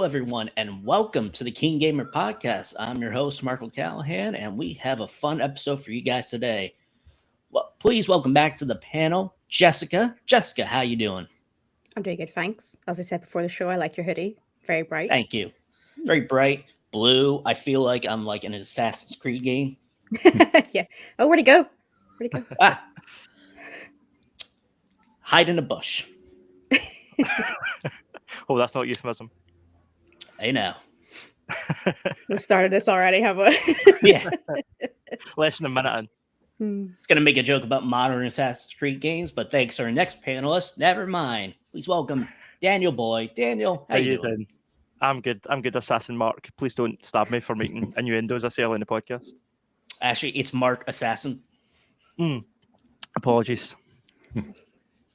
Hello, everyone, and welcome to the KeenGamer podcast. I'm your host, Mark O'Callahan, and we have a fun episode for you guys today. Well, please welcome back to the panel, Jessica. Jessica, how you doing? I'm doing good, thanks. As I said before the show, I like your hoodie. Very bright. Thank you. Very bright, blue. I feel like I'm like in an Assassin's Creed game. Yeah. Oh, where'd he go? Where'd he go? Hide in a bush. Oh, that's not euphemism. I know. We started this already, have we? Yeah. Less than a minute in. It's going to make a joke about modern Assassin's Creed games, but thanks to our next panelist, never mind. Please welcome Daniel Boy. Daniel, how you doing? I'm good. I'm good, Assassin Mark. Please don't stab me for making innuendos, I say, in the podcast. Actually, it's Mark Assassin. Apologies.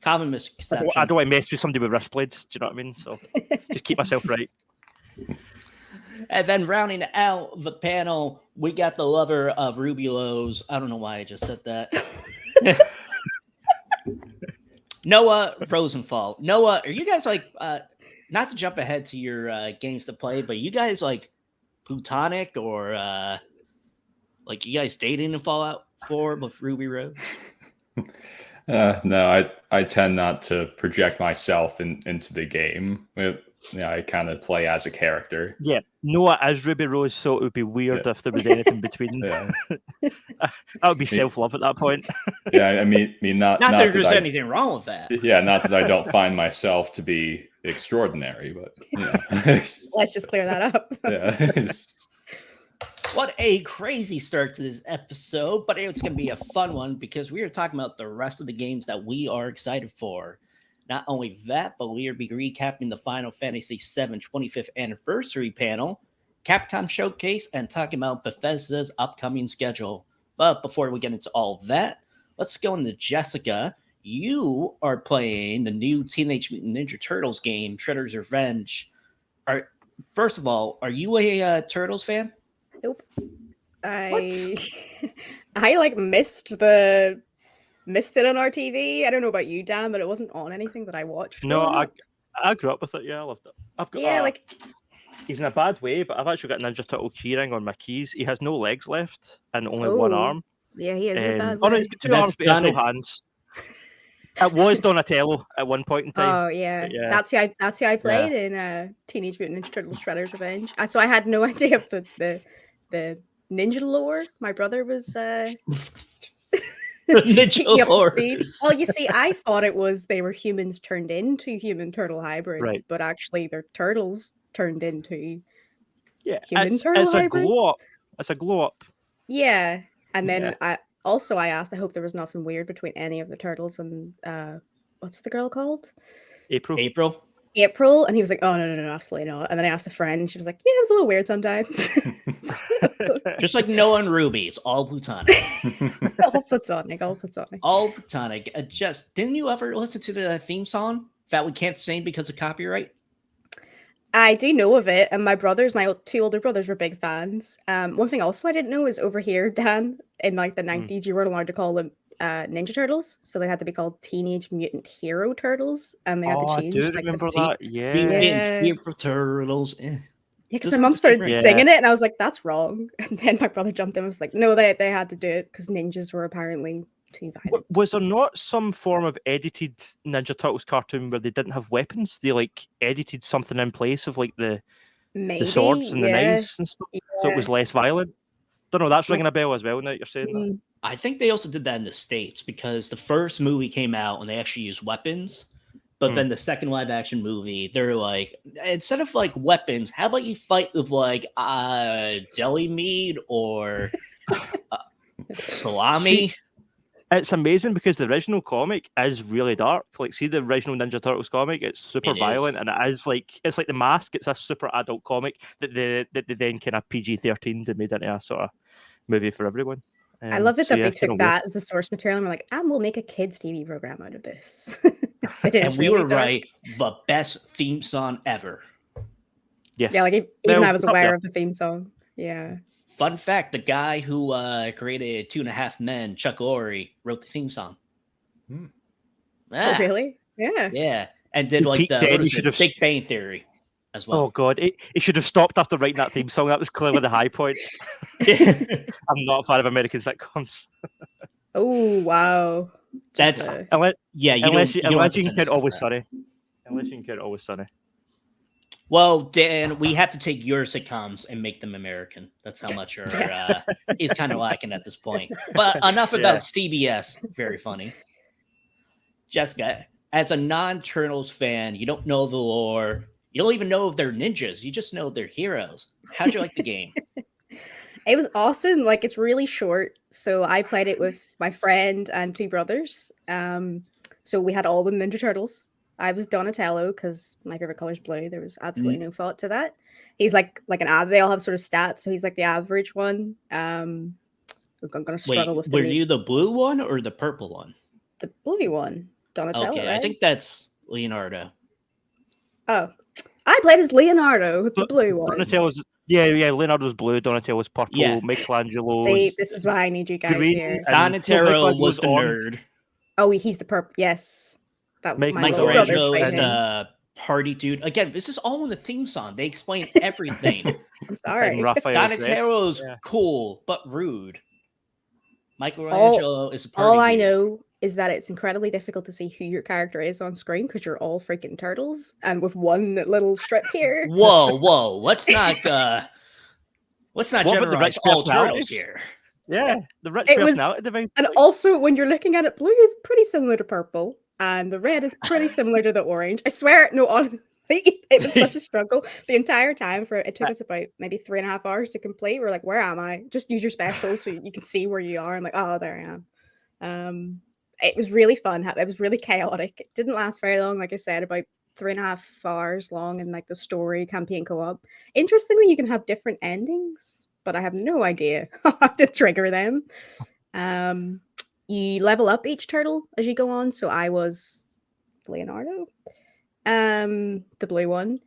Common misconception. I don't want to mess with somebody with wrist blades. Do you know what I mean? So just keep myself right. And then rounding out the panel, we got the lover of Ruby Lowe's. I don't know why I just said that. Noah Rosenthal. Noah, are you guys like, not to jump ahead to your games to play, but you guys like platonic or like you guys dating in Fallout 4 with Ruby Rose? No, I tend not to project myself into the game. I kind of play as a character. Yeah, Noah as Ruby Rose, so it would be weird if there was anything between. Yeah. That would be self-love at that point. Yeah, I mean, not that there's anything wrong with that. Yeah, not that I don't find myself to be extraordinary, but yeah. Let's just clear that up. Yeah. What a crazy start to this episode, but it's going to be a fun one because we are talking about the rest of the games that we are excited for. Not only that, but we are be recapping the Final Fantasy VII 25th anniversary panel, Capcom Showcase, and talking about Bethesda's upcoming schedule. But before we get into all that, let's go into Jessica. You are playing the new Teenage Mutant Ninja Turtles game, Shredder's Revenge. First of all, are you a Turtles fan? Nope. I like missed it on our TV. I don't know about you, Dan, but it wasn't on anything that I watched. No, I grew up with it. Yeah, I loved it. I've got he's in a bad way, but I've actually got Ninja Turtle keyring on my keys. He has no legs left and only one arm. Yeah, he is in a bad Oh no, way. he's got two arms, but he has no hands. It was Donatello at one point in time. Oh yeah. That's who I played in Teenage Mutant Ninja Turtles: Shredder's Revenge. So I had no idea of the ninja lore. My brother was Ninja lore. Well, you see, I thought it was they were humans turned into human turtle hybrids, but actually they're turtles turned into human turtle hybrids. It's a glow up. Yeah, and then I asked. I hope there was nothing weird between any of the turtles and what's the girl called? April, and he was like, "Oh no, absolutely not." And then I asked a friend, and she was like, "Yeah, it was a little weird sometimes." Just like Noah and Ruby, it's all platonic. all platonic. All platonic. Just didn't you ever listen to the theme song that we can't sing because of copyright? I do know of it, and my two older brothers were big fans. One thing also I didn't know is over here, Dan, in like the 90s, you weren't allowed to call them Ninja Turtles, so they had to be called Teenage Mutant Hero Turtles, and they had to change. I do remember that. Hero Turtles. Yeah, because my mom started singing it, and I was like, "That's wrong." And then my brother jumped in and was like, "No, they had to do it because ninjas were apparently too violent." Was there not some form of edited Ninja Turtles cartoon where they didn't have weapons? They like edited something in place of like the swords and the knives and stuff, so it was less violent. Don't know. That's ringing a bell as well. Now that you're saying that. I think they also did that in the States because the first movie came out and they actually used weapons. But then the second live action movie, they're like, instead of like weapons, how about you fight with like deli meat or salami? See, it's amazing because the original comic is really dark. Like, see the original Ninja Turtles comic, it's super violent, and it's like The Mask. It's a super adult comic that they then kind of PG-13 and made into a sort of movie for everyone. I love it that they took that as the source material and were like, we'll make a kids' TV program out of this. And we were right. The best theme song ever. Yes. Yeah, like even I was aware of the theme song. Yeah. Fun fact, the guy who created 2.5 Men, Chuck Lorre, wrote the theme song. Oh, really? Yeah. Yeah. And did like the Big Bang Theory. as Oh well. god, he should have stopped after writing that theme song. That was clearly the high point. I'm not a fan of American sitcoms. Oh wow. That's Unless, yeah. You unless don't. you, You don't have unless to you can finish count Always that. Sunny. Unless you can count Always Sunny. Well, Dan, we have to take your sitcoms and make them American. That's how much your is kind of lacking at this point. But enough about CBS. Very funny. Jessica, as a non-Turtles fan, you don't know the lore. You don't even know if they're ninjas. You just know they're heroes. How'd you like the game? It was awesome. Like, it's really short. So I played it with my friend and two brothers. So we had all the Ninja Turtles. I was Donatello because my favorite color is blue. There was absolutely no thought to that. He's like an they all have sort of stats, so he's like the average one. I'm gonna struggle with the were name. you the blue one or the purple one? The blue one, Donatello. Okay, right? I think that's Leonardo. Oh, I played as Leonardo, the blue one. Donatello's Leonardo's blue, Donatello's purple, Yeah. Michelangelo's. See, this is why I need you guys green, here. and Donatello was the Michelangelo's nerd. Oh, he's the purple. Yes, that my little brother's Michelangelo is fighting. the party dude. Again, this is all in the theme song. They explain everything. I'm sorry. Donatello's cool but rude. Michelangelo is a party all I dude. know is that it's incredibly difficult to see who your character is on screen because you're all freaking turtles, and with one little strip here. Whoa! Let's not generalize all turtles here. Yeah, the rich It was- personality divide. And also, when you're looking at it, blue is pretty similar to purple, and the red is pretty similar to the orange. I swear, no, honestly, it was such a struggle the entire time. It took us about maybe 3.5 hours to complete. We're like, where am I? Just use your specials so you can see where you are. I'm like, oh, there I am. It was really fun. It was really chaotic. It didn't last very long, like I said, about 3.5 hours long, and like the story campaign co-op. Interestingly, you can have different endings, but I have no idea how to trigger them. You level up each turtle as you go on. So I was Leonardo, the blue one.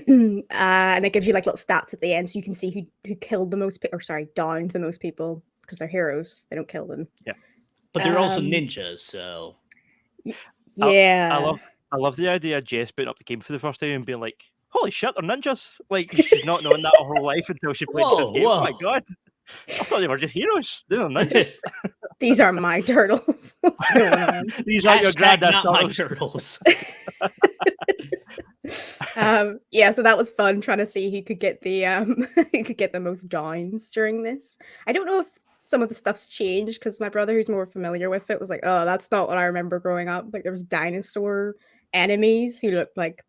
And it gives you like little stats at the end, so you can see who killed the most people, or sorry, downed the most people, because they're heroes. They don't kill them. Yeah. But they're also ninjas, so yeah. I love the idea of Jess putting up the game for the first time and being like, holy shit, they're ninjas. Like, she's not known that her whole life until she played this game. Oh my god. I thought they were just heroes. They're ninjas. These are my turtles. What's going on? These are your granddad's not my turtles. Yeah, so that was fun trying to see who could get the who could get the most downs during this. I don't know if some of the stuff's changed because my brother, who's more familiar with it, was like, oh, that's not what I remember growing up. Like, there was dinosaur enemies who looked like,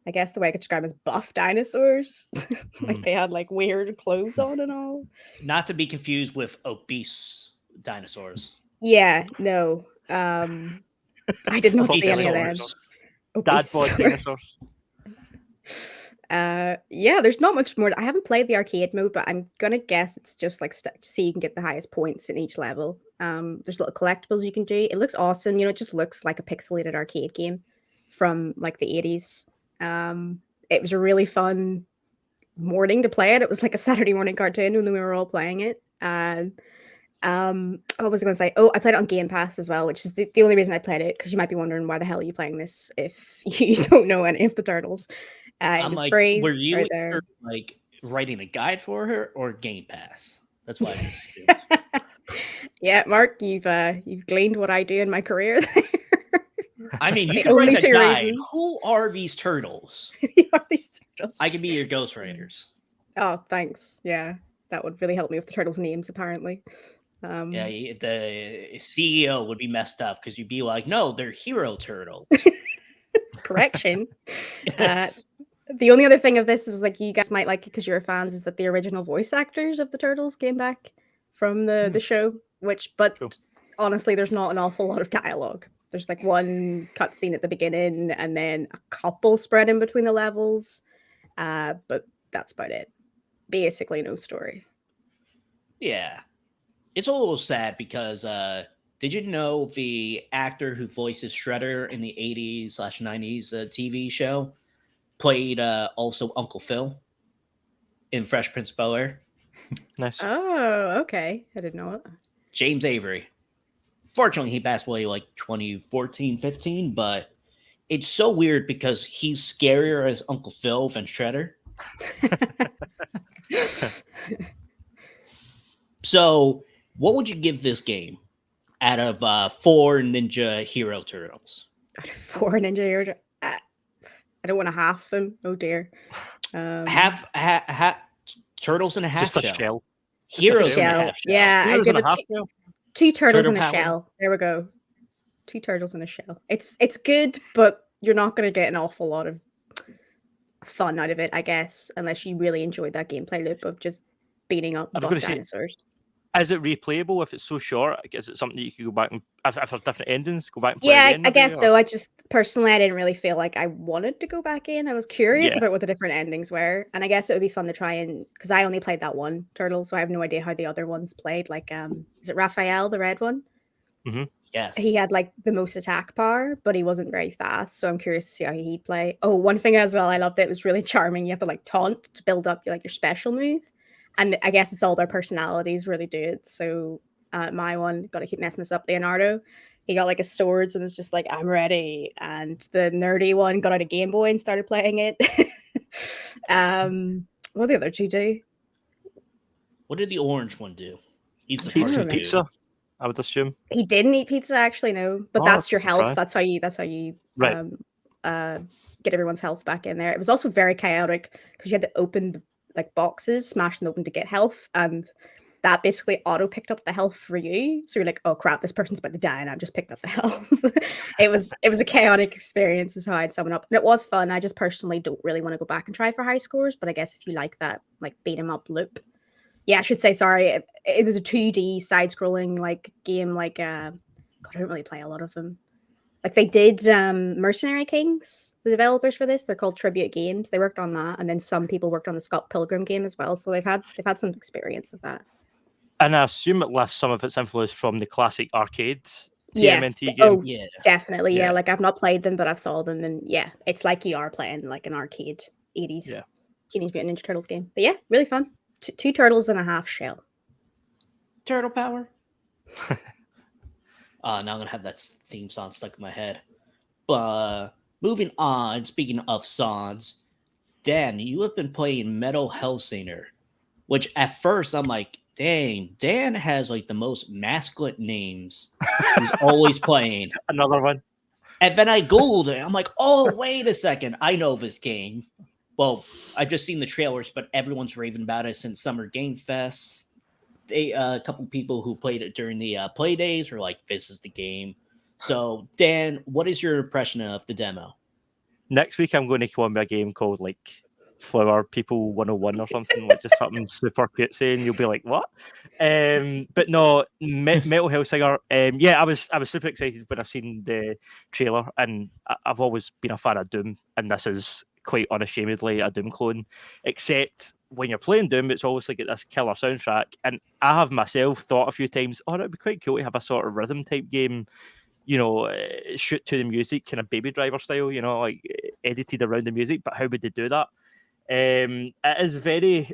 I guess the way I could describe them as buff dinosaurs. Like they had like weird clothes on and all. Not to be confused with obese dinosaurs. Yeah, no. I did not see any of them. Dad bod dinosaurs. Yeah, there's not much more. I haven't played the arcade mode, but I'm gonna guess it's just like so you can get the highest points in each level. There's little collectibles you can do. It looks awesome. It just looks like a pixelated arcade game from like the 80s. It was a really fun morning to play it. It was like a Saturday morning cartoon when we were all playing it. And what was I going to say? Oh, I played it on Game Pass as well, which is the only reason I played it, because you might be wondering why the hell are you playing this if you don't know any of the turtles. It was free. Were you right there. like writing a guide for her or Game Pass? That's why I assumed. Yeah, Mark, you've gleaned what I do in my career there. I mean, you The can write only a two guide. reasons. Who are these turtles? Who are these turtles? I can be your ghostwriters. Oh, thanks. Yeah, that would really help me with the turtles' names, apparently. Yeah, the CEO would be messed up because you'd be like, no, they're hero turtles. Correction. The only other thing of this is, like, you guys might like it because you're fans, is that the original voice actors of the turtles came back from the show, but cool. Honestly, there's not an awful lot of dialogue. There's like one cutscene at the beginning and then a couple spread in between the levels, but that's about it. Basically no story. Yeah. It's a little sad because did you know the actor who voices Shredder in the 80s/90s TV show played also Uncle Phil in Fresh Prince of Bel-Air? Nice. Oh, okay. I didn't know it. James Avery. Fortunately, he passed away like 2014, 15, but it's so weird because he's scarier as Uncle Phil than Shredder. So, what would you give this game out of 4 Ninja Hero Turtles? 4 Ninja Hero. I don't want to half them. Oh dear. Half turtles in a half Just a shell. shell. Heroes Just in a a shell. half shell. Yeah, I'd Heroes give and a it half shell. 2 turtles Turtle in a power. shell. There we go. 2 turtles in a shell. It's good, but you're not going to get an awful lot of fun out of it, I guess, unless you really enjoyed that gameplay loop of just beating up I was buff gonna say, dinosaurs. Is it replayable if it's so short? Is it something that you could go back and if there's different endings, go back and play Yeah, again? I maybe, guess or- so. I just personally, I didn't really feel like I wanted to go back in. I was curious Yeah. about what the different endings were, and I guess it would be fun to try and because I only played that one turtle, so I have no idea how the other ones played. Like, is it Raphael, the red one? Yes. He had like the most attack power, but he wasn't very fast. So I'm curious to see how he'd play. Oh, one thing as well, I loved it was really charming. You have to like taunt to build up your special move, and I guess it's all their personalities really do it. So my one, got to keep messing this up, Leonardo. He got like a swords and was just like, I'm ready. And the nerdy one got out a Game Boy and started playing it. What did the other two do? What did the orange one do? He's the I'm trying to Pizza, party dude. pizza, I would assume. He didn't eat pizza, actually, no. But Oh, that's that's your a health. surprise. That's how you Right. get everyone's health back in there. It was also very chaotic because you had to open the, like boxes, smash them open to get health, and that basically auto picked up the health for you. So you're like, oh crap, this person's about to die, and I've just picked up the health. it was a chaotic experience, is how I'd sum it up. And it was fun. I just personally don't really want to go back and try for high scores, but I guess if you like that like beat 'em up loop. Yeah, I should say sorry. It was a 2D side-scrolling like game. Like, God, I don't really play a lot of them. Like they did Mercenary Kings, the developers for this. They're called Tribute Games. They worked on that, and then some people worked on the Scott Pilgrim game as well. So they've had some experience of that. And I assume it lifts some of its influence from the classic arcade Yeah. TMNT game. Oh, Yeah. definitely. Yeah. Yeah. Like I've not played them, but I've saw them, and yeah, it's like you are playing like an arcade 80s Yeah. Teenage Mutant Ninja Turtles game. But yeah, really fun. Two turtles and a half shell. Turtle power. Now I'm gonna have that theme song stuck in my head. But moving on, speaking of songs, Dan, you have been playing Metal Hellsinger, which at first I'm like, dang, Dan has like the most masculine names. He's always playing. Another one. And then I Googled it. I'm like, oh, wait a second. I know this game. Well, I've just seen the trailers, but everyone's raving about it since Summer Game Fest. A couple people who played it during the play days were like, this is the game. So, Dan, what is your impression of the demo? Next week, I'm going to come on with a game called like Flower People 101 or something, like just something super cutesy, and you'll be like, what? But no, Metal Hellsinger. Yeah, I was super excited when I seen the trailer, and I've always been a fan of Doom, and this is quite unashamedly a Doom clone, except when you're playing Doom, it's always like this killer soundtrack. And I have myself thought a few times, oh, it'd be quite cool to have a sort of rhythm type game, you know, shoot to the music, kind of Baby Driver style, you know, like edited around the music. But how would they do that? It is very,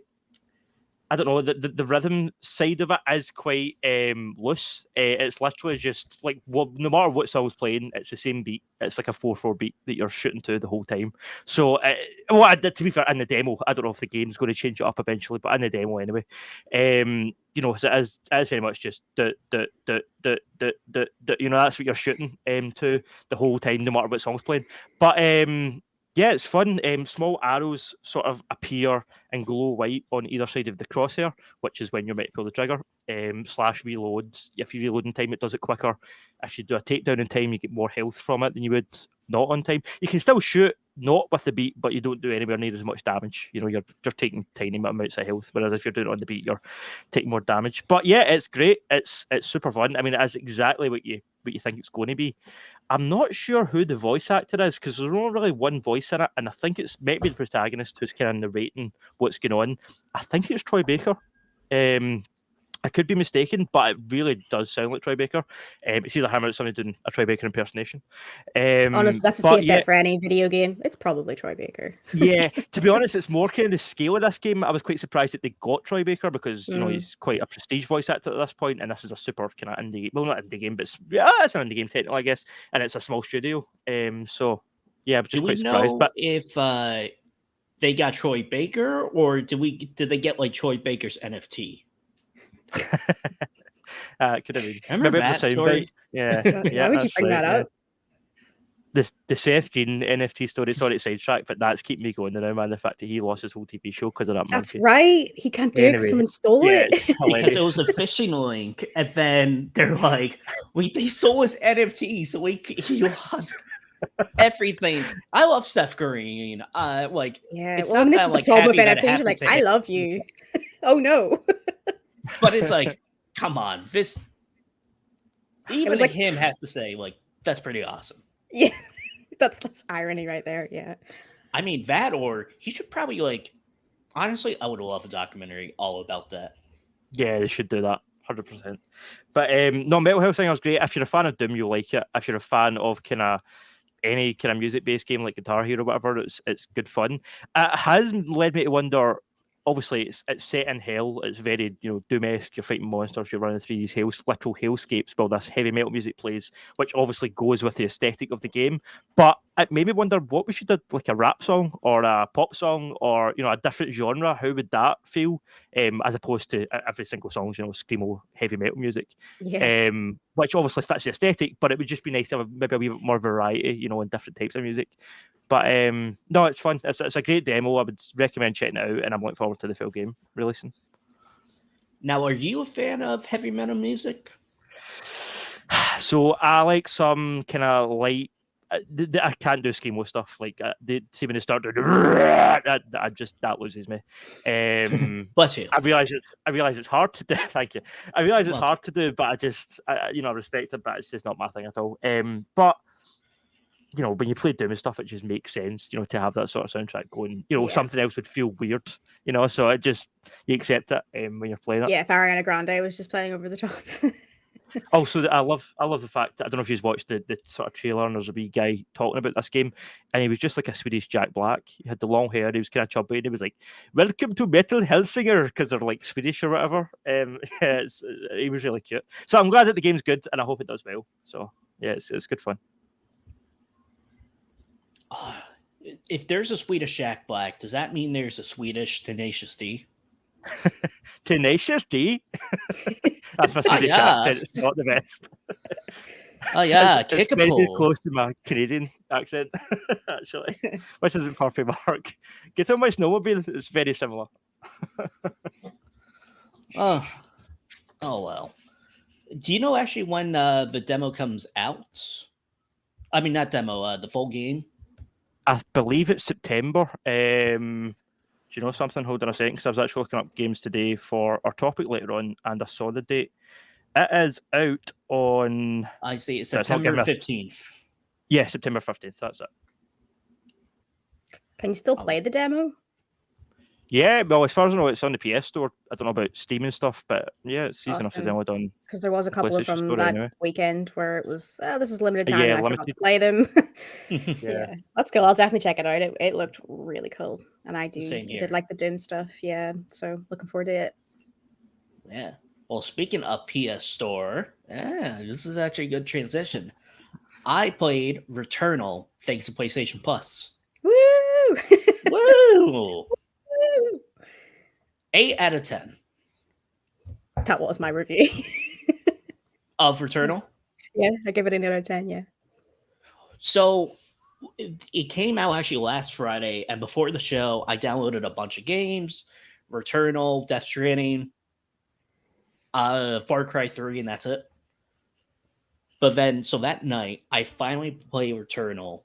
I don't know, the rhythm side of it is quite loose. It's literally just like, well, no matter what song's playing, it's the same beat. It's like a 4/4 beat that you're shooting to the whole time. So, to be fair, in the demo, I don't know if the game's going to change it up eventually, but in the demo anyway, you know, so it is very much just you know, that's what you're shooting to the whole time, no matter what song's playing. But yeah, it's fun. Small arrows sort of appear and glow white on either side of the crosshair, which is when you're meant to pull the trigger. Slash reloads. If you reload in time, it does it quicker. If you do a takedown in time, you get more health from it than you would not on time. You can still shoot, not with the beat, but you don't do anywhere near as much damage. You know, you're taking tiny amounts of health, whereas if you're doing it on the beat, you're taking more damage. But yeah, it's great. It's super fun. I mean, it is exactly what you think it's going to be. I'm not sure who the voice actor is because there's only really one voice in it, and I think it's maybe the protagonist who's kind of narrating what's going on. I think it's Troy Baker. I could be mistaken, but it really does sound like Troy Baker. It's either him or somebody doing a Troy Baker impersonation. Honestly, that's a safe bet for any video game. It's probably Troy Baker. Yeah, to be honest, it's more kind of the scale of this game. I was quite surprised that they got Troy Baker because you know he's quite a prestige voice actor at this point, and this is a super kind of indie. Well, not indie game, but it's an indie game technically, I guess, and it's a small studio. So Yeah, I'm just Do we quite surprised. know But if they got Troy Baker, or did they get like Troy Baker's NFT? could have been. Remember Maybe it was a that soundbite. story? Yeah, Why yeah, would you that's bring right. that Yeah. up? The Seth Green NFT story, sorry to sidetrack, but that's keeping me going now, man. The fact that he lost his whole TV show because of that That's monkey. right. He can't do it because Anyway, someone stole yeah, it. it's Because it hilarious. was a phishing link, and then they're like, they stole his NFT, so he lost everything. I love Seth Green. Like, Yeah. it's Well, not and that this I'm is the like problem with happy that it NFTs. You're happened like, to I him, love you. Oh no. but it's like, come on, this even like- him has to say like that's pretty awesome. Yeah. That's irony right there. Yeah. I mean that, or he should probably like. Honestly, I would love a documentary all about that. Yeah, they should do that, 100%. But no, Metal Hellsinger was great. If you're a fan of Doom, you'll like it. If you're a fan of kind of any kind of music-based game like Guitar Hero or whatever, it's good fun. It has led me to wonder. Obviously, it's set in hell. It's very Doom-esque. You're fighting monsters. You're running through these literal hellscapes while this heavy metal music plays, which obviously goes with the aesthetic of the game. But it made me wonder what we should do, like a rap song or a pop song or a different genre. How would that feel? As opposed to every single song's screamo heavy metal music. Yeah. Which obviously fits the aesthetic, but it would just be nice to have maybe a wee bit more variety, in different types of music. But no, it's fun. It's a great demo. I would recommend checking it out, and I'm looking forward to the full game releasing. Now, are you a fan of heavy metal music? So I like some kind of light. I can't do screamo stuff. Like they see when they start doing that loses me. Bless you. I realize it's hard to do. Thank you. I realize it's hard to do, but I respect it, but it's just not my thing at all. But when you play Doom and stuff, it just makes sense, to have that sort of soundtrack going. Something else would feel weird, so you accept it when you're playing it. Yeah, if Ariana Grande was just playing over the top. Also, I love the fact that I don't know if you've watched the sort of trailer, and there's a wee guy talking about this game, and he was just like a Swedish Jack Black. He had the long hair, he was kind of chubby, and he was like, "Welcome to Metal Hellsinger," because they're like Swedish or whatever. Yeah, he was really cute. So I'm glad that the game's good, and I hope it does well. So yeah, it's good fun. If there's a Swedish Jack Black, does that mean there's a Swedish Tenacious D? Tenacious D? That's my Swedish accent. It's not the best. Oh yeah, it's very close to my Canadian accent, actually, which isn't far from mark. Get on my snowmobile. It's very similar. Oh well. Do you know actually when the demo comes out? I mean, not demo. The full game. I believe it's September. Do you know something? Hold on a second, because I was actually looking up games today for our topic later on, and I saw the date. It is out on... I see. It's September 15th. Yeah, September 15th. That's it. Can you still play the demo? Yeah, well, as far as I know, it's on the PS Store. I don't know about Steam and stuff, but yeah, it's easy enough to download on. Because there was a couple from that weekend where it was, this is limited time. Yeah, and I limited. forgot to play them. Yeah, that's cool. I'll definitely check it out. It looked really cool, and I Same did like the Doom stuff. Yeah, so looking forward to it. Yeah. Well, speaking of PS Store, this is actually a good transition. I played Returnal thanks to PlayStation Plus. Woo! Woo! 8 out of 10. That was my review. Of Returnal? Yeah, I give it an 8 out of 10, yeah. So, it came out actually last Friday, and before the show, I downloaded a bunch of games. Returnal, Death Stranding, Far Cry 3, and that's it. But then, so that night, I finally played Returnal,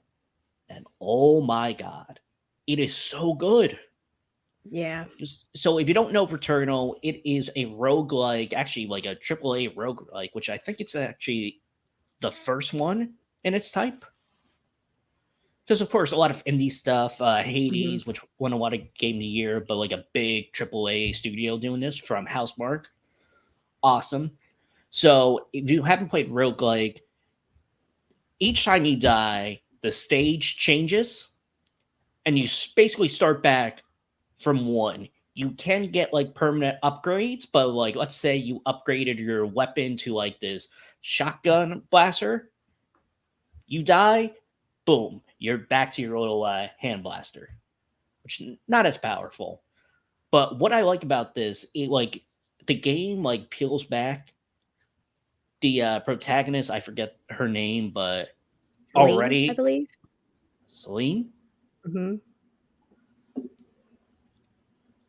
and oh my god, it is so good. Yeah. So if you don't know Returnal, it is a roguelike, actually like a AAA roguelike, which I think it's actually the first one in its type. Because of course, a lot of indie stuff, Hades, which won a lot of Game of the Year, but like a big AAA studio doing this from Housemarque. Awesome. So if you haven't played roguelike, each time you die, the stage changes, and you basically start back from 1. You can get like permanent upgrades, but like let's say you upgraded your weapon to like this shotgun blaster. You die, boom, you're back to your little hand blaster, which is not as powerful. But what I like about this, like the game, like peels back the protagonist. I forget her name, but Celine, already I believe. Celine. Mm-hmm.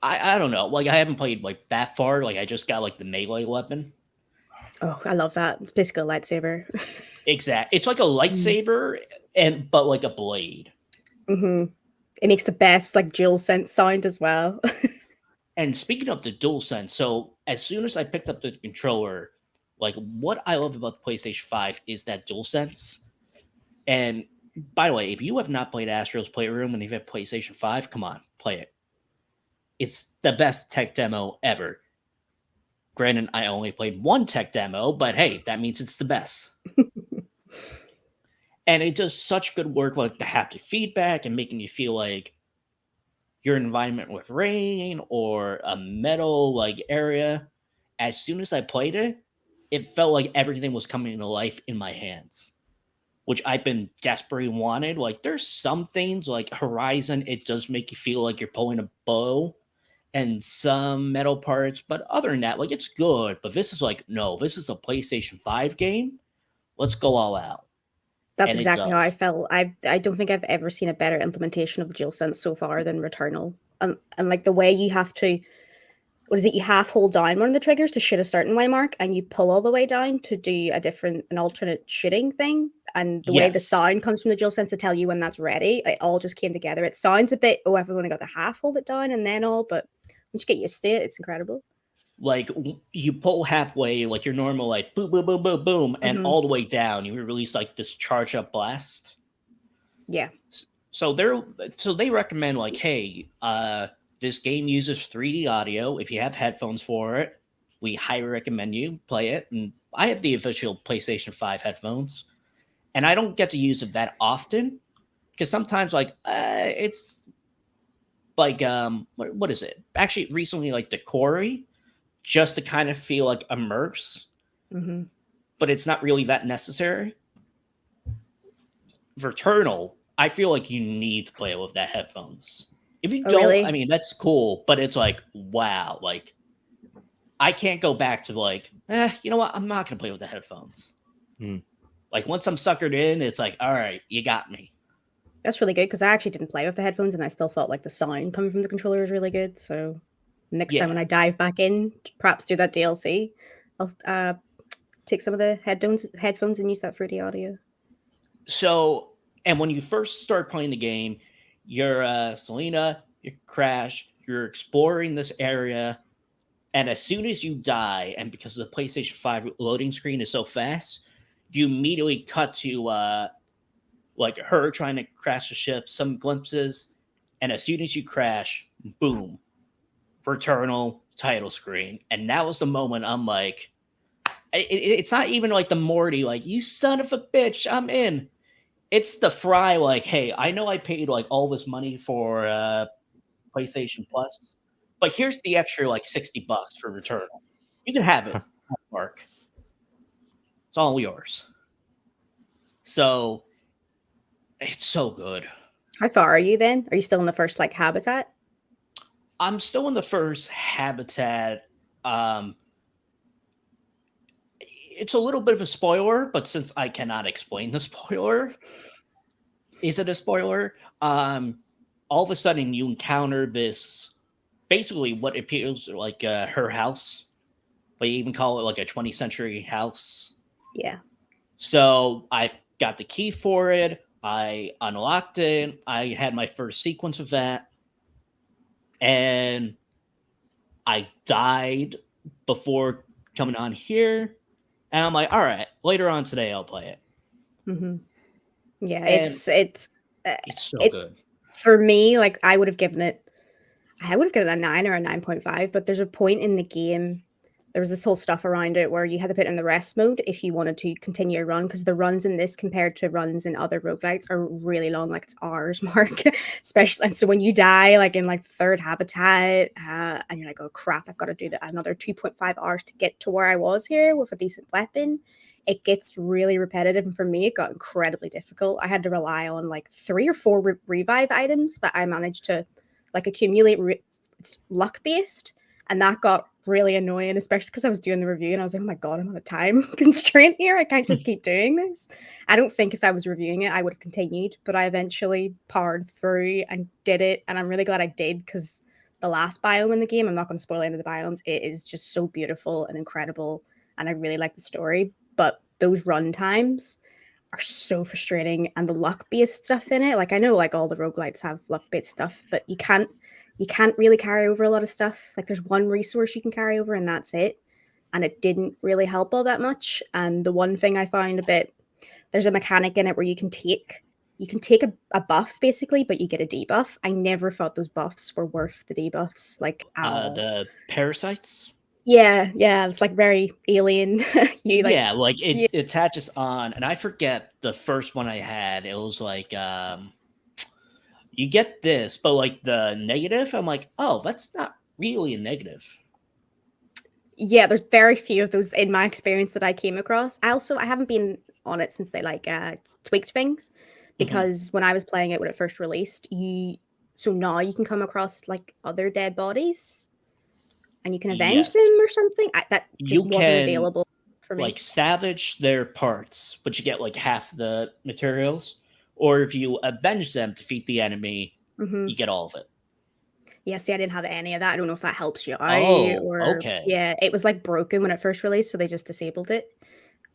I don't know. Like I haven't played like that far. Like I just got like the melee weapon. Oh, I love that. It's basically a lightsaber. Exact. It's like a lightsaber but like a blade. Mm-hmm. It makes the best like dual sense sound as well. And speaking of the DualSense, so as soon as I picked up the controller, like what I love about the PlayStation 5 is that DualSense. And by the way, if you have not played Astro's Playroom and you've had PlayStation 5, come on, play it. It's the best tech demo ever. Granted, I only played one tech demo, but hey, that means it's the best. And it does such good work, like the haptic feedback and making you feel like your environment with rain or a metal like area. As soon as I played it, it felt like everything was coming to life in my hands, which I've been desperately wanted. Like there's some things like Horizon, it does make you feel like you're pulling a bow and some metal parts, but other than that, like it's good. But this is like, no, this is a PlayStation 5 game. Let's go all out. That's And it exactly how I does. felt. I don't think I've ever seen a better implementation of the DualSense so far than Returnal. And like the way you have to, what is it? You half hold down one of the triggers to shoot a certain way mark, and you pull all the way down to do an alternate shooting thing. And the way the Yes. sound comes from the DualSense to tell you when that's ready, it all just came together. It sounds a bit, oh, I've only got to half hold it down and then all, but once you get used to it, it's incredible. Like you pull halfway, like your normal, like boom, boom, boom, boom, boom, and all the way down, you release like this charge up blast. Yeah. So they recommend like, hey, this game uses 3D audio. If you have headphones for it, we highly recommend you play it. And I have the official PlayStation 5 headphones, and I don't get to use it that often because sometimes like it's like what is it? Actually, recently like the Corey, just to kind of feel like immerse, but it's not really that necessary. Returnal, I feel like you need to play it with that headphones. If you don't, really? I mean, that's cool, but it's like, wow, like I can't go back to like, you know what? I'm not gonna play with the headphones. Like once I'm suckered in, it's like, all right, you got me. That's really good because I actually didn't play with the headphones and I still felt like the sound coming from the controller is really good. So next time when I dive back in, perhaps do that DLC, I'll take some of the headphones and use that for the audio. So, and when you first start playing the game, you're Selena, you crash, you're exploring this area, and as soon as you die, and because the PlayStation 5 loading screen is so fast, you immediately cut to like her trying to crash the ship, some glimpses, and as soon as you crash, boom, Returnal title screen. And that was the moment I'm like, it's not even like the Morty, like, you son of a bitch, I'm in. It's the Fry, like, hey, I know I paid like all this money for PlayStation Plus, but here's the extra like $60 for Returnal. You can have it, Mark. It's all yours. So it's so good. How far are you then? Are you still in the first like habitat? I'm still in the first habitat. It's a little bit of a spoiler, but since I cannot explain the spoiler, is it a spoiler? All of a sudden you encounter this, basically what appears like her house. They even call it like a 20th century house. Yeah. So I got the key for it. I unlocked it. I had my first sequence of that. And I died before coming on here. And I'm like, all right, later on today, I'll play it. Yeah, And it's so good. For me, like I would have given it a 9 or a 9.5, but there's a point in the game, there was this whole stuff around it where you had to put it in the rest mode if you wanted to continue your run, because the runs in this compared to runs in other roguelites are really long, like it's hours, Mark. Especially, and so when you die, like in like the third habitat, and you're like, oh crap, I've got to do another 2.5 hours to get to where I was here with a decent weapon. it gets really repetitive. And for me, it got incredibly difficult. I had to rely on like 3 or 4 revive items that I managed to like accumulate. It's luck based. And that got really annoying, especially because I was doing the review and I was like, oh my God, I'm on a time constraint here. I can't just keep doing this. I don't think if I was reviewing it, I would have continued, but I eventually powered through and did it. And I'm really glad I did, because the last biome in the game, I'm not going to spoil any of the biomes, it is just so beautiful and incredible. And I really like the story. But those run times are so frustrating. And the luck-based stuff in it, like I know like all the roguelites have luck-based stuff, but you can't really carry over a lot of stuff. Like there's one resource you can carry over and that's it. And it didn't really help all that much. And the one thing I found there's a mechanic in it where you can take a buff basically, but you get a debuff. I never thought those buffs were worth the debuffs. Like the parasites. Yeah, it's like very alien. It attaches on, and I forget the first one I had. It was like you get this, but like the negative, I'm like, oh, that's not really a negative. Yeah, there's very few of those in my experience that I came across. I haven't been on it since they tweaked things, because when I was playing it when it first released, now you can come across like other dead bodies and you can avenge them or something. That just wasn't available for me. Like salvage their parts, but you get like half the materials. Or if you avenge them, defeat the enemy, you get all of it. Yeah, see, I didn't have any of that. I don't know if that helps you out. Okay. Yeah, it was like broken when it first released, so they just disabled it.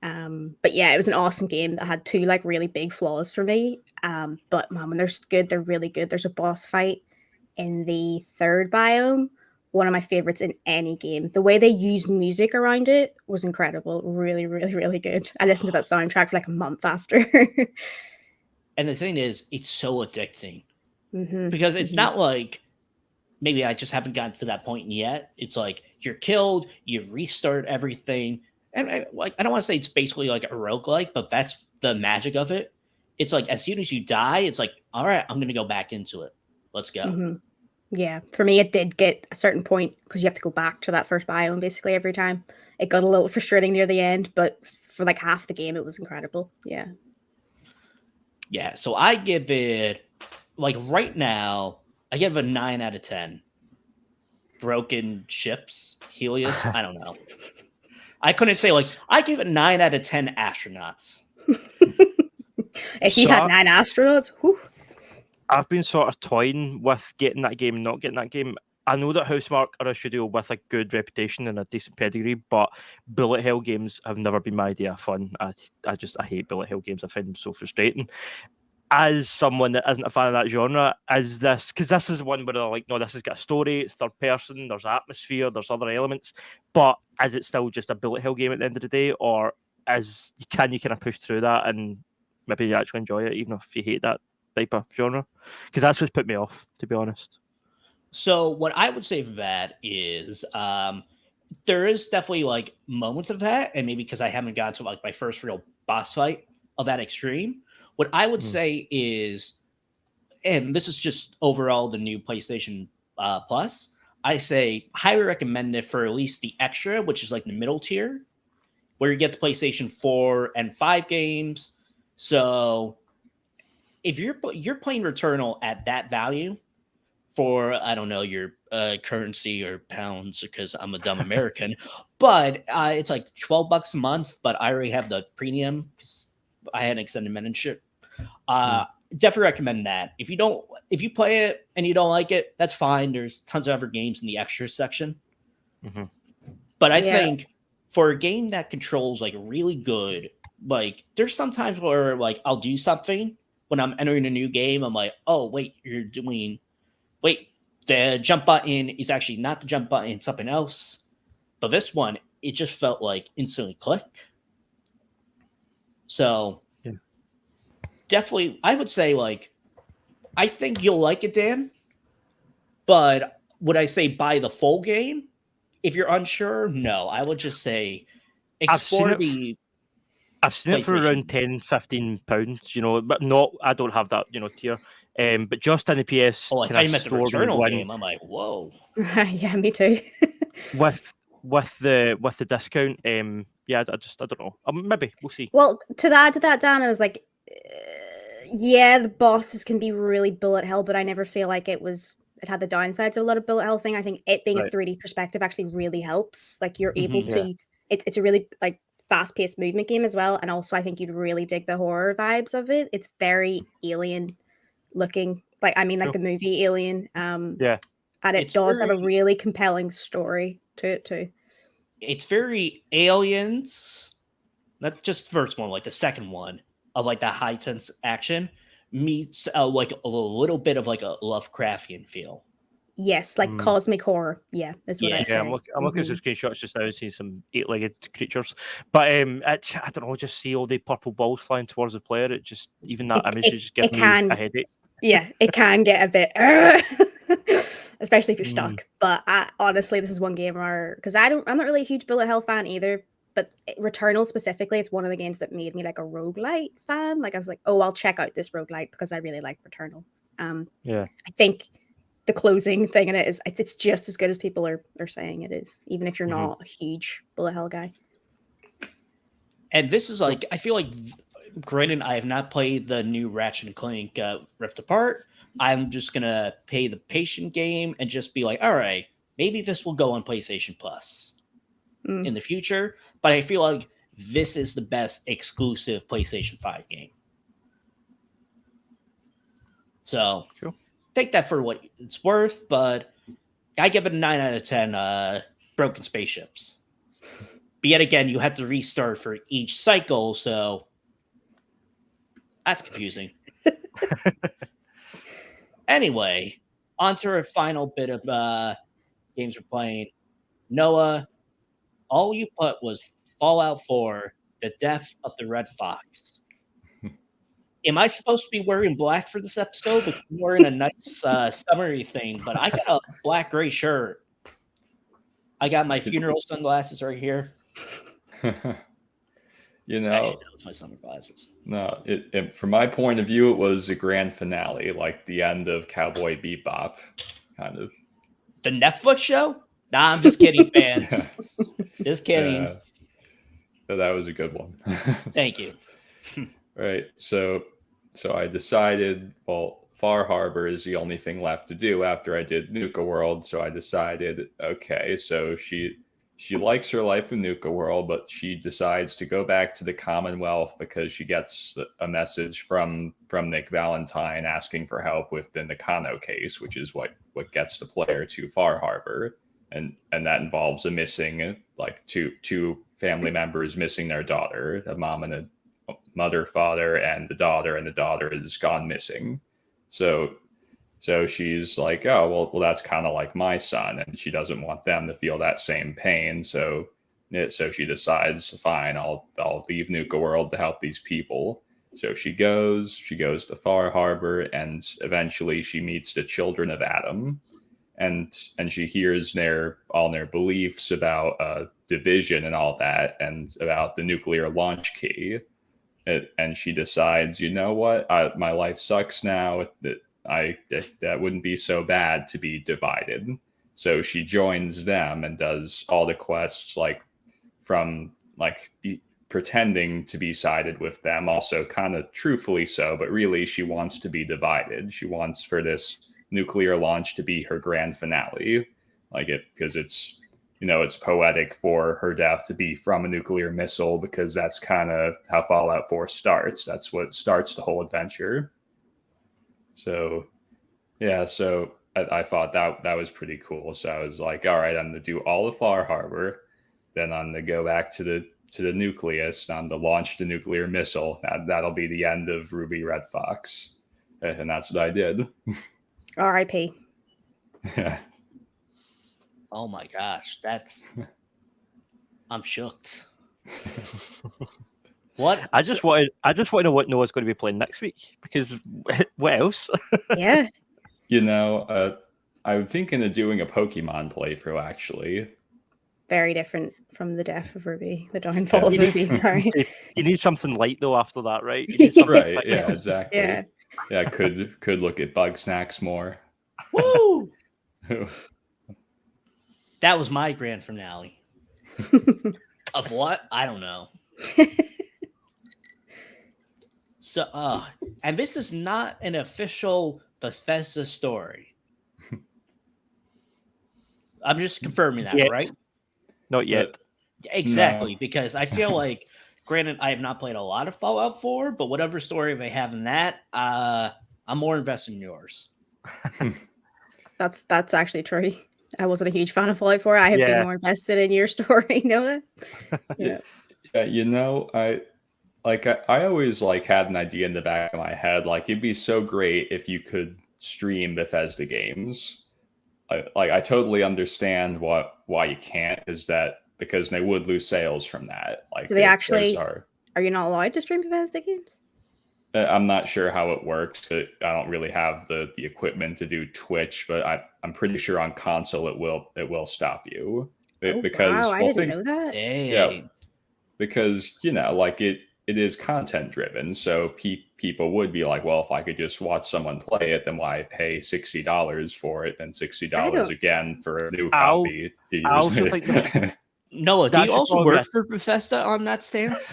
But yeah, it was an awesome game that had 2 like really big flaws for me. But man, when they're good, they're really good. There's a boss fight in the 3rd biome, one of my favorites in any game. The way they used music around it was incredible. Really, really, really good. I listened to that soundtrack for like a month after. And the thing is, it's so addicting because it's not like maybe I just haven't gotten to that point yet. It's like you're killed, you restart everything. And I don't want to say it's basically like a roguelike, but that's the magic of it. It's like as soon as you die, it's like, all right, I'm going to go back into it. Let's go. Yeah, for me, it did get a certain point because you have to go back to that first biome basically every time. It got a little frustrating near the end, but for like half the game, it was incredible. Yeah. Yeah, so I give it, like right now, I give it a 9 out of 10. Broken ships, Helios, I don't know. I couldn't say, like, I give it 9 out of 10 astronauts. If you had 9 astronauts, whew. I've been sort of toying with getting that game and not getting that game. I know that Housemarque are a studio with a good reputation and a decent pedigree, but bullet hell games have never been my idea of fun. I hate bullet hell games. I find them so frustrating. As someone that isn't a fan of that genre, is this, because this is one where they're like, no, this has got a story, it's third person, there's atmosphere, there's other elements, but is it still just a bullet hell game at the end of the day, or can you kind of push through that and maybe you actually enjoy it, even if you hate that type of genre? Because that's what's put me off, to be honest. So what I would say for that is there is definitely like moments of that, and maybe because I haven't got to like my first real boss fight of that extreme. What I would say is, and this is just overall the new PlayStation Plus, I say highly recommend it for at least the extra, which is like the middle tier, where you get the PlayStation 4 and 5 games. So if you're playing Returnal at that value for, I don't know, your currency or pounds, because I'm a dumb American, but it's like $12 a month, but I already have the premium because I had an extended membership. Definitely recommend that. If you play it and you don't like it, that's fine. There's tons of other games in the extra section. But I think for a game that controls like really good, like there's sometimes where like I'll do something when I'm entering a new game. I'm like, oh wait, the jump button is actually not the jump button, it's something else. But this one, it just felt like instantly click. So definitely, I would say, like, I think you'll like it, Dan. But would I say buy the full game? If you're unsure, no. I would just say explore the. I've seen it for around £10-15, but I don't have that, tier. But just in the PS. Oh, I thought you meant the Returnal game. I'm like, whoa. Yeah, me too. with the discount, yeah, I don't know. Maybe we'll see. Well, to that, Dan, I was like, yeah, the bosses can be really bullet hell, but I never feel like it had the downsides of a lot of bullet hell thing. I think it being a 3D perspective actually really helps. Like you're able to, it's a really like fast paced movement game as well, and also I think you'd really dig the horror vibes of it. It's very alien looking, like the movie Alien. And it does have a really compelling story to it too. It's very Aliens, not just the first one, like the second one of like that high tense action meets like a little bit of like a Lovecraftian feel. Yes, like cosmic horror. Yeah, that's what I say. I'm looking at some screenshots just now, seeing some 8-legged creatures. But I don't know, just see all the purple balls flying towards the player. It just, even that image just gives me a headache. Yeah, it can get a bit, especially if you're stuck. But honestly, this is one game where, because I'm not really a huge bullet hell fan either. But Returnal specifically, it's one of the games that made me like a roguelite fan. Like I was like, oh, I'll check out this roguelite because I really like Returnal. I think the closing thing in it it's just as good as people are saying it is, even if you're not a huge bullet hell guy. And this is like, I feel like, granted, I have not played the new Ratchet and Clank Rift Apart. I'm just gonna pay the patient game and just be like, all right, maybe this will go on PlayStation Plus in the future. But I feel like this is the best exclusive PlayStation 5 game. So take that for what it's worth, but I give it a 9 out of 10 broken spaceships. But yet again, you have to restart for each cycle, so that's confusing. Anyway, on to our final bit of games we're playing. Noah, all you put was Fallout 4, The Death of the Red Fox. Am I supposed to be wearing black for this episode? Because I'm wearing a nice summery thing, but I got a black-gray shirt. I got my funeral sunglasses right here. You know, actually, no, it's my summer glasses. No, from my point of view, it was a grand finale, like the end of Cowboy Bebop, kind of. The Netflix show? Nah, I'm just kidding, fans. Just kidding. That was a good one. Thank you. Right. So I decided, well, Far Harbor is the only thing left to do after I did Nuka World. So I decided, okay, so she likes her life in Nuka World, but she decides to go back to the Commonwealth because she gets a message from Nick Valentine asking for help with the Nakano case, which is what gets the player to Far Harbor. And that involves a missing, like two family members missing their daughter, a mom and a mother, father, and the daughter has gone missing. So she's like, oh, well, that's kind of like my son, and she doesn't want them to feel that same pain. So she decides, fine, I'll leave Nuka World to help these people. So she goes to Far Harbor, and eventually she meets the children of Adam, and she hears all their beliefs about division and all that, and about the nuclear launch key. And she decides, you know what, my life sucks now. That wouldn't be so bad to be divided. So she joins them and does all the quests, like from like pretending to be sided with them, also kind of truthfully so, but really she wants to be divided. She wants for this nuclear launch to be her grand finale, because it's, it's poetic for her death to be from a nuclear missile, because that's kind of how Fallout 4 starts. That's what starts the whole adventure. So, yeah, I thought that was pretty cool. So I was like, all right, I'm going to do all of Far Harbor. Then I'm going to go back to the nucleus, and I'm going to launch the nuclear missile. That'll be the end of Ruby Red Fox. And that's what I did. R.I.P. Yeah. Oh my gosh, I'm shooked. What? I just want to know what Noah's going to be playing next week, because what else? Yeah. I'm thinking of doing a Pokemon playthrough, actually. Very different from the death of Ruby, the downfall of Ruby, sorry. You need something light, though, after that, right? You need right, yeah, exactly. Yeah. Yeah, could look at Bug Snacks more. Woo! That was my grand finale. Of what? I don't know. So, and this is not an official Bethesda story. I'm just confirming that, Yet. right? Not yet. Exactly, because I feel like, granted, I have not played a lot of Fallout 4, but whatever story they have in that, I'm more invested in yours. That's actually true. I wasn't a huge fan of Fallout 4. I have been Yeah. more invested in your story, Noah. Yeah. You know, I always like had an idea in the back of my head, like it'd be so great if you could stream Bethesda games. I totally understand why you can't, is that because they would lose sales from that. Like, Do they actually? are you not allowed to stream Bethesda games? I'm not sure how it works. I don't really have the equipment to do Twitch, but I'm pretty sure on console it will stop you. Because wow, I didn't know that. Dang. Yeah, because like it is content driven, so people would be like, well, if I could just watch someone play it, then why pay $60 for it, then $60 again for a new copy? I also think Noah, do That's you also just work progress. for Bethesda on that stance?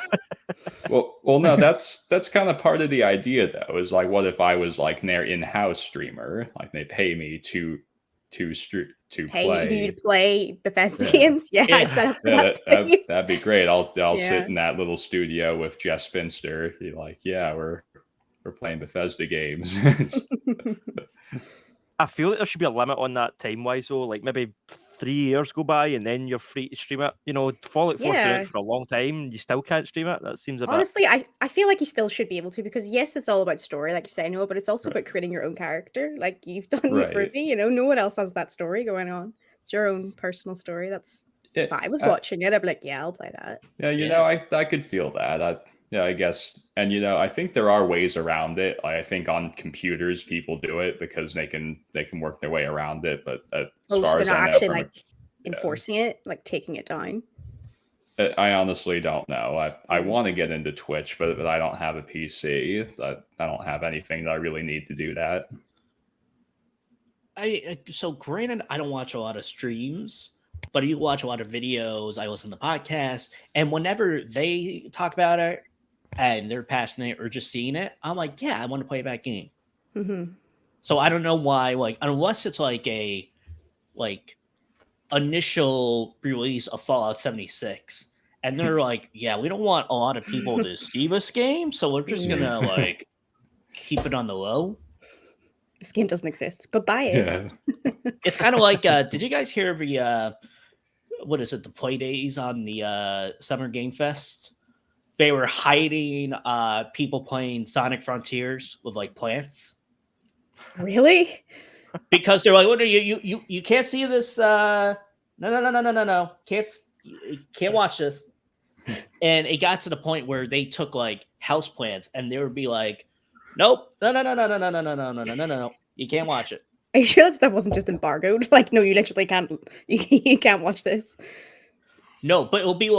well, no, that's kind of part of the idea, though. Is like, what if I was like their in-house streamer? Like they pay me to Hey, do you play. play Bethesda games? Yeah, I'd set up for That'd be great. I'll Yeah. sit in that little studio with Jess Finster. Be like, yeah, we're playing Bethesda games. I feel like there should be a limit on that time-wise, though. Like maybe 3 years go by and then you're free to stream it. Fallout 4's been Yeah. out for a long time and you still can't stream it. That seems a bit... Honestly, I feel like you still should be able to, because yes, it's all about story, like you say, Noah, but it's also Right. about creating your own character. Like you've done with Right. Ruby, no one else has that story going on. It's your own personal story. That's Yeah, if I was watching it, I'd be like, yeah, I'll play that. Yeah, know, I could feel that. I guess, and I think there are ways around it. I think on computers people do it because they can work their way around it. But as So far they're as not I know, actually enforcing it, like taking it down. I honestly don't know. I want to get into Twitch, but I don't have a PC. I don't have anything that I really need to do that. So granted, I don't watch a lot of streams, but you watch a lot of videos. I listen to podcasts, and whenever they talk about it and they're passionate or just seeing it, I'm like, yeah, I want to play that game. Mm-hmm. So I don't know why, unless it's like a initial release of Fallout 76, and they're like, yeah, we don't want a lot of people to see this game, so we're just gonna keep it on the low. This game doesn't exist, but buy it. Yeah. It's kind of like, did you guys hear the what is it, the play days on the Summer Game Fest? They were hiding people playing Sonic Frontiers with plants. Really? Because they're like, what are you can't see this, no, can't watch this. And it got to the point where they took house plants and they would be like, nope, no, you can't watch it. Are you sure that stuff wasn't just embargoed? No, you literally can't. You can't watch this. No, but it'll be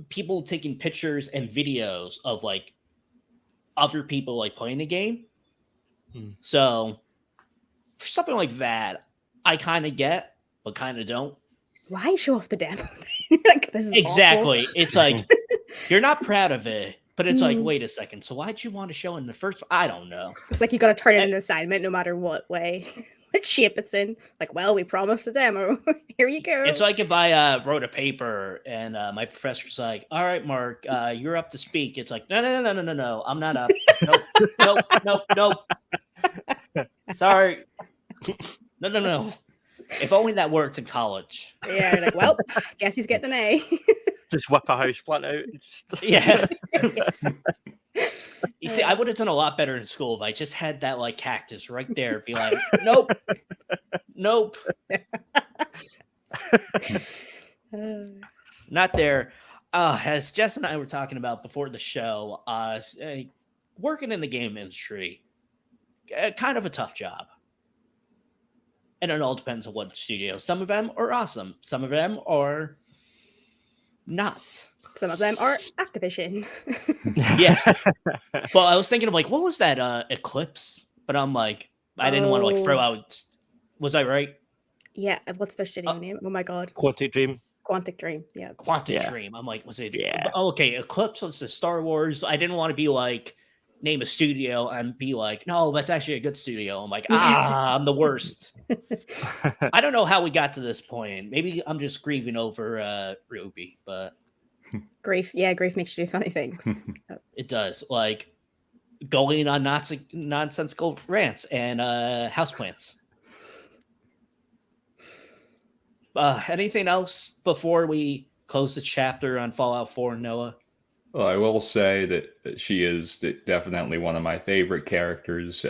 people taking pictures and videos of other people playing the game. So for something like that, I kind of get, but kind of don't. Why show off the demo? This is exactly. awful. It's you're not proud of it, but it's wait a second. So why'd you want to show in the first? I don't know. It's you got to turn in an assignment no matter what way, what shape it's in. Well, we promised a demo. Here you go. It's like if I wrote a paper and my professor's like, all right, Mark, you're up to speak. It's like, no, I'm not up. Nope. Sorry. No. If only that worked in college. Yeah, you're well, guess he's getting an A. Just whip a house plant out. And just... Yeah. You see, I would have done a lot better in school if I just had that cactus right there. Be like, nope. Not there. As Jess and I were talking about before the show, working in the game industry, kind of a tough job. And it all depends on what studio. Some of them are awesome. Some of them are not. Some of them are Activision. Yes. Well, I was thinking of what was that Eclipse? But I'm I didn't want to throw out. Was I right? Yeah. What's their studio name? Oh my god. Quantic Dream. Quantic Dream. Yeah. Quantic Dream. I'm like, was it? Yeah. Oh, okay, Eclipse was the Star Wars. I didn't want to be like name a studio and be like, no, that's actually a good studio. I'm like, I'm the worst. I don't know how we got to this point. Maybe I'm just grieving over Ruby, but Grief makes you do funny things. it does. Like going on nonsensical rants and houseplants. Anything else before we close the chapter on Fallout 4, Noah? Well, I will say that she is definitely one of my favorite characters.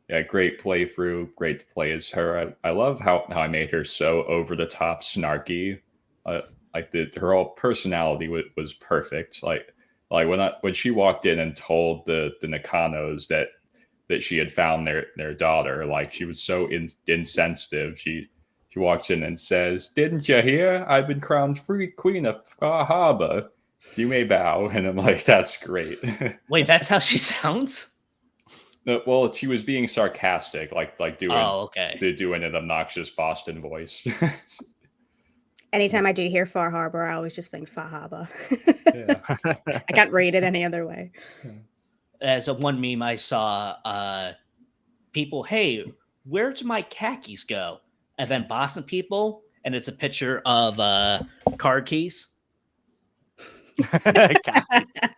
Yeah, great playthrough, great to play as her. I love how I made her so over the top snarky. Like her whole personality was perfect. Like when she walked in and told the Nakanos that she had found their daughter, like she was so insensitive. She walks in and says, "Didn't you hear? I've been crowned free queen of Far Harbor. You may bow." And I'm like, that's great. Wait, that's how she sounds? Well, she was being sarcastic, like doing doing an obnoxious Boston voice. Anytime I do hear Far Harbor, I always just think Far Harbor. I can't read it any other way. As a one meme I saw, people, hey, where do my khakis go? And then Boston people, and it's a picture of card keys.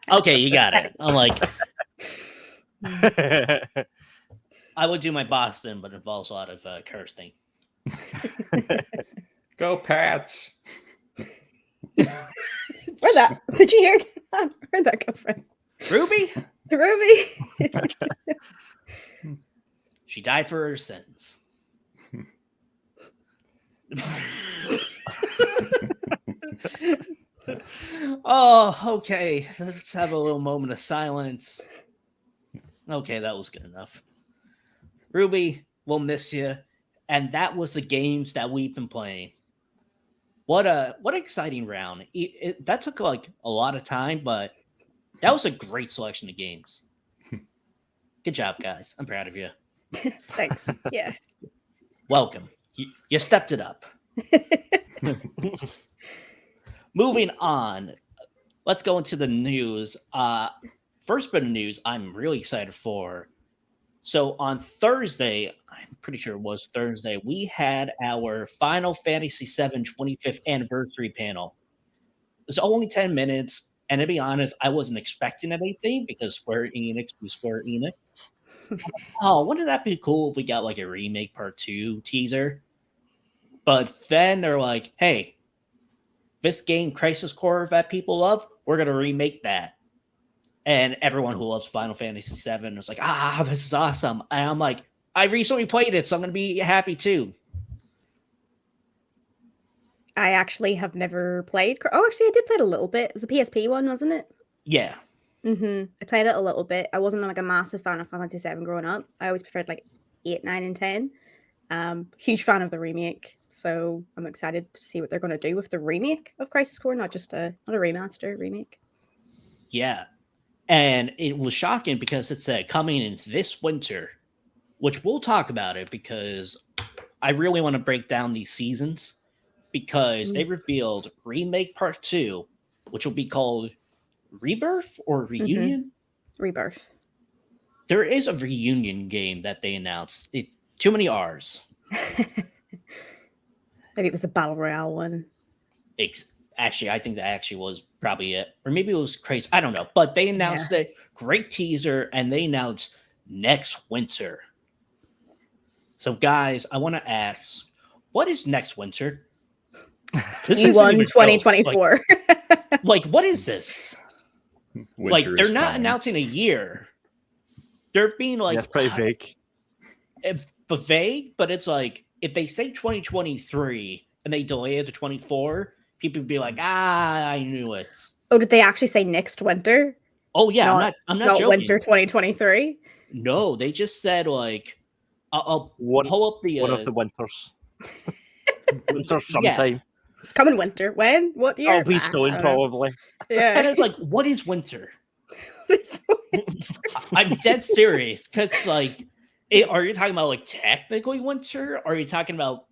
Okay, you got it. I'm like, I would do my Boston, but it involves a lot of cursing. Go Pats! Did you hear? Where'd that come from? Ruby? She died for her sins. Oh, okay. Let's have a little moment of silence. Okay, that was good enough. Ruby, we'll miss you. And that was the games that we've been playing. What an exciting round. That took like a lot of time, but that was a great selection of games. Good job, guys. I'm proud of you. Thanks. Yeah. Welcome. You stepped it up. Moving on. Let's go into the news. First bit of news I'm really excited for. So on Thursday, I'm pretty sure it was Thursday, we had our Final Fantasy VII 25th anniversary panel. It was only 10 minutes, and to be honest, I wasn't expecting anything because Square Enix. Oh, wouldn't that be cool if we got like a Remake Part 2 teaser? But then they're like, hey, this game Crisis Core that people love, we're going to remake that. And everyone who loves Final Fantasy VII was like, this is awesome. And I'm like, I recently played it, so I'm going to be happy too. I actually have never played. Oh, actually, I did play it a little bit. It was the PSP one, wasn't it? Yeah. I played it a little bit. I wasn't like a massive fan of Final Fantasy VII growing up. I always preferred like 8, 9, and 10. Huge fan of the remake. So I'm excited to see what they're going to do with the remake of Crisis Core, not a remaster, remake. Yeah. And it was shocking because it said coming in this winter, which we'll talk about it because I really want to break down these seasons because they revealed Remake Part 2, which will be called Rebirth or Reunion? Rebirth. There is a Reunion game that they announced. Too many R's. Maybe it was the Battle Royale one. Actually, I think that actually was probably it. Or maybe it was crazy. I don't know. But they announced a great teaser, and they announced next winter. So, guys, I want to ask, what is next winter? E1 2024. Like, what is this? Like, they're not announcing a year. They're being like... That's pretty vague. Vague, but it's like, if they say 2023 and they delay it to 24... people would be like, I knew it. Oh, did they actually say next winter? Oh, yeah. I'm not joking. Winter 2023? No, they just said, like, I'll pull up the... One of the winters. Winter sometime. Yeah. It's coming winter. When? What year? Oh, he's still in, probably. Yeah. And it's like, what is winter? I'm dead serious. Because, like, are you talking about, like, technically winter? Or are you talking about...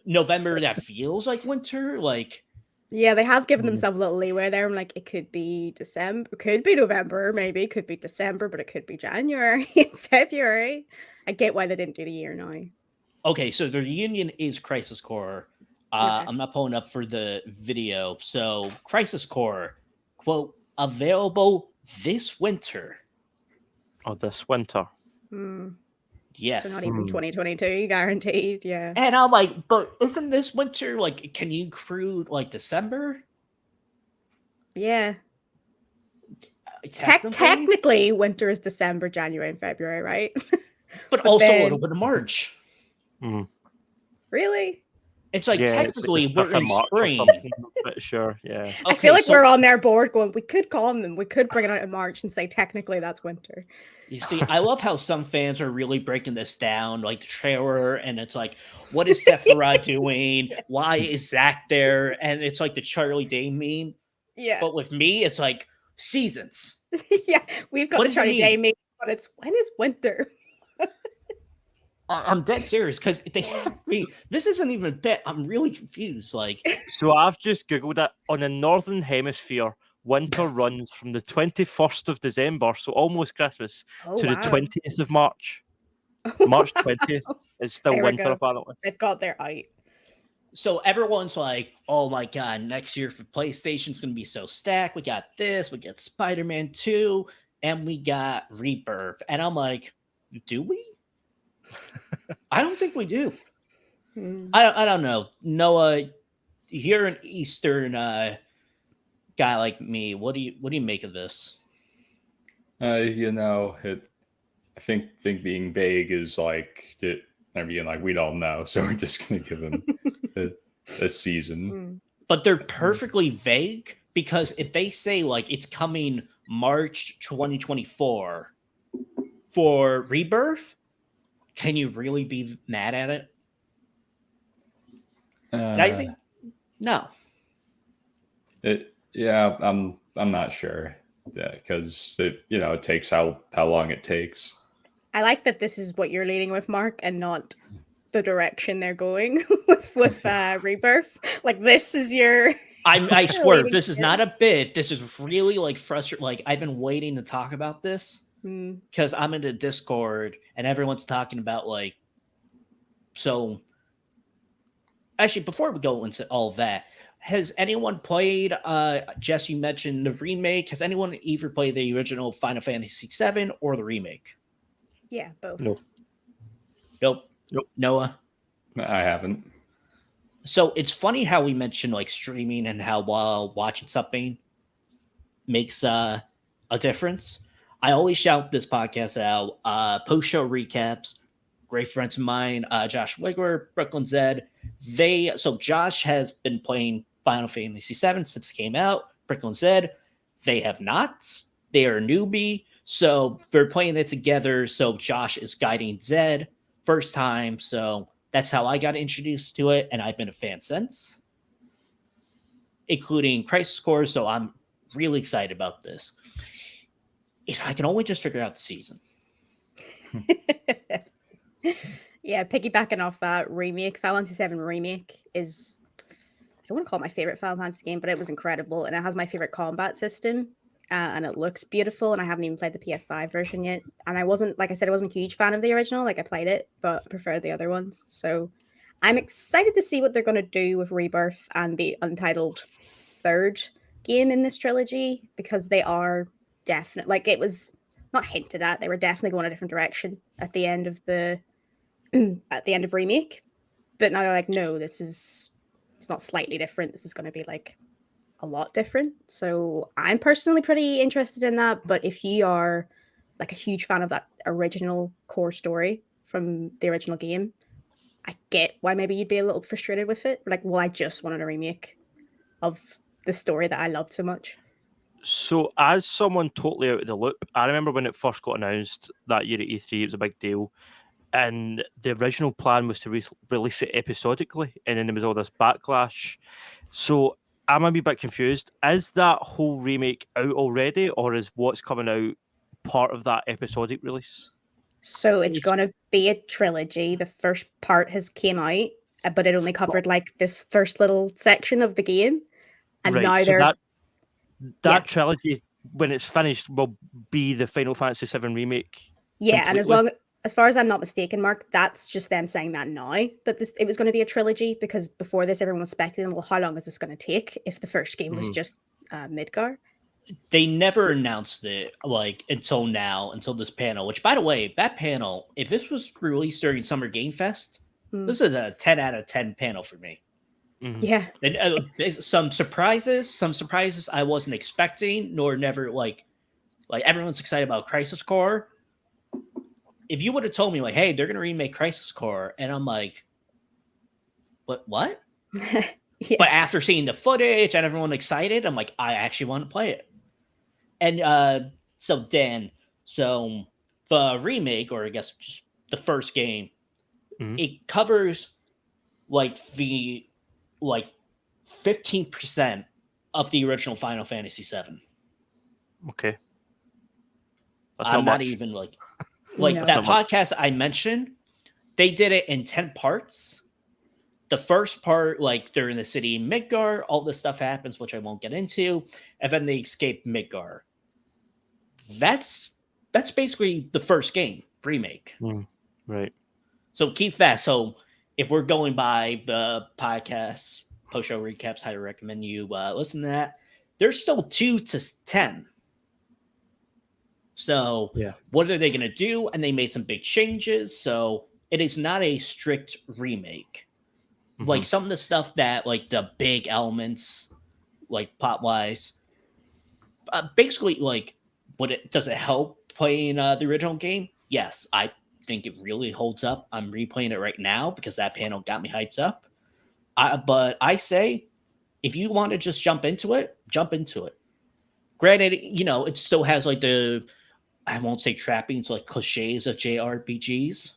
November that feels like winter? Like, Yeah, they have given themselves a little leeway there. I'm like, it could be December, it could be November, maybe it could be December, but it could be January, February. I get why they didn't do the year now. Okay, so the reunion is Crisis Core. Okay. I'm not pulling up for the video. So Crisis Core, quote, available this winter. Oh, this winter. Hmm. Yes. So not even 2022, guaranteed. Yeah. And I'm like, but isn't this winter like? Can you include like December? Yeah. Technically, winter is December, January, and February, right? but also a little bit of March. Mm. Really? It's like technically it's we're in March spring. But sure, yeah. I feel like we're on their board going, we could calm them. We could bring it out in March and say technically that's winter. You see, I love how some fans are really breaking this down, like the trailer, and it's like, what is Sephiroth doing? Why is Zack there? And it's like the Charlie Day meme. Yeah. But with me, it's like seasons. Yeah, we've got the Charlie Day meme, but it's when is winter? I'm dead serious because they have me. This isn't even a bit. I'm really confused. Like, so I've just googled it. On the northern hemisphere, winter runs from the 21st of December, so almost Christmas, to the 20th of March. March 20th is still winter, apparently. They've got their out. So everyone's like, "Oh my god, next year for PlayStation's gonna be so stacked. We got this, we got Spider-Man 2, and we got Rebirth." And I'm like, "Do we?" I don't think we do. I don't know. Noah, you're an Eastern guy like me. What do you make of this? You know, I think being vague is like we don't know, so we're just gonna give them a season. But they're perfectly vague because if they say like it's coming March 2024 for Rebirth, can you really be mad at it? I think no. Yeah, I'm not sure. Yeah, because it takes how long it takes. I like that this is what you're leading with, Mark, and not the direction they're going with Rebirth. Like this is your. I swear this is not a bit. This is really like frustrating. Like I've been waiting to talk about this because I'm in the Discord and everyone's talking about like. So, actually, before we go into all that, has anyone played? Jess, you mentioned the remake. Has anyone either played the original Final Fantasy VII or the remake? Yeah, both. Nope. Noah, I haven't. So it's funny how we mentioned like streaming and how while watching something makes a difference. I always shout this podcast out. Post-show recaps. Great friends of mine, Josh Wigler, Brooklyn Zed. So Josh has been playing Final Fantasy VII since it came out. Brooklyn Zed, they have not. They are a newbie, so they're playing it together. So Josh is guiding Zed first time. So that's how I got introduced to it, and I've been a fan since, including Crisis Core. So I'm really excited about this. If I can only just figure out the season. Yeah, piggybacking off that remake, Final Fantasy VII Remake is, I don't want to call it my favorite Final Fantasy game, but it was incredible. And it has my favorite combat system. And it looks beautiful. And I haven't even played the PS5 version yet. And I wasn't, like I said, I wasn't a huge fan of the original. Like I played it, but I prefer the other ones. So I'm excited to see what they're going to do with Rebirth and the untitled third game in this trilogy, because they are definite. Like it was not hinted at. They were definitely going a different direction at the end of Remake, but now they're like, no, it's not slightly different. This is going to be like a lot different. So I'm personally pretty interested in that. But if you are like a huge fan of that original core story from the original game, I get why maybe you'd be a little frustrated with it. Like, well, I just wanted a remake of the story that I loved so much. So, as someone totally out of the loop, I remember when it first got announced that year at E3, it was a big deal. And the original plan was to release it episodically, and then there was all this backlash. So, I'm a wee bit confused. Is that whole remake out already, or is what's coming out part of that episodic release? So, it's going to be a trilogy. The first part has came out, but it only covered like this first little section of the game. And Right, now so they're that Yeah. trilogy, when it's finished, will be the Final Fantasy VII remake. Yeah, and completely. as far as I'm not mistaken, Mark, that's just them saying that now that it was going to be a trilogy, because before this everyone was speculating, well, how long is this going to take if the first game was Mhm. just Midgar? They never announced it like until now, until this panel. Which, by the way, that panel, if this was released during Summer Game Fest, Hmm. this is a 10 out of 10 panel for me. Mhm. Yeah. And some surprises I wasn't expecting, nor never like everyone's excited about Crisis Core. If you would have told me like, hey, they're gonna remake Crisis Core, and I'm like, what? Yeah. But after seeing the footage and everyone excited, I'm like, I actually want to play it. And so Dan, so the remake, or I guess just the first game, Mhm. it covers like the 15% of the original Final Fantasy VII. Okay. That's I'm not much. even like No. That's that not much. podcast I mentioned. They did it in 10 parts. The first part, like they're in the city Midgar, all this stuff happens, which I won't get into, and then they escape Midgar. That's basically the first game remake. Right. So keep fast. So if we're going by the podcast post show recaps, I recommend you listen to that. There's still 2 to 10. So Yeah. what are they going to do? And they made some big changes. So it is not a strict remake. Like Mhm. some of the stuff that like the big elements, like plot wise, basically like does it help playing the original game? Yes, I think it really holds up. I'm replaying it right now because that panel got me hyped up. But I say, if you want to just jump into it, jump into it. Granted, it still has like I won't say trappings, like cliches of JRPGs.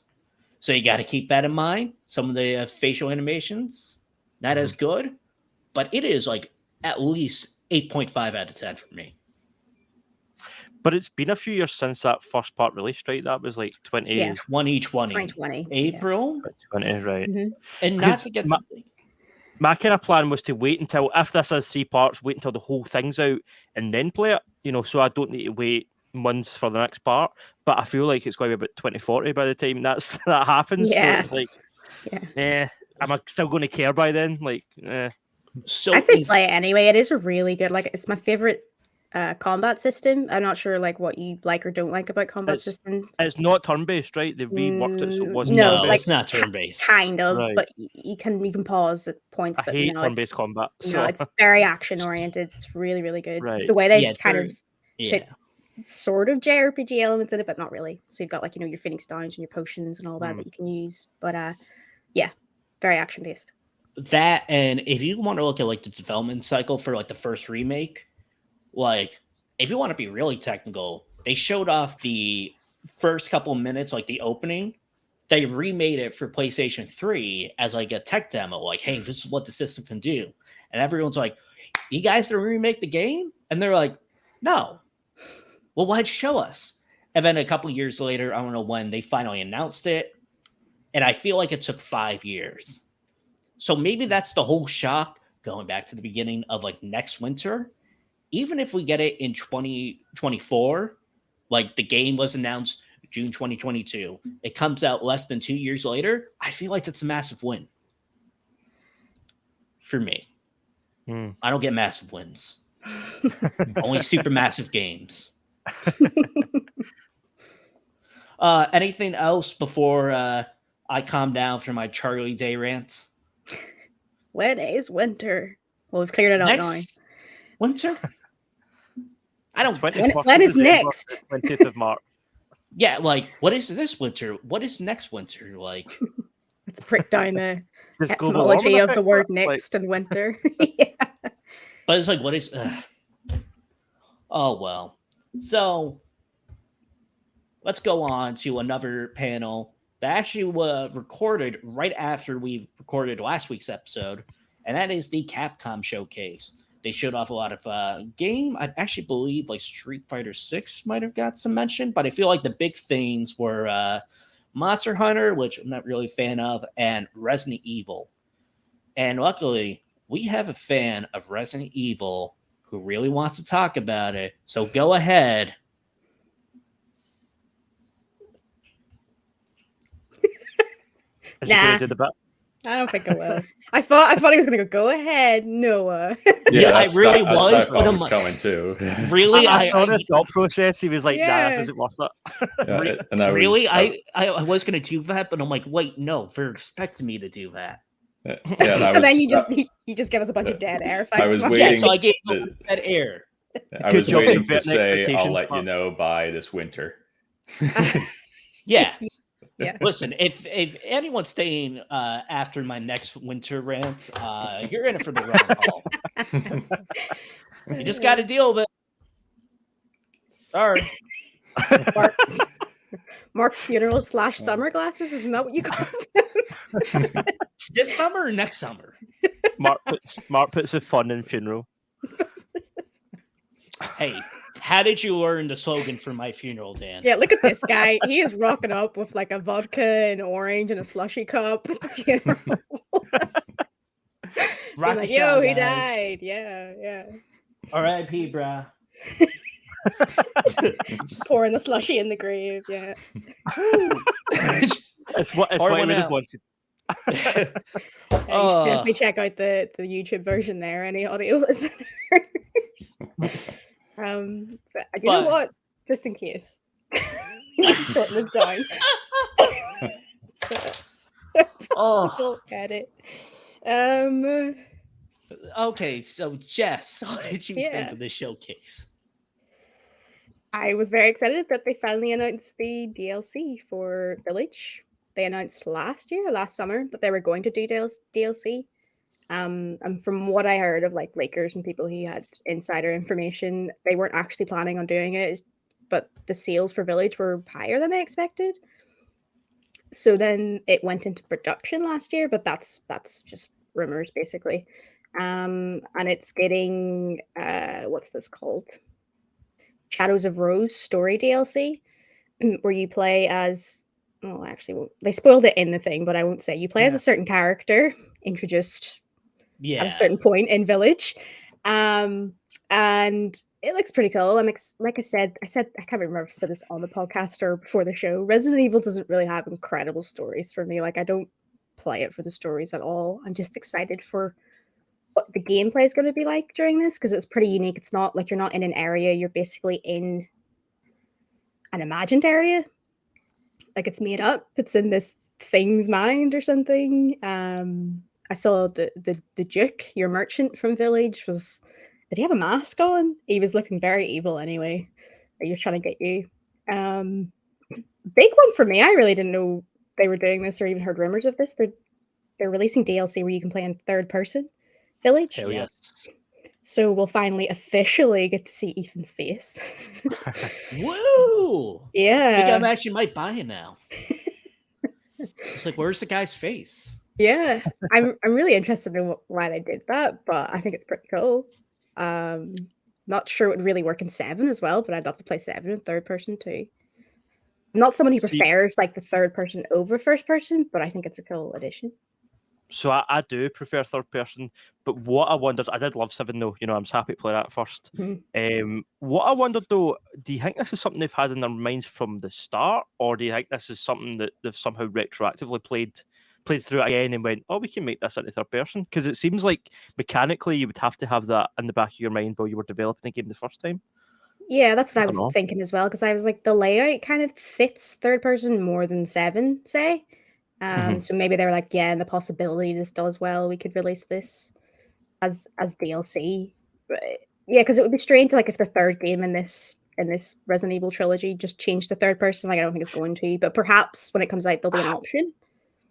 So you got to keep that in mind. Some of the facial animations, not as good, but it is like at least 8.5 out of 10 for me. But it's been a few years since that first part released, right? That was like 2020, 2020. April. 2020, right? Mhm. And not Because to get my kind of plan was to wait until, if this has 3 parts, wait until the whole thing's out and then play it, so I don't need to wait months for the next part. But I feel like it's going to be about 2040 by the time that happens. Yeah. So it's like, Yeah. am I still going to care by then? Like, so I'd say play it anyway. It is a really good, like, it's my favorite combat system. I'm not sure like what you like or don't like about combat systems. it's not turn-based, right? They reworked it so it wasn't No, turn-based. like it's not turn-based. Kind of, Right. but you can pause at points. I But hate no, turn-based it's combat. no, it's very action oriented. It's really, really good. It's Right. the way they've Yeah, kind of yeah. put sort of JRPG elements in it, but not really. So you've got like your Phoenix Downs and your potions and all that that you can use. But yeah, very action based. That, and if you want to look at like the development cycle for like the first remake, like if you want to be really technical, they showed off the first couple of minutes, like the opening. They remade it for PlayStation 3 as like a tech demo, like, hey, this is what the system can do. And everyone's like, you guys gonna remake the game? And they're like, no. Well, why'd you show us? And then a couple of years later, I don't know when, they finally announced it. And I feel like it took 5 years. So maybe that's the whole shock, going back to the beginning of like next winter. Even if we get it in 2024, like the game was announced June 2022, it comes out less than 2 years later, I feel like that's a massive win for me. I don't get massive wins. Only super massive games. Anything else before I calm down from my Charlie Day rant? When is winter? Well, we've cleared it out now. Winter? I don't. When is next? 20th of March. Yeah, like what is this winter? What is next winter like? Let's break down the Does global etymology warming of the affect word that? Like, next and winter. Yeah. But it's like, what is? Oh well. So let's go on to another panel that actually was recorded right after we recorded last week's episode, and that is the Capcom showcase. They showed off a lot of game. I actually believe like Street Fighter 6 might have got some mention, but I feel like the big things were Monster Hunter, which I'm not really a fan of, and Resident Evil. And luckily, we have a fan of Resident Evil who really wants to talk about it. So go ahead. Is he Nah. going to do the bit? I don't think I will. I thought he was gonna go ahead, Noah. Yeah, I really that's was, what I but thought I'm was like, coming too. Really, I saw the thought process. He was like, "Nah, Yeah. this isn't worth it." Yeah, and I really, was, I was gonna do that, but I'm like, wait, no, they're expecting me to do that. yeah, and I So was, then you just give us a bunch of dead air I fights. was Mark. Yeah, waiting. so I gave the- that air. I Good was job waiting to subverting say, "I'll expectations, let you Mark. know by this winter." Yeah. Yeah. Listen, if anyone's staying after my next winter rant, you're in it for the long haul. You just got to deal with it. Sorry. Mark's funeral / summer glasses. Isn't that what you call them? This summer or next summer? Mark puts the fun in funeral. Hey, how did you learn the slogan for my funeral, Dan? Yeah, look at this guy. He is rocking up with like a vodka and orange and a slushy cup at the funeral. Rock like, the yo, shot, he guys. died. Yeah. R.I.P., brah. Pouring the slushy in the grave. Yeah. It's what Pour I one would have out. wanted. Yeah, you should definitely check out the YouTube version there, any audio listeners. So you know But- what? Just in case. Let's shorten this down. So Oh, edit. okay. So, Jess, what did you think Yeah. of the showcase? I was very excited that they finally announced the DLC for Village. They announced last summer, that they were going to do DLC. And from what I heard of like leakers and people who had insider information, they weren't actually planning on doing it, but the sales for Village were higher than they expected. So then it went into production last year, but that's just rumors basically. And it's getting what's this called? Shadows of Rose story DLC, where you play as, well, actually, they spoiled it in the thing, but I won't say. You play as a certain character introduced Yeah. at a certain point in Village, and it looks pretty cool. Like I said, I can't remember if I said this on the podcast or before the show. Resident Evil doesn't really have incredible stories for me. Like, I don't play it for the stories at all. I'm just excited for what the gameplay is going to be like during this, because it's pretty unique. It's not like you're not in an area, you're basically in an imagined area. Like, it's made up. It's in this thing's mind or something. I saw the Duke, your merchant from Village, did he have a mask on? He was looking very evil anyway. He was trying to get you. Big one for me. I really didn't know they were doing this or even heard rumors of this. They're releasing DLC where you can play in third person Village. Hell yeah. Yes. So we'll finally officially get to see Ethan's face. Woo! I think I Yeah. actually might buy it now. It's like, where's the guy's face? Yeah. I'm really interested in why they did that, but I think it's pretty cool. Not sure it would really work in 7 as well, but I'd love to play 7 in third person too. I'm not someone who See- prefers like the third person over first person, but I think it's a cool addition. So I do prefer third person, but what I wondered, I did love 7 though. You know, I'm just happy to play that first. What I wondered though, do you think this is something they've had in their minds from the start, or do you think this is something that they've somehow retroactively played through it again and went, oh, we can make this into third person? Because it seems like mechanically you would have to have that in the back of your mind while you were developing the game the first time. Yeah, that's what I dunno. was thinking as well, because I was like, the layout kind of fits third person more than 7, say. So maybe they were like, yeah, and the possibility this does well, we could release this as DLC. But yeah, because it would be strange, like, if the third game in this Resident Evil trilogy just changed to third person. Like, I don't think it's going to, but perhaps when it comes out, there'll be an option.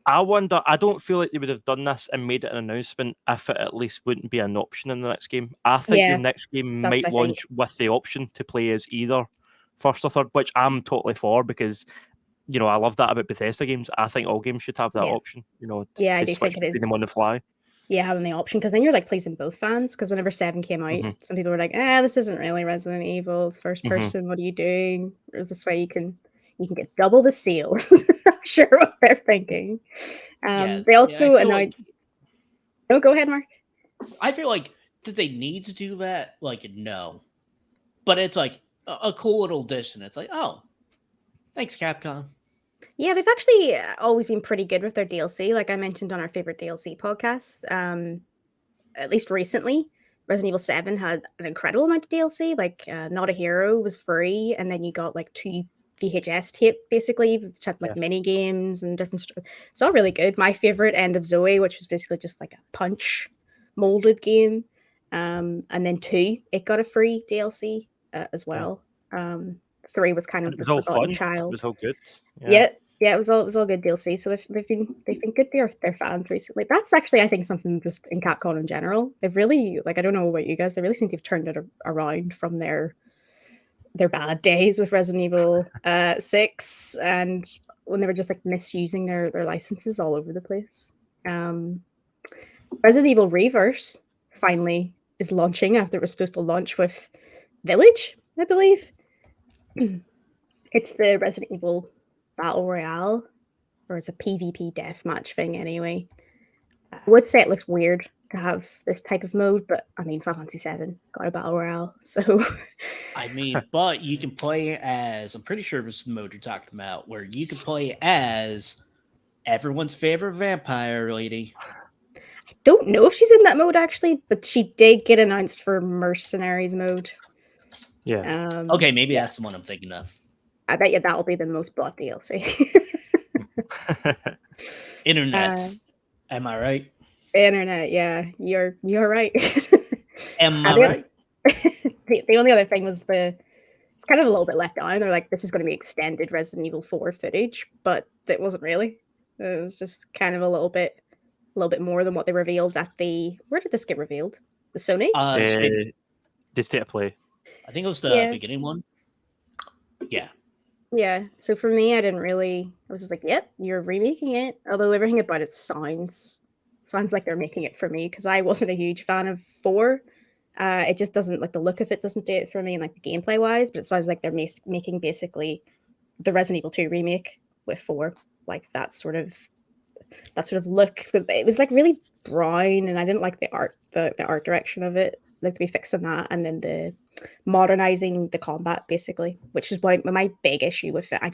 I wonder, I don't feel like they would have done this and made it an announcement if it at least wouldn't be an option in the next game. I think Yeah, the next game that's might what I think. launch with the option to play as either first or third, which I'm totally for, because you know I love that about Bethesda games. I think all games should have that Yeah. option. You know, Yeah, I to do switch think it is. between them on the fly. Yeah, having the option, because then you're like pleasing both fans. Because whenever 7 came out, some people were like, this isn't really Resident Evil, it's first person, what are you doing? Or this way you can get double the sales. I'm sure what they're thinking. Yeah, They yeah, I also feel like- announced. Oh, go ahead, Mark. I feel like, did they need to do that? Like, no. But it's like a cool little addition. It's like, oh, thanks, Capcom. Yeah, they've actually always been pretty good with their DLC. Like I mentioned on our favorite DLC podcast, at least recently, Resident Evil 7 had an incredible amount of DLC. Like, Not a Hero was free, and then you got like 2 VHS tape basically, which had like mini games and different stuff. It's all really good. My favorite, End of Zoe, which was basically just like a punch molded game. And then 2, it got a free DLC as well. 3 was kind And of it the was all forgotten fun. child. It was all good. Yeah, it was all good DLC. So they've been good to their fans recently. That's actually, I think, something just in Capcom in general. They've really, like, I don't know about you guys, they really seem to have turned it around from their bad days with Resident Evil 6, and when they were just like misusing their licenses all over the place. Resident Evil Reverse finally is launching after it was supposed to launch with Village, I believe. It's the Resident Evil Battle Royale, or it's a PvP deathmatch thing anyway. I would say it looks weird to have this type of mode, but I mean, Final Fantasy VII got a Battle Royale, so... I mean, but you can play as, I'm pretty sure this is the mode you're talking about, where you can play as everyone's favorite vampire lady. I don't know if she's in that mode actually, but she did get announced for Mercenaries mode. Yeah. Okay, maybe that's the one I'm thinking of. I bet you that'll be the most bought DLC. Internet. Am I right? Internet, yeah. You're right. Am I right? The only other thing was it's kind of a little bit let down. They're like, this is going to be extended Resident Evil 4 footage, but it wasn't really. It was just kind of a little bit more than what they revealed at where did this get revealed? The Sony? The State of Play. I think it was the beginning one. Yeah. Yeah. So for me, I was just like, yep, you're remaking it. Although everything about it sounds like they're making it for me, because I wasn't a huge fan of 4. It just doesn't, like, the look of it doesn't do it for me, and like the gameplay wise, but it sounds like they're making basically the Resident Evil 2 remake with 4, like that sort of look. It was like really brown, and I didn't like the art direction of it. Like, to be fixing that, and then the modernizing the combat basically, which is why my big issue with it. I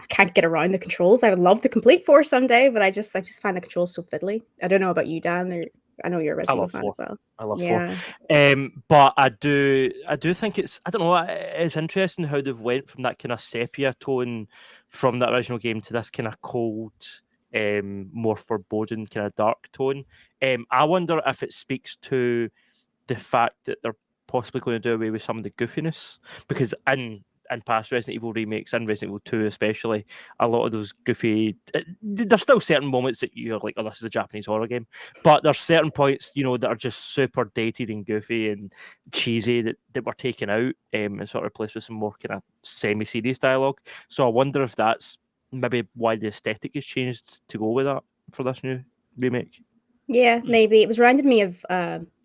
can't get around the controls. I would love to complete 4 someday, but I just find the controls so fiddly. I don't know about you, Dan, or I know you're a Resident Evil fan as well. I love 4. But I do think it's, I don't know, it's interesting how they've went from that kind of sepia tone from that original game to this kind of cold, more foreboding, kind of dark tone. I wonder if it speaks to the fact that they're possibly going to do away with some of the goofiness, because in past Resident Evil remakes, and Resident Evil 2 especially, a lot of those goofy... There's still certain moments that you're like, oh, this is a Japanese horror game, but there's certain points, that are just super dated and goofy and cheesy that were taken out and sort of replaced with some more kind of semi-serious dialogue. So I wonder if that's maybe why the aesthetic has changed to go with that for this new remake. Yeah, maybe. It was reminded me of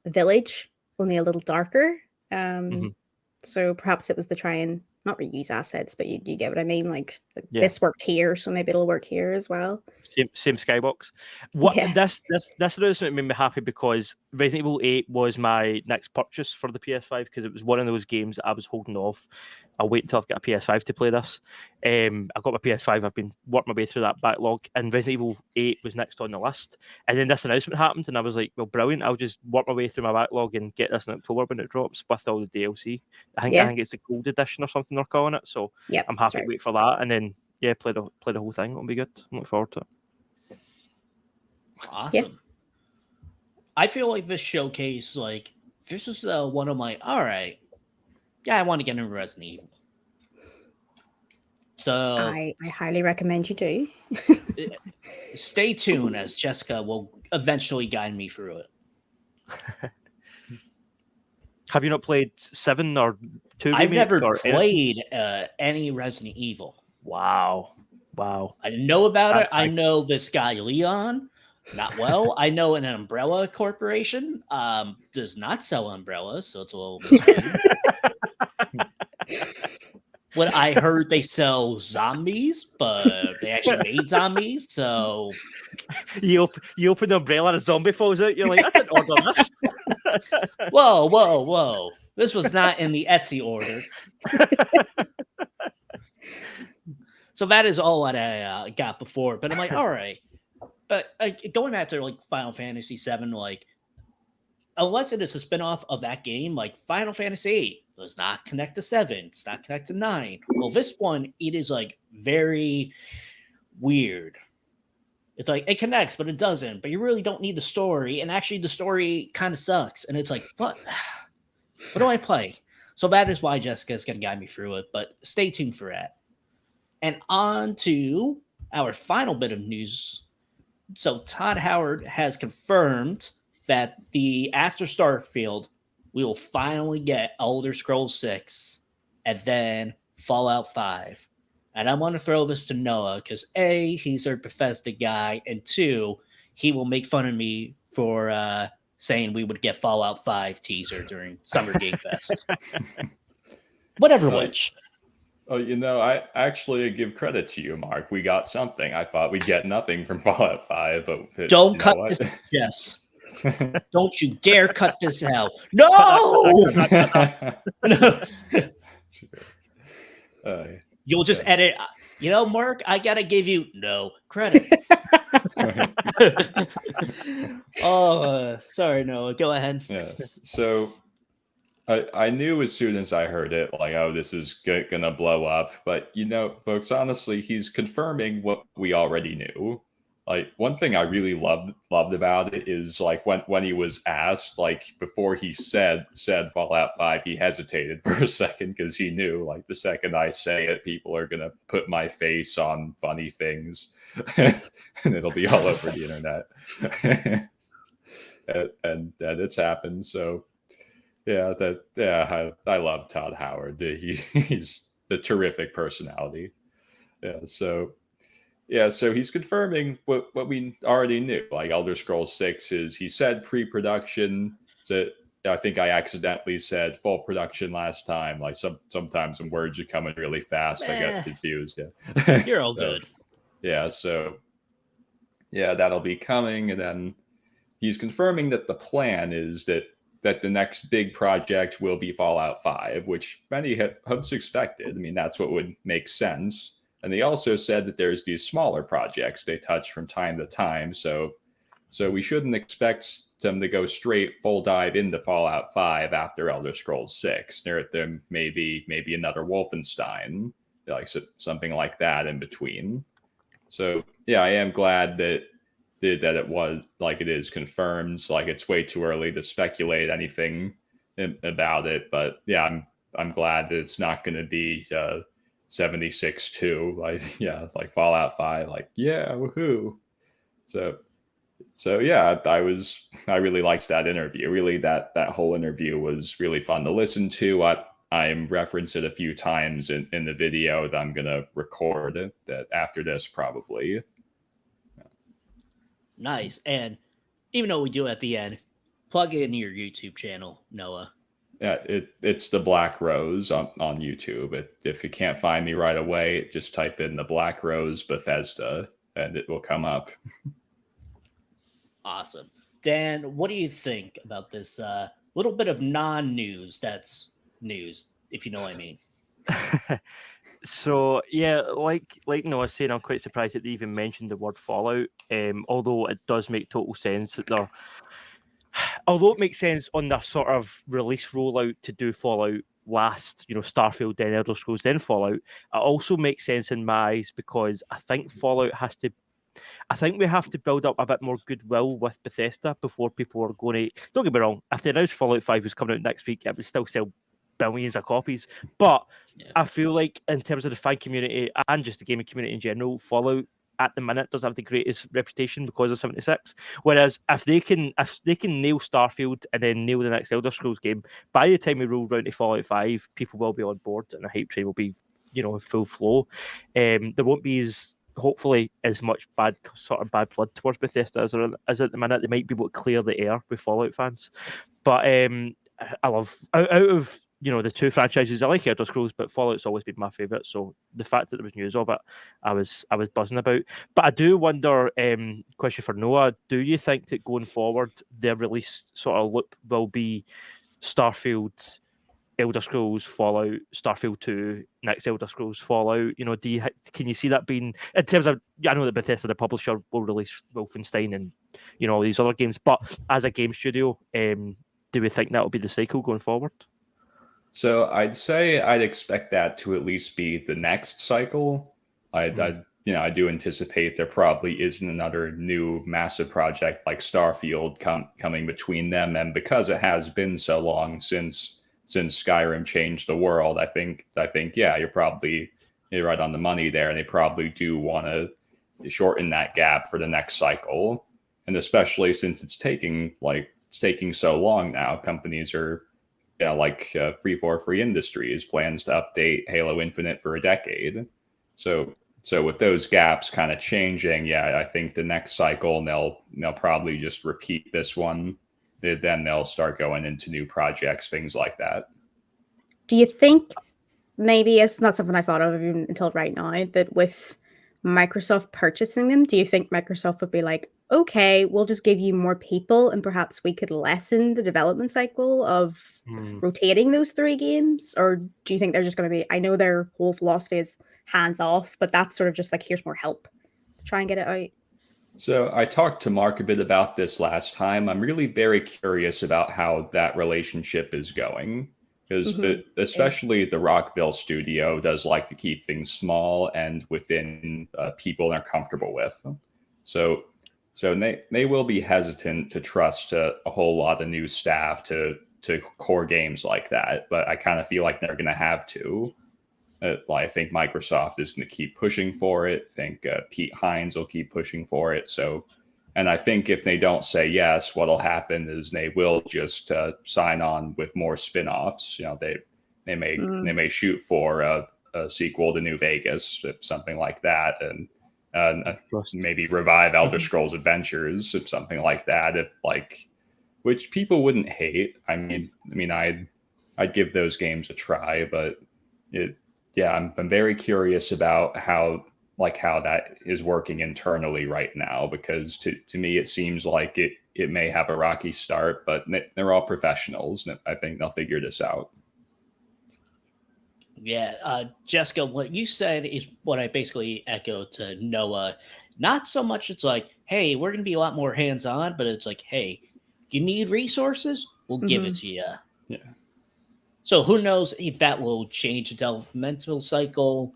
Village, only a little darker. So perhaps it was to try and not reuse assets, but you get what I mean. Like this worked here, so maybe it'll work here as well. Same skybox. This announcement made me happy because Resident Evil 8 was my next purchase for the PS5, because it was one of those games that I was holding off. I'll wait until I've got a PS5 to play this. I've got my PS5. I've been working my way through that backlog, and Resident Evil 8 was next on the list. And then this announcement happened, and I was like, well, brilliant. I'll just work my way through my backlog and get this in October when it drops with all the DLC. I think it's the Gold Edition or something they're calling it. So I'm happy to wait for that, and then play the whole thing. It'll be good. I'm looking forward to it. Awesome. Yeah. I feel like this showcase, like, this is one of my, all right, I want to get into Resident Evil. So I highly recommend you do. Stay tuned, as Jessica will eventually guide me through it. Have you not played 7 or 2? I've never played any Resident Evil. Wow. I know about it. I know this guy Leon not well. I know an Umbrella Corporation does not sell umbrellas, so it's a little misleading. What I heard, they sell zombies, but they actually made zombies. So You open the umbrella and a zombie falls out. You're like, I didn't order this. whoa! This was not in the Etsy order. So that is all that I got before. But I'm like, all right. But going back to like Final Fantasy VII, like unless it is a spinoff of that game, like Final Fantasy VIII does not connect to 7, does not connect to 9. Well, this one, it is like very weird. It's like it connects, but it doesn't. But you really don't need the story. And actually, the story kind of sucks. And it's like, what do I play? So that is why Jessica's going to guide me through it. But stay tuned for that. And on to our final bit of news. So Todd Howard has confirmed that after Starfield, we will finally get Elder Scrolls 6 and then Fallout 5. And I want to throw this to Noah because A, he's our Bethesda guy, and 2, he will make fun of me for saying we would get Fallout 5 teaser during Summer Game Fest. Whatever which. Oh, I actually give credit to you, Mark. We got something. I thought we'd get nothing from Fallout 5, but don't cut this. Yes. Don't you dare cut this out. No! No. You'll just edit. Mark, I got to give you no credit. Sorry, Noah. Go ahead. Yeah. So I knew as soon as I heard it, like, oh, this is going to blow up. But, folks, honestly, he's confirming what we already knew. Like, one thing I really loved about it is, like, when he was asked, like, before he said Fallout 5, he hesitated for a second because he knew, like, the second I say it, people are going to put my face on funny things and it'll be all over the internet. and it's happened. So, I love Todd Howard. He's a terrific personality. So he's confirming what we already knew. Like Elder Scrolls 6 he said pre-production. So I think I accidentally said full production last time. Like sometimes some words are coming really fast. I got confused. Yeah. You're all good. Yeah. So that'll be coming. And then he's confirming that the plan is that the next big project will be Fallout 5, which many had expected. I mean, that's what would make sense. And they also said that there's these smaller projects they touch from time to time. So we shouldn't expect them to go straight full dive into Fallout 5 after Elder Scrolls 6. There may be another Wolfenstein, like something like that in between. So I am glad that it was, like, it is confirmed. Like, it's way too early to speculate anything about it, but I'm glad that it's not going to be 76-2, like Fallout 5, like, woohoo. So I really liked that interview. Really, that whole interview was really fun to listen to. I'm referenced it a few times in the video that I'm gonna record that after this probably. Nice. And even though we do at the end, plug in your YouTube channel, Noah. Yeah, it's the Black Rose on YouTube. If you can't find me right away, just type in the Black Rose Bethesda and it will come up. Awesome. Dan, what do you think about this little bit of non-news that's news, if you know what I mean? So like Noah was saying, I'm quite surprised that they even mentioned the word Fallout. Although it does make total sense that although it makes sense on their sort of release rollout to do Fallout last, Starfield, then Elder Scrolls, then Fallout, it also makes sense in my eyes because I think we have to build up a bit more goodwill with Bethesda before people are going to. Don't get me wrong, if they announced Fallout 5 was coming out next week, it would still sell billions of copies. But I feel like in terms of the fan community and just the gaming community in general, Fallout at the minute doesn't have the greatest reputation because of 76. Whereas if they can nail Starfield and then nail the next Elder Scrolls game, by the time we roll around to Fallout 5, people will be on board and the hype train will be, in full flow. There won't be hopefully as much bad blood towards Bethesda as at the minute. They might be able to clear the air with Fallout fans. But I love out of the two franchises. I like Elder Scrolls, but Fallout's always been my favorite. So the fact that there was news of it, I was buzzing about. But I do wonder, question for Noah, do you think that going forward, their release sort of loop will be Starfield, Elder Scrolls, Fallout, Starfield 2, next Elder Scrolls, Fallout? Can you see that being, in terms of, I know that Bethesda, the publisher, will release Wolfenstein and all these other games, but as a game studio, do we think that will be the cycle going forward? So I'd say I'd expect that to at least be the next cycle. I do anticipate there probably isn't another new massive project like Starfield coming between them, and because it has been so long since Skyrim changed the world, I think yeah, you're right on the money there, and they probably do want to shorten that gap for the next cycle, and especially since it's taking so long now. Companies are, like 343 Industries plans to update Halo Infinite for a decade, so with those gaps kind of changing, yeah, I think the next cycle they'll probably just repeat this one. Then they'll start going into new projects, things like that. Do you think, maybe it's not something I thought of even until right now, that with Microsoft purchasing them, do you think Microsoft would be like, okay, we'll just give you more people and perhaps we could lessen the development cycle of rotating those 3 games? Or do you think they're just going to be, I know their whole philosophy is hands off, but that's sort of just like, here's more help, try and get it out? So I talked to Mark a bit about this last time. I'm really very curious about how that relationship is going, because especially the Rockville studio does like to keep things small and within people they're comfortable with. So they will be hesitant to trust a whole lot of new staff to core games like that. But I kind of feel like they're going to have to. I think Microsoft is going to keep pushing for it. I think Pete Hines will keep pushing for it. And I think if they don't say yes, what'll happen is they will just sign on with more spin-offs. They may shoot for a sequel to New Vegas, something like that, and maybe revive Elder Scrolls Adventures, something like that. Which people wouldn't hate. I mean, I'd give those games a try, but I'm very curious about how that is working internally right now, because to me it seems like it may have a rocky start, but they're all professionals, and I think they'll figure this out. Yeah, Jessica, what you said is what I basically echo to Noah. Not so much it's like, hey, we're going to be a lot more hands-on, but it's like, hey, you need resources? We'll give it to you. Yeah. So who knows if that will change the developmental cycle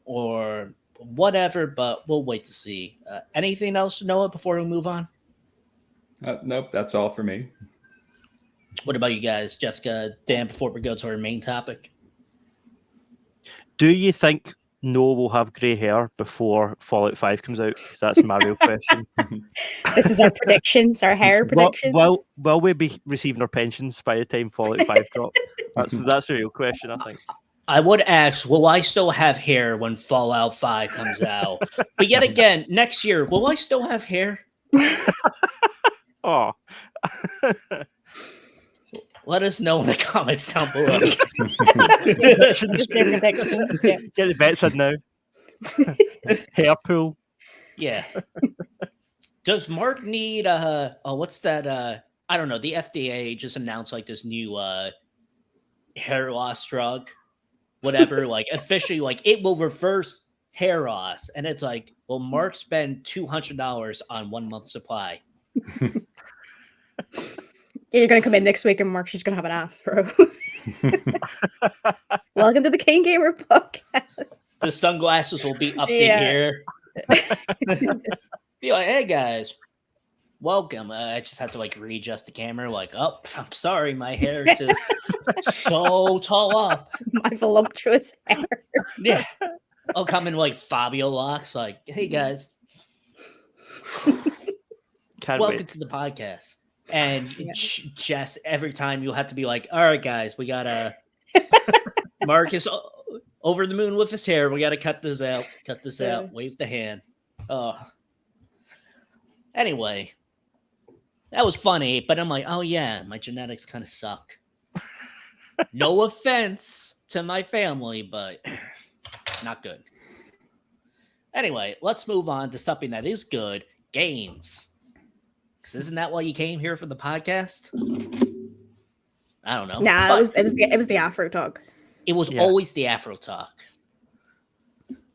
or whatever, but we'll wait to see. Anything else, Noah, before we move on? Nope, that's all for me. What about you guys? Jessica, Dan, before we go to our main topic? Do you think Noah will have grey hair before Fallout 5 comes out? Because that's my real question. This is our predictions, our hair predictions. Will we be receiving our pensions by the time Fallout 5 drops? That's the real question, I think. I would ask, will I still have hair when Fallout 5 comes out? But yet again, next year, will I still have hair? Oh. Let us know in the comments down below. Just their predictions. Yeah. Get the bets in now. Hair pool. Yeah. Does Mark need what's that? I don't know. The FDA just announced like this new hair loss drug, whatever. Like officially, like it will reverse hair loss, and it's like, well, Mark spent $200 on 1 month supply. You're going to come in next week and Mark's just going to have an afro. Welcome to the KeenGamer podcast. The sunglasses will be up to here. Be like, hey guys, welcome. I just have to like readjust the camera. Like, oh, I'm sorry, my hair is just so tall up. My voluptuous hair. Yeah, I'll come in like Fabio locks. Like, hey guys, welcome to the podcast. And Jess, every time you'll have to be like, all right, guys, we gotta. Mark is over the moon with his hair. We gotta cut this out. Cut this out. Wave the hand. Anyway, that was funny, but I'm like, oh yeah, my genetics kind of suck. No offense to my family, but not good. Anyway, let's move on to something that is good, games. Because isn't that why you came here for the podcast? I don't know. Nah, But it was the Afro talk. it was Yeah. always the Afro talk.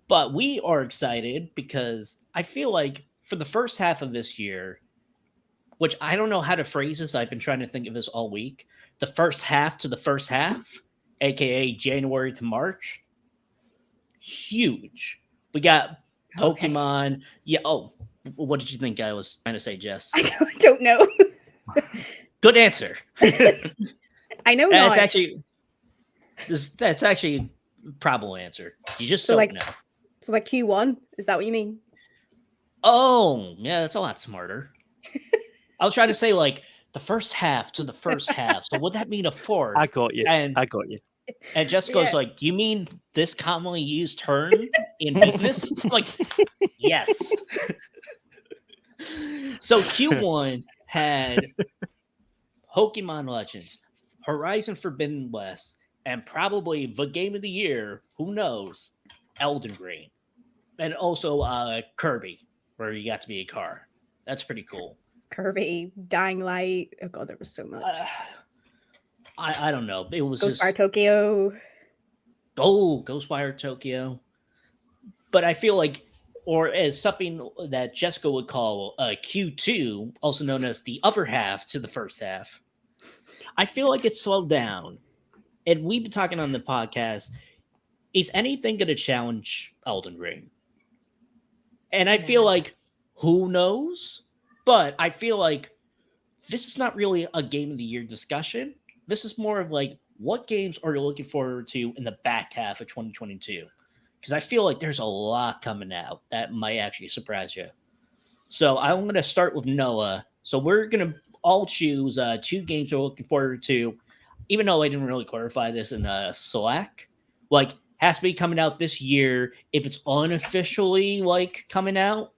But we are excited because I feel like for the first half of this year, which I don't know how to phrase this, I've been trying to think of this all week. The first half to the first half, aka January to March, huge. We got Okay. Pokemon. Yeah. Oh, what did you think I was trying to say, Jess? I don't know. Good answer. I know That's not. actually that's actually a probable answer. You just So, don't like- know. So like Q1, is that what you mean? Oh, yeah, that's a lot smarter. I was trying to say like the first half to the first half. So would that mean a fourth? I got you. And I got you. and Jessica's Yeah. like, "Do you mean this commonly used term in business?" Like, yes. So Q1 had Pokemon Legends, Horizon Forbidden West, and probably the game of the year, who knows, Elden Ring. And also Kirby, where you got to be a car. That's pretty cool. Kirby, Dying Light. Oh god, there was so much. I don't know. It was just Ghostfire Tokyo. Ghostwire Tokyo. But I feel like, or as something that Jessica would call Q2, also known as the other half to the first half, I feel like it's slowed down. And we've been talking on the podcast, is anything going to challenge Elden Ring? And I feel like, who knows? But I feel like this is not really a game of the year discussion. This is more of like, what games are you looking forward to in the back half of 2022? Because I feel like there's a lot coming out that might actually surprise you. So I'm going to start with Noah. So we're going to all choose 2 games we're looking forward to, even though I didn't really clarify this in Slack. Like, has to be coming out this year. If it's unofficially like coming out,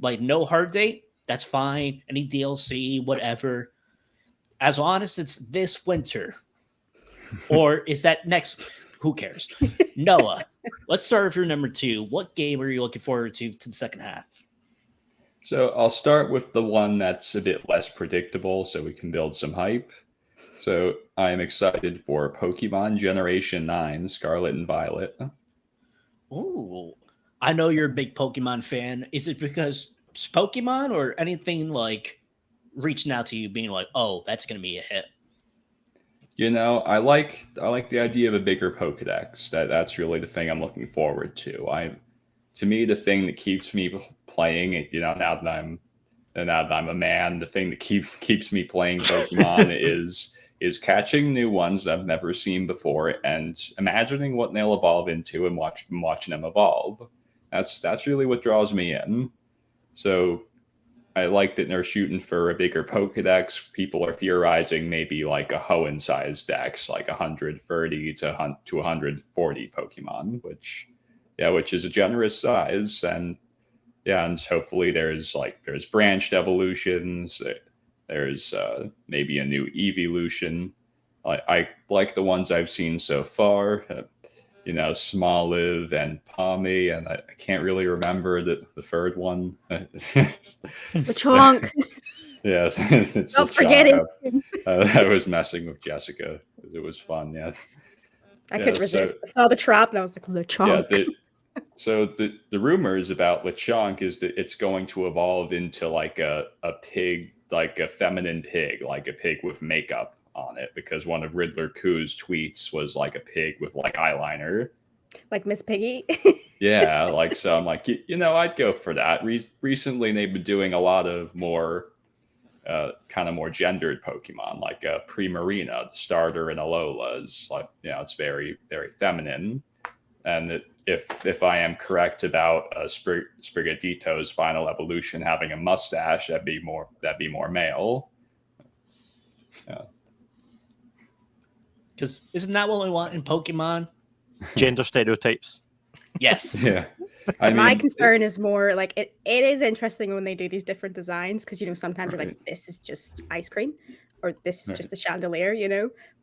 like no hard date, that's fine. Any DLC, whatever. As long as it's this winter, or is that next? Who cares? Noah, let's start with your number 2. What game are you looking forward to the second half? So I'll start with the one that's a bit less predictable so we can build some hype. So I'm excited for Pokemon Generation 9, Scarlet and Violet. Ooh, I know you're a big Pokemon fan. Is it because it's Pokemon or anything like reaching out to you being like, oh, that's going to be a hit? You know, I like the idea of a bigger Pokedex. That's really the thing I'm looking forward to. To me, the thing that keeps me playing it, you know, now that I'm a man, the thing that keeps me playing Pokemon is catching new ones that I've never seen before and imagining what they'll evolve into and watching them evolve. That's really what draws me in. So I like that they're shooting for a bigger Pokedex. People are theorizing maybe like a Hoenn-sized dex, like 130 to 140 Pokemon, which is a generous size. And hopefully there's branched evolutions. There's maybe a new evolution. I like the ones I've seen so far. Smoliv and Palmy, and I can't really remember the third one. The Chonk. Yes, it's Don't the forget Chonk. it. I was messing with Jessica because it was fun. Yeah, I couldn't resist. I saw the trap and I was like, the Chonk. So the rumors about Lechonk is that it's going to evolve into like a pig, like a feminine pig, like a pig with makeup on it, because one of Riddler Koo's tweets was like a pig with like eyeliner. Like Miss Piggy. Yeah, like, so I'm like, I'd go for that. Recently, they've been doing a lot of more kind of more gendered Pokemon, like Primarina, the starter, and Alola is like, it's very, very feminine. And if I am correct about Sprigatito's final evolution having a mustache, that'd be more male. Yeah. Because isn't that what we want in Pokemon? Gender stereotypes. Yes. Yeah. My concern is more like it is interesting when they do these different designs because sometimes you're like, this is just ice cream or this is just a chandelier,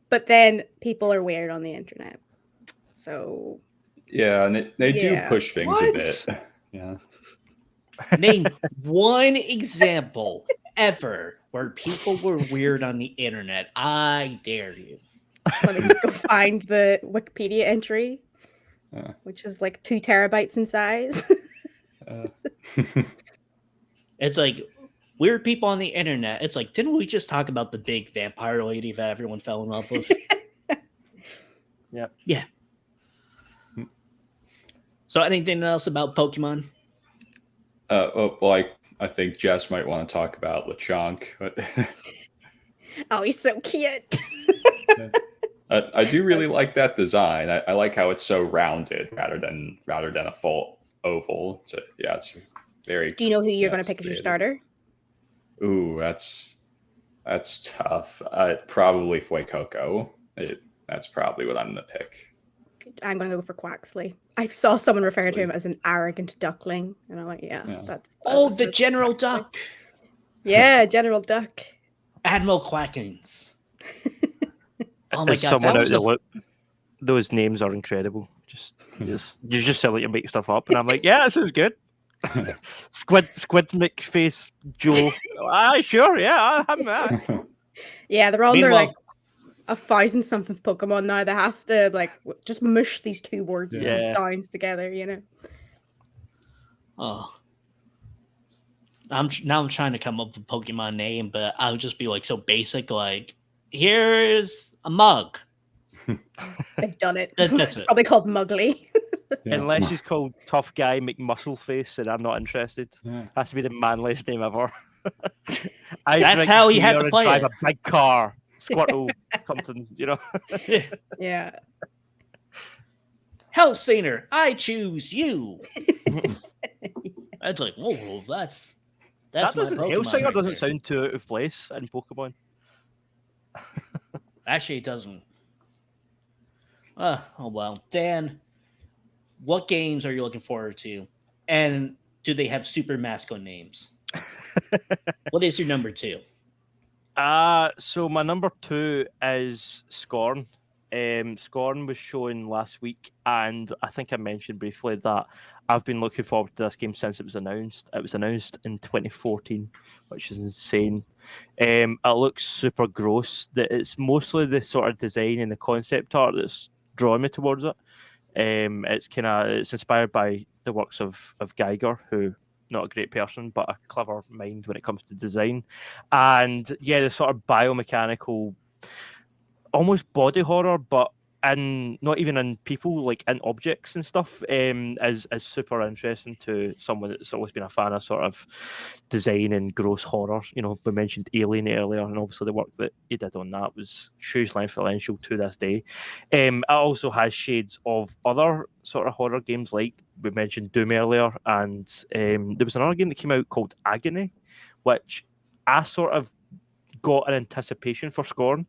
But then people are weird on the internet. So Yeah, and they do Yeah. push things What? a bit. Yeah. Name one example ever where people were weird on the internet. I dare you. let me just go find the Wikipedia entry, Uh, which is like 2 terabytes in size. uh, It's like weird people on the internet. It's like, didn't we just talk about the big vampire lady that everyone fell in love with? Yeah. Yeah. So anything else about Pokemon? well, I think Jess might want to talk about Lechonk. But Oh, he's so cute. I do really like that design. I like how it's so rounded rather than a full oval. So yeah, it's very. Do you know who you're going it's to pick as your creative. starter? Ooh, that's tough. Probably Fuecoco. That's probably what I'm gonna pick. I'm going to go for Quaxley. I saw someone refer to him Quaxley. as an arrogant duckling, and I'm like, Yeah. that's Oh, that's the so General Quaxley. Duck. Yeah, General Duck. Admiral Quackins. Oh my As god, someone that out was there, a look, those names are incredible. You just silly to make stuff up, and I'm like, yeah, this is good. Squid McFace Joe. Sure, yeah, I'm that. Yeah, they're on their Meanwhile- like 1,000 something Pokemon now. They have to like just mush these 2 words Yeah. sounds together, you know. Oh. I'm trying to come up with a Pokemon name, but I'll just be like so basic, like here's a mug. They've done it. That's It's it. probably called Mugly. Yeah. Unless he's called Tough Guy McMuscleface, and I'm not interested. Yeah. Has to be the manliest name ever. That's drink how he had beer to and play drive it. a big car, Squirtle, something, you know. Yeah. Hellsinger, I choose you. That's like, whoa, that's That my doesn't. Pokemon Hellsinger right doesn't there. sound too out of place in Pokemon. Actually, it doesn't. Oh well, Dan, what games are you looking forward to, and do they have super mascot names? What is your number 2? So my number 2 is Scorn. Scorn was shown last week, and I think I mentioned briefly that I've been looking forward to this game since it was announced. It was announced in 2014, which is insane. It looks super gross. It's mostly the sort of design and the concept art that's drawing me towards it. It's inspired by the works of Geiger, who not a great person, but a clever mind when it comes to design. And yeah, the sort of biomechanical, almost body horror, but in not even in people, like in objects and stuff, is super interesting to someone that's always been a fan of sort of design and gross horror. You know, we mentioned Alien earlier, and obviously the work that he did on that was hugely influential to this day. It also has shades of other sort of horror games, like we mentioned Doom earlier, and there was another game that came out called Agony, which I sort of got an anticipation for Scorn,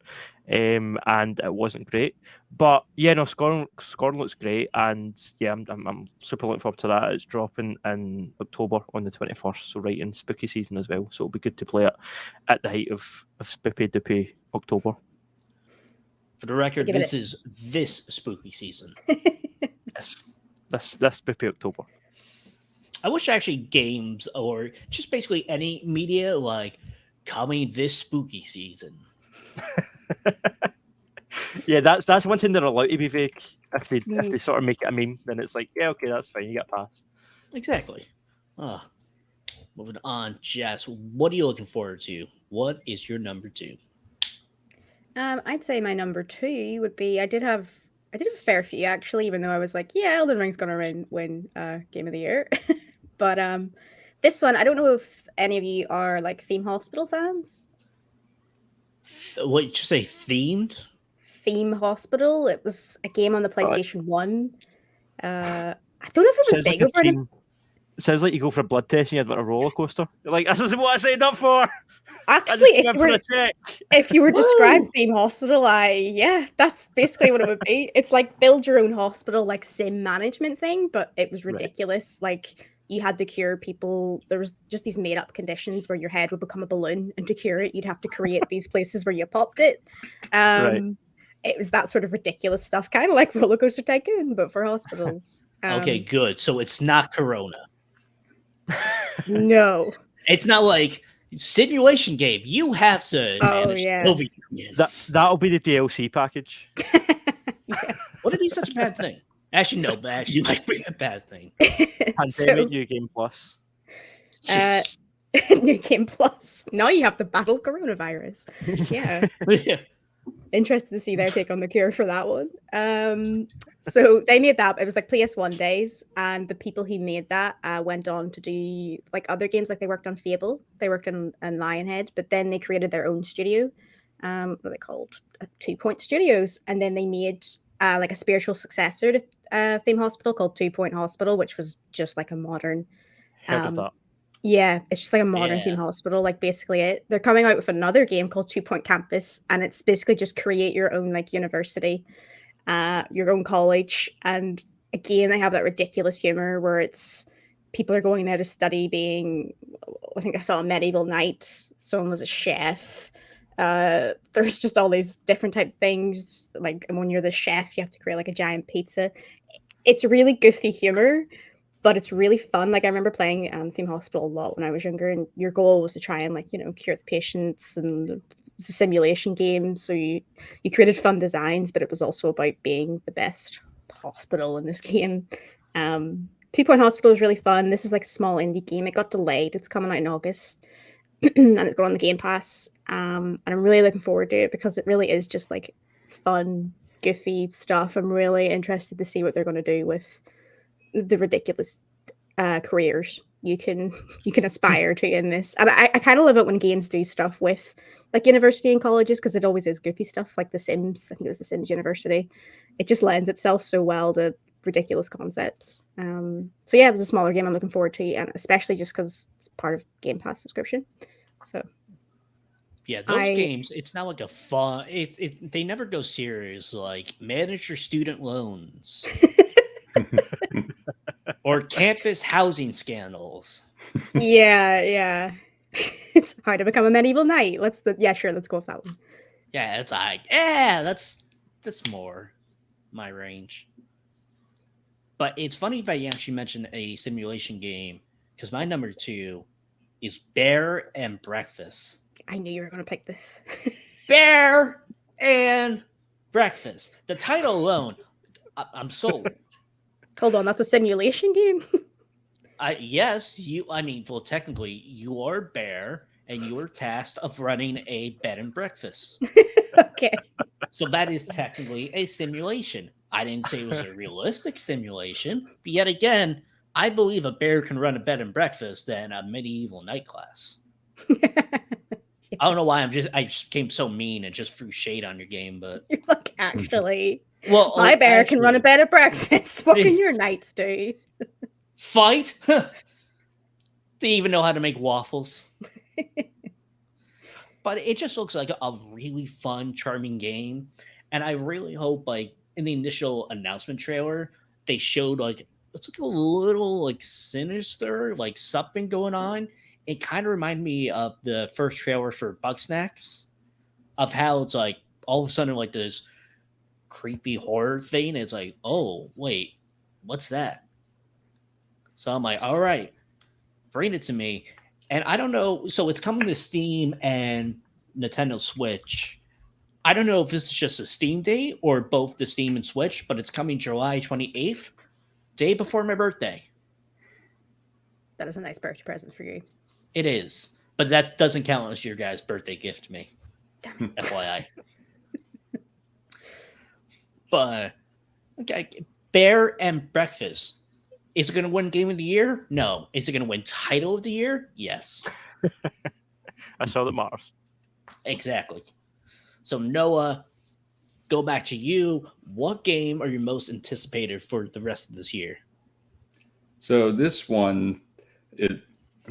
and it wasn't great. But yeah, no, Scorn looks great, and yeah, I'm super looking forward to that. It's dropping in October on the 21st, so right in spooky season as well. So it'll be good to play it at the height of spooky doopy October. For the record, give it this is this spooky season. Yes, this spooky October. I wish actually games or just basically any media like coming this spooky season. Yeah, that's one thing they're allowed to be vague. If they sort of make it a meme, then it's like, yeah, okay, that's fine, you get a pass. Exactly. Moving on, Jess, what are you looking forward to? What is your number 2? I'd say my number 2 would be I did have a fair few actually, even though I was like, yeah, Elden Ring's gonna win Game of the Year. But this one, I don't know if any of you are like Theme Hospital fans. What did you say? Themed? Theme Hospital. It was a game on the PlayStation 1. I don't know if it was big over in Sounds like you go for a blood test and you had like a roller coaster. You're like, this isn't what I signed up for. Actually, check. if you were described Theme Hospital, that's basically what it would be. It's like build your own hospital, like sim management thing, but it was ridiculous. Right. Like you had to cure people. There was just these made up conditions where your head would become a balloon, and to cure it, you'd have to create these places where you popped it. Right. it was that sort of ridiculous stuff, kind of like Roller Coaster Tycoon, but for hospitals. Okay, good. So it's not Corona. No. It's not like simulation game. You have to manage yeah. COVID. That'll be the DLC package. Yeah. Would it be such a bad thing? Actually, no, but actually might be a bad thing. Pandemic New Game Plus. New Game Plus. Now you have to battle coronavirus. Yeah. Yeah. Interested to see their take on the cure for that one. So they made that. It was like PS1 days, and the people who made that went on to do like other games. Like they worked on Fable, they worked on Lionhead, but then they created their own studio. What are they called? 2 Point Studios, and then they made like a spiritual successor to Theme Hospital called 2 Point Hospital, which was just like a modern. Heard of that. Yeah, it's just like a modern Yeah. theme hospital, like basically it. They're coming out with another game called 2 Point Campus, and it's basically just create your own like university, your own college. And again, they have that ridiculous humor where it's people are going there to study being, I think I saw a medieval knight, someone was a chef. There's just all these different type things. Like when you're the chef, you have to create like a giant pizza. It's really goofy humor, but it's really fun. Like I remember playing Theme Hospital a lot when I was younger, and your goal was to try and like, you know, cure the patients, and it's a simulation game. So you created fun designs, but it was also about being the best hospital in this game. 2 Point Hospital is really fun. This is like a small indie game. It got delayed. It's coming out in August. And it's going on the Game Pass. And I'm really looking forward to it because it really is just like fun, goofy stuff. I'm really interested to see what they're going to do with the ridiculous careers you can aspire to in this. And I kind of love it when games do stuff with like university and colleges, because it always is goofy stuff like The Sims. I think it was The Sims University. It just lends itself so well to ridiculous concepts. So yeah, it was a smaller game I'm looking forward to, and especially just because it's part of Game Pass subscription. So Yeah, those games, it's not like a fun. They never go serious. Like manage your student loans. Or campus housing scandals. Yeah. It's hard to become a medieval knight. Let's go with that one. Yeah, it's like, yeah, that's more my range. But it's funny if I actually mentioned a simulation game, because my number 2 is Bear and Breakfast. I knew you were going to pick this. Bear and Breakfast. The title alone, I'm sold. Hold on, that's a simulation game? Yes, well, technically, you are a bear, and you are tasked of running a bed and breakfast. Okay. So that is technically a simulation. I didn't say it was a realistic simulation, but yet again, I believe a bear can run a bed and breakfast than a medieval knight class. I don't know why I just came so mean and just threw shade on your game, but you're like, actually, well, my bear can run a bed of breakfast. What can your knights do? Fight? They even know how to make waffles. But it just looks like a really fun, charming game, and I really hope, like in the initial announcement trailer, they showed like it's like a little like sinister, like something going on. It kind of reminded me of the first trailer for Bugsnax, of how it's like all of a sudden like this creepy horror thing. It's like, oh wait, what's that? So I'm like, all right, bring it to me. And I don't know. So it's coming to Steam and Nintendo Switch. I don't know if this is just a Steam date or both the Steam and Switch, but it's coming July 28th, day before my birthday. That is a nice birthday present for you. It is. But that doesn't count as your guys' birthday gift to me. Damn it. FYI. But, okay, Bear and Breakfast. Is it going to win Game of the Year? No. Is it going to win Title of the Year? Yes. That's all that matters. Exactly. So, Noah, go back to you. What game are you most anticipated for the rest of this year? So this one,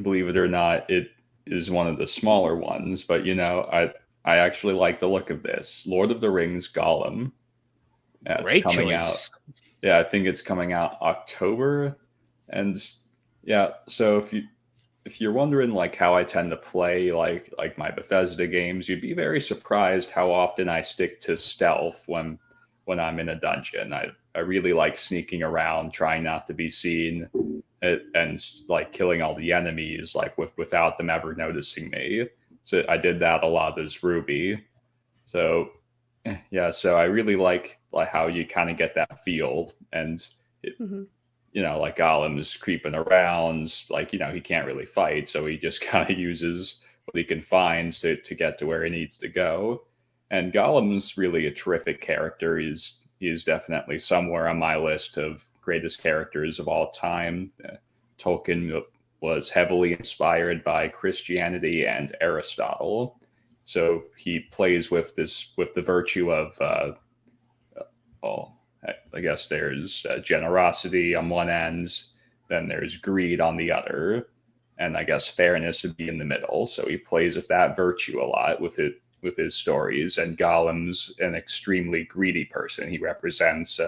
believe it or not, it is one of the smaller ones, but I actually like the look of this. Lord of the Rings Gollum. Yeah, it's Great coming choice. out. Yeah, I think it's coming out October. And yeah, so if you're wondering like how I tend to play like my Bethesda games, you'd be very surprised how often I stick to stealth when I'm in a dungeon. I really like sneaking around, trying not to be seen, and like killing all the enemies like without them ever noticing me. So I did that a lot as Ruby. So yeah, so I really like how you kind of get that feel, and like Gollum's creeping around, like he can't really fight, so he just kind of uses what he can find to get to where he needs to go. And Gollum's really a terrific character. He's definitely somewhere on my list of greatest characters of all time. Tolkien was heavily inspired by Christianity and Aristotle, so he plays with the virtue of I guess there's generosity on one end, then there's greed on the other, and I guess fairness would be in the middle. So he plays with that virtue a lot with his stories. And Gollum's an extremely greedy person. He represents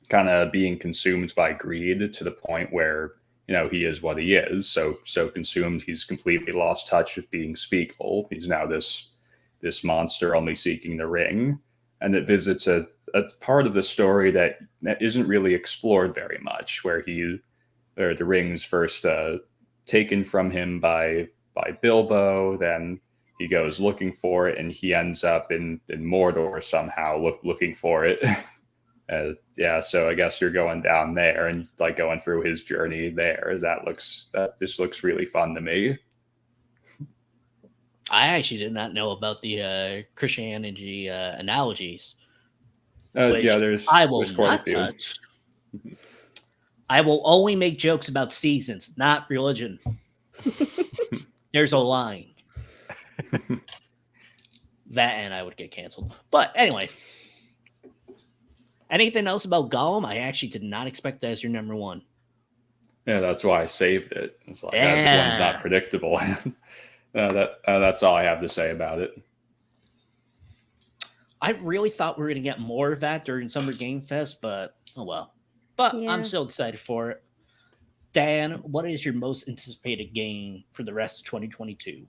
kind of being consumed by greed to the point where he is what he is. So consumed, he's completely lost touch with being speakable. He's now this monster only seeking the ring, and it visits a part of the story that isn't really explored very much, where the ring's first taken from him by Bilbo. Then he goes looking for it, and he ends up in Mordor somehow looking for it. Yeah, so I guess you're going down there and like going through his journey there. That just looks really fun to me. I actually did not know about the Christianity analogies. Yeah, there's quite a few. Touch. I will only make jokes about seasons, not religion. There's a line. That and I would get canceled. But anyway, anything else about Gollum? I actually did not expect that as your number one. Yeah, that's why I saved it. It's like that one's not predictable. That's all I have to say about it. I really thought we were going to get more of that during Summer Game Fest, but oh well. But yeah. I'm still excited for it. Dan, what is your most anticipated game for the rest of 2022?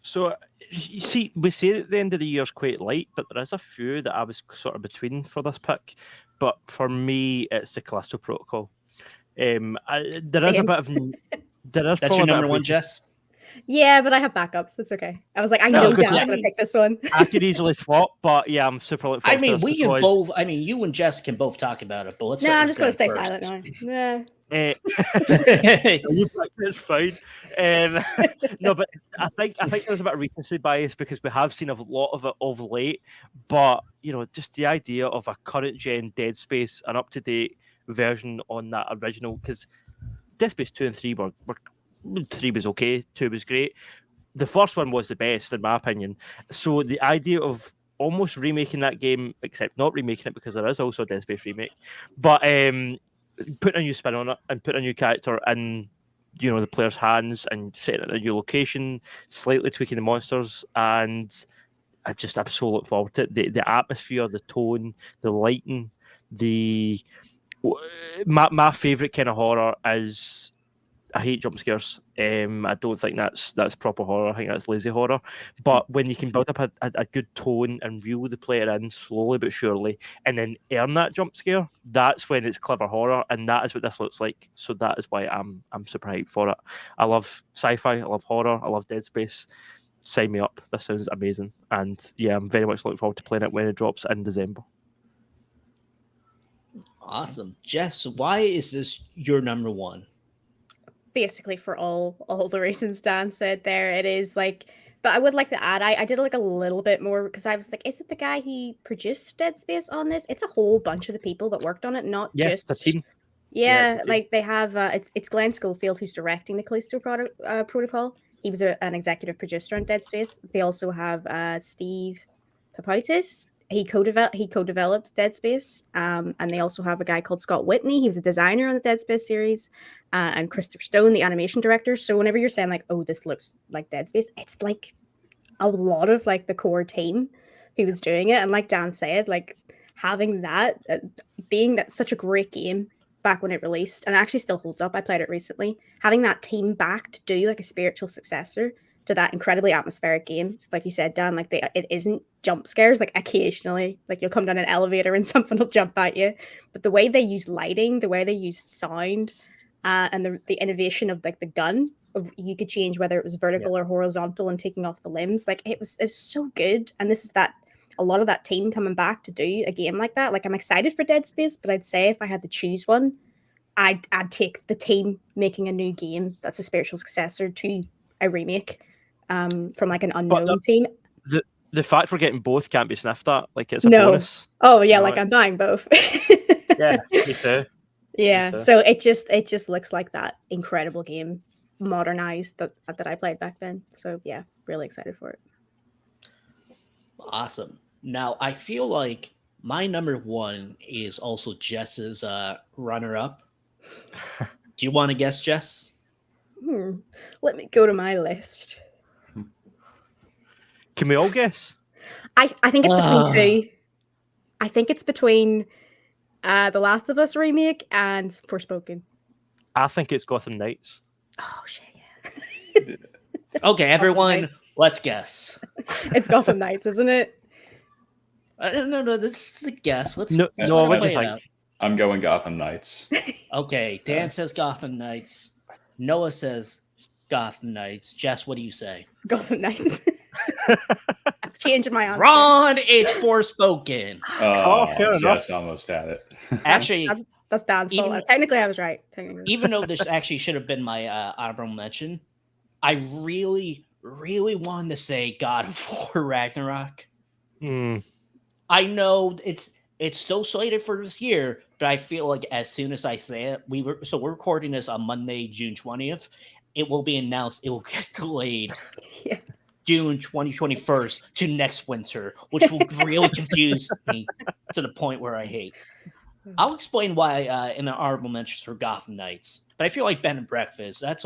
So, you see, we say at the end of the year is quite light, but there is a few that I was sort of between for this pick. But for me, it's the Callisto Protocol. There is a bit of... That's your number one, Jess? Yeah, but I have backups. It's okay. I was like, I know Dan's going to pick this one. I could easily swap, but yeah, I'm super looking forward to this. We can both... I mean, you and Jess can both talk about it, but let's... No, I'm just going to stay silent now. Yeah. You it's fine. No, but I think there's a bit of recency bias because we have seen a lot of it of late. But just the idea of a current gen Dead Space, an up to date version on that original, because Dead Space 2 and 3 were 3 was okay, 2 was great. The first one was the best in my opinion. So the idea of almost remaking that game, except not remaking it because there is also a Dead Space remake, but putting a new spin on it and putting a new character in the player's hands and setting it in a new location, slightly tweaking the monsters, and I'm so looking forward to it. The atmosphere, the tone, the lighting, my favourite kind of horror is, I hate jump scares. I don't think that's proper horror. I think that's lazy horror. But when you can build up a good tone and reel the player in slowly but surely, and then earn that jump scare, that's when it's clever horror, and that is what this looks like. So that is why I'm super hyped for it. I love sci-fi. I love horror. I love Dead Space. Sign me up. This sounds amazing. And yeah, I'm very much looking forward to playing it when it drops in December. Awesome. Jess, why is this your number one? Basically for all the reasons Dan said there, it is like, but I would like to add, I did like a little bit more because I was like, is it the guy who produced Dead Space on this? It's a whole bunch of the people that worked on it, not just the team. Yeah, like they have it's Glenn Schofield who's directing the Callisto Protocol. He was an executive producer on Dead Space. They also have Steve Papoutis. He co-developed Dead Space, and they also have a guy called Scott Whitney. He was a designer on the Dead Space series, and Christopher Stone, the animation director. So whenever you're saying like, "Oh, this looks like Dead Space," it's like a lot of like the core team who was doing it. And like Dan said, like having that being that such a great game back when it released, and it actually still holds up. I played it recently. Having that team back to do like a spiritual successor to that incredibly atmospheric game, like you said, Dan, like it isn't jump scares. Like occasionally, like you'll come down an elevator and something will jump at you, but the way they use lighting, the way they use sound, and the innovation of like the gun, of you could change whether it was vertical or horizontal and taking off the limbs. Like it was so good, and this is that. A lot of that team coming back to do a game like that. Like I'm excited for Dead Space, but I'd say if I had to choose one, I'd take the team making a new game that's a spiritual successor to a remake from like an unknown team. The fact we're getting both can't be sniffed at. Like it's a No. bonus. Oh yeah, You know like I'm buying both. Yeah, me too. Yeah. Me too. So it just looks like that incredible game modernized that I played back then. So yeah, really excited for it. Awesome. Now, I feel like my number one is also Jess's runner-up. Do you want to guess, Jess? Let me go to my list. Can we all guess? I think it's between two. I think it's between The Last of Us remake and Forspoken. I think it's Gotham Knights. Oh shit, yeah. Okay, everyone, let's guess. It's Gotham Knights, isn't it? No, this is a guess. Let's No, let's no, let what it do you play think? out. I'm going Gotham Knights. Okay, Dan says Gotham Knights. Noah says Gotham Knights. Jess, what do you say? Gotham Knights. I'm changing my answer. Ron, it's Forspoken. fair Jess almost had it. Actually, That's Dan's even- fault. Technically, I was right. even though this actually should have been my honorable mention, I really, really wanted to say God of War Ragnarok. I know it's still slated for this year, but I feel like as soon as I say it, we're recording this on Monday, June 20th. It will be announced. It will get delayed. Yeah. June 2021 to next winter, which will really confuse me to the point where I hate. I'll explain why in the honorable mentions for Gotham Knights, but I feel like Bed and Breakfast, that's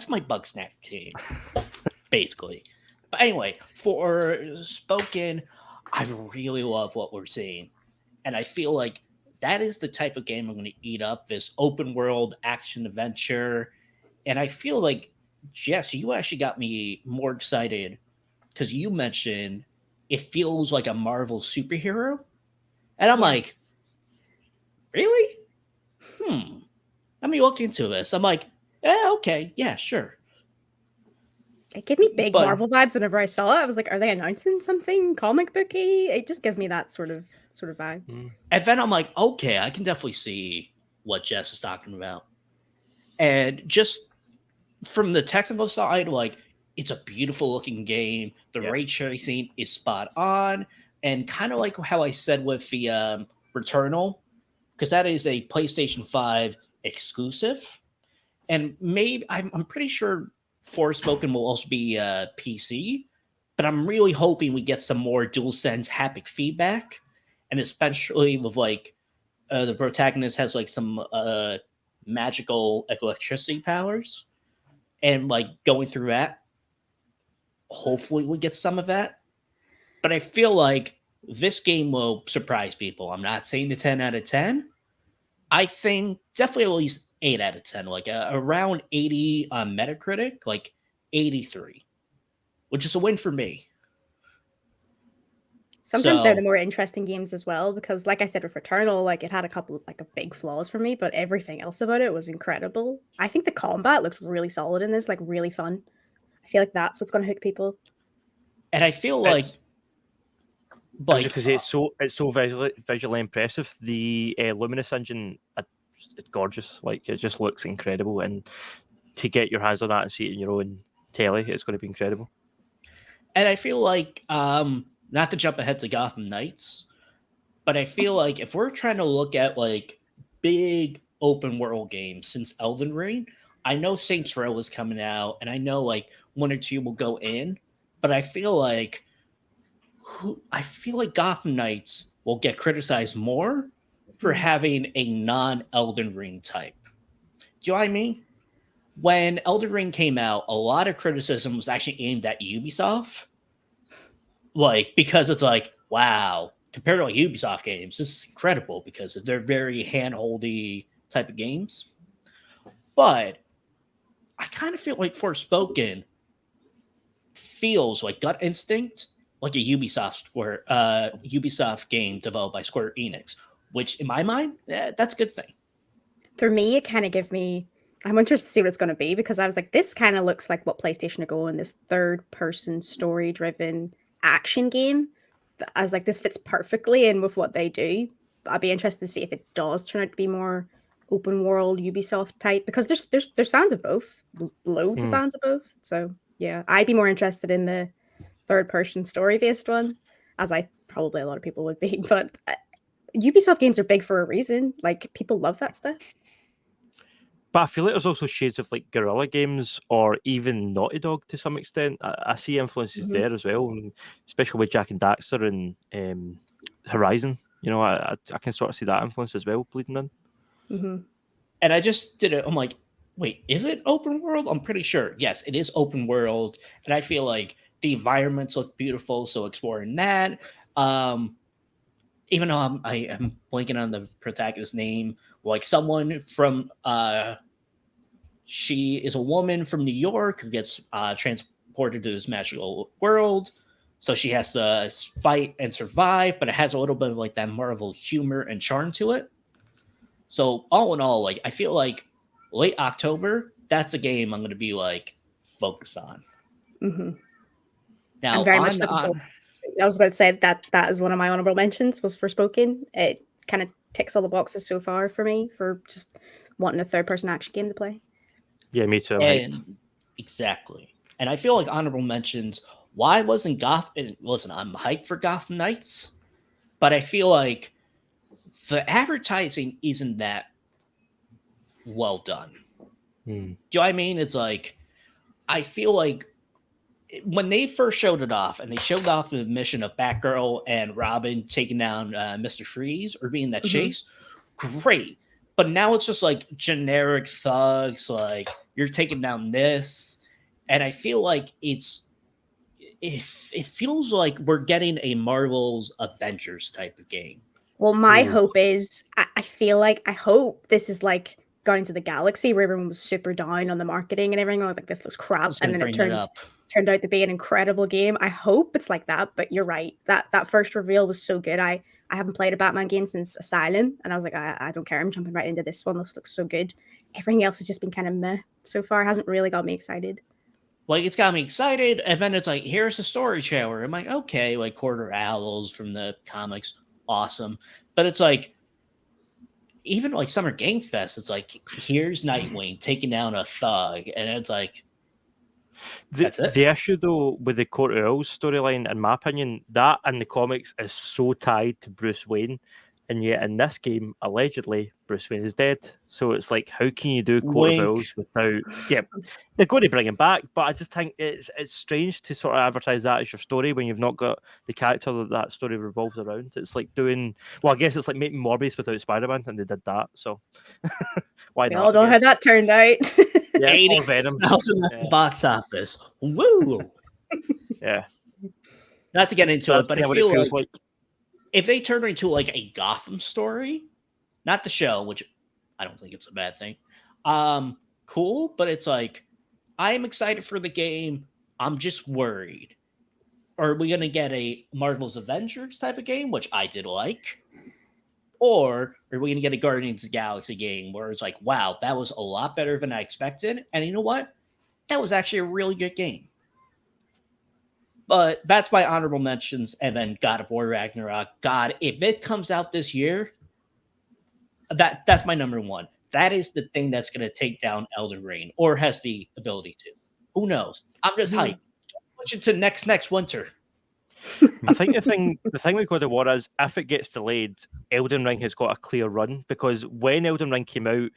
my bug snack game, basically. But anyway, for Spoken, I really love what we're seeing. And I feel like that is the type of game I'm going to eat up, this open world action adventure. And I feel like, Jess, you actually got me more excited because you mentioned it feels like a Marvel superhero. And I'm like, really? Let me look into this. I'm like, okay, yeah, sure. It gave me big But- Marvel vibes whenever I saw it. I was like, are they announcing something comic booky? It just gives me that sort of vibe. And then I'm like, okay, I can definitely see what Jess is talking about. And just from the technical side, like, it's a beautiful looking game. The ray tracing is spot on. And kind of like how I said with the Returnal, because that is a PlayStation 5 exclusive. And maybe I'm pretty sure Forspoken will also be PC, but I'm really hoping we get some more DualSense haptic feedback, and especially with like the protagonist has like some magical electricity powers, and like going through that, hopefully we get some of that. But I feel like this game will surprise people. I'm not saying a 10 out of 10. I think definitely at least 8 out of 10, like around 80 on Metacritic, like 83, which is a win for me. Sometimes they're So- the more interesting games as well, because like I said with Returnal, like it had a couple of big flaws for me, but everything else about it was incredible. I think the combat looks really solid in this, like really fun. I feel like that's what's going to hook people. And I feel like, Because it's so visually impressive. The Luminous engine, it's gorgeous. Like it just looks incredible, and to get your hands on that and see it in your own telly, it's going to be incredible. and I feel like, not to jump ahead to Gotham Knights, but I feel like if we're trying to look at like big open world games since Elden Ring, I know Saints Row is coming out, and I know like one or two will go in, but I feel like Gotham Knights will get criticized more for having a non-Elden Ring type. Do you know what I mean? When Elden Ring came out, a lot of criticism was actually aimed at Ubisoft. Like, because it's like, wow, compared to like Ubisoft games, this is incredible because they're very handholdy type of games. But I kind of feel like Forspoken feels like gut instinct, like a Ubisoft game developed by Square Enix, which in my mind, that's a good thing. For me, it kind of gave me. I'm interested to see what it's going to be because I was like, this kind of looks like what PlayStation are going, this third-person story-driven action game. I was like, this fits perfectly in with what they do. I'd be interested to see if it does turn out to be more open world Ubisoft type because there's fans of both, loads of fans of both. So yeah, I'd be more interested in the third-person story-based one, as I probably a lot of people would be. But Ubisoft games are big for a reason. Like people love that stuff. But I feel like there's also shades of like Guerrilla Games or even Naughty Dog to some extent. I see influences there as well, and especially with Jack and Daxter and Horizon. You know, I can sort of see that influence as well bleeding in. And I just did it. I'm like, wait, is it open world? I'm pretty sure. Yes, it is open world, and I feel like the environments look beautiful. So exploring that, even though I am blanking on the protagonist's name, like someone from she is a woman from New York who gets transported to this magical world. So she has to fight and survive, but it has a little bit of like that Marvel humor and charm to it. So all in all, like I feel like late October, that's a game I'm going to be like focused on. Now, I'm very much looking forward. I was about to say that is one of my honorable mentions was Forspoken. It kind of ticks all the boxes so far for me for just wanting a third-person action game to play. Yeah, me too. Exactly. And I feel like honorable mentions. Why wasn't Gotham? Listen, I'm hyped for Gotham Knights, but I feel like the advertising isn't that well done. Do you know what I mean? It's like I feel like when they first showed it off, and they showed off the mission of Batgirl and Robin taking down Mr. Freeze or being that chase, great. But now it's just like generic thugs, like you're taking down this, and I feel like it feels like we're getting a Marvel's Avengers type of game. Well, my hope is I hope this is like Guardians of the Galaxy where everyone was super down on the marketing and everything. I was like, this looks crap, and then it turned out to be an incredible game. I hope it's like that, but you're right. That first reveal was so good. I haven't played a Batman game since Asylum, and I was like, I don't care. I'm jumping right into this one. This looks so good. Everything else has just been kind of meh so far. It hasn't really got me excited. Like, it's got me excited, and then it's like, here's the story trailer. I'm like, okay, like Quarter Owls from the comics, awesome. But it's like, even like Summer Game Fest, it's like, here's Nightwing taking down a thug, and it's like, that's it. The issue, though, with the Court of Owls storyline, in my opinion, that in the comics is so tied to Bruce Wayne, and yet in this game, allegedly, Bruce Wayne is dead. So it's like, how can you do Court of Owls without... Yeah, they're going to bring him back, but I just think it's strange to sort of advertise that as your story when you've not got the character that story revolves around. It's like doing... Well, I guess it's like making Morbius without Spider-Man, and they did that, so... Why not? We all know how that turned out. Yeah, or Venom. Box office. Woo! Yeah. Not to get into it, but I feel like if they turn into like a Gotham story, not the show, which I don't think it's a bad thing, cool, but it's like, I am excited for the game. I'm just worried. Are we going to get a Marvel's Avengers type of game, which I did like? Or are we going to get a Guardians of the Galaxy game where it's like, wow, that was a lot better than I expected. And you know what? That was actually a really good game. But that's my honorable mentions. And then God of War Ragnarok. God, if it comes out this year, that's my number one. That is the thing that's going to take down Elden Ring, or has the ability to. Who knows? I'm just hyped. Push it to next winter. I think the thing with God of War is, if it gets delayed, Elden Ring has got a clear run, because when Elden Ring came out,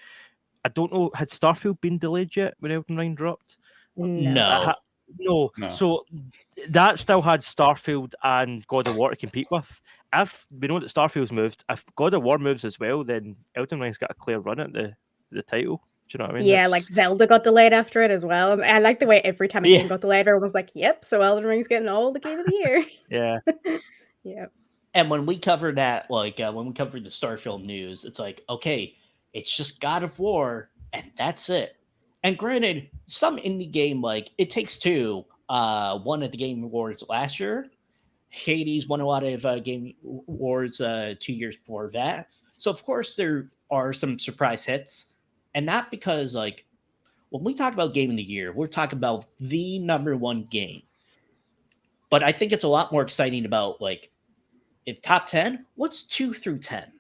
I don't know, had Starfield been delayed yet when Elden Ring dropped? No. No. So that still had Starfield and God of War to compete with. If we know that Starfield's moved, if God of War moves as well, then Elden Ring's got a clear run at the title. Do you know what I mean? Yeah, like Zelda got delayed after it as well. I like the way every time a game got delayed, everyone was like, yep, so Elden Ring's getting all the game of the year. Yeah. Yeah. And when we covered that, like when we covered the Starfield news, it's like, okay, it's just God of War, and that's it. And granted, some indie game like It Takes Two won at the Game Awards last year. Hades won a lot of Game Awards 2 years before that. So of course there are some surprise hits, and not because like when we talk about Game of the Year, we're talking about the number one game. But I think it's a lot more exciting about like if top 10, what's 2 through 10?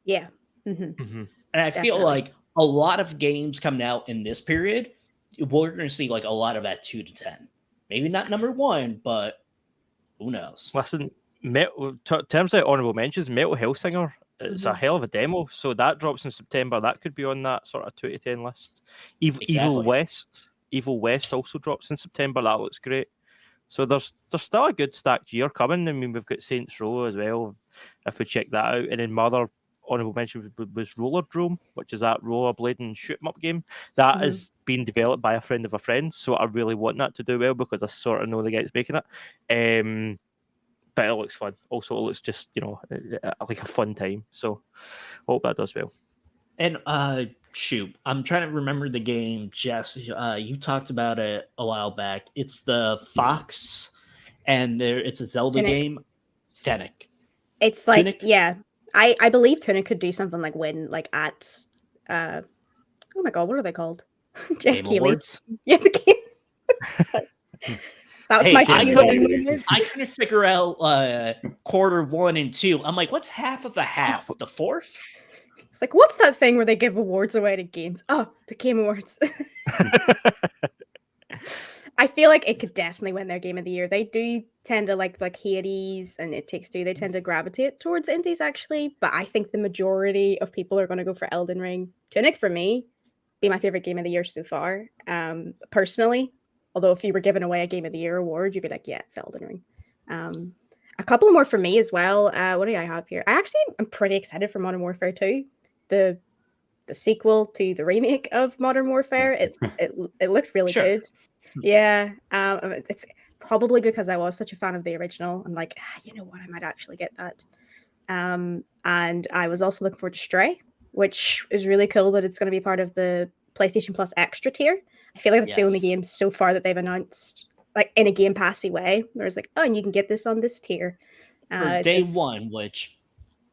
Yeah. And I feel Definitely. like a lot of games coming out in this period, we're going to see like a lot of that 2 to 10. Maybe not number one, but who knows? Listen, terms of honorable mentions, Metal Hellsinger, it's a hell of a demo. So that drops in September. That could be on that sort of 2 to 10 list. Evil West also drops in September. That looks great. So there's still a good stacked year coming. I mean, we've got Saints Row as well, if we check that out. And then my other honorable mention was Rollerdrome, which is that rollerblading shoot 'em up game. That is being developed by a friend of a friend, so I really want that to do well because I sort of know the guy that's making it. But it looks fun. Also, it looks just, like a fun time. So hope that does well. And shoot, I'm trying to remember the game, Jess. You talked about it a while back. It's the Fox, and it's a Zelda Tunic. game. Tunic. It's like, Tunic? yeah. I believe Tunic could do something like win, like at, oh my god, what are they called? Jeff Game Keighley. Awards? Yeah, the game. That was Hey, my I favorite. couldn't figure out quarter 1 and 2. I'm like, what's half of a half? The fourth? It's like, what's that thing where they give awards away to games? Oh, the Game Awards. I feel like it could definitely win their Game of the Year. They do tend to like Hades and It Takes Two. They tend to gravitate towards indies actually, but I think the majority of people are going to go for Elden Ring. Tunic for me be my favorite Game of the Year so far. Personally, although if you were giving away a Game of the Year award, you'd be like, yeah, it's Elden Ring. A couple more for me as well. What do I have here? I actually am pretty excited for Modern Warfare 2. The sequel to the remake of Modern Warfare. It looked really good. Yeah. It's probably because I was such a fan of the original. I'm like, you know what, I might actually get that. And I was also looking forward to Stray, which is really cool that it's going to be part of the PlayStation Plus Extra tier. I feel like that's the only game so far that they've announced, like in a Game Passy way. There's like, oh, and you can get this on this tier. For day one, which,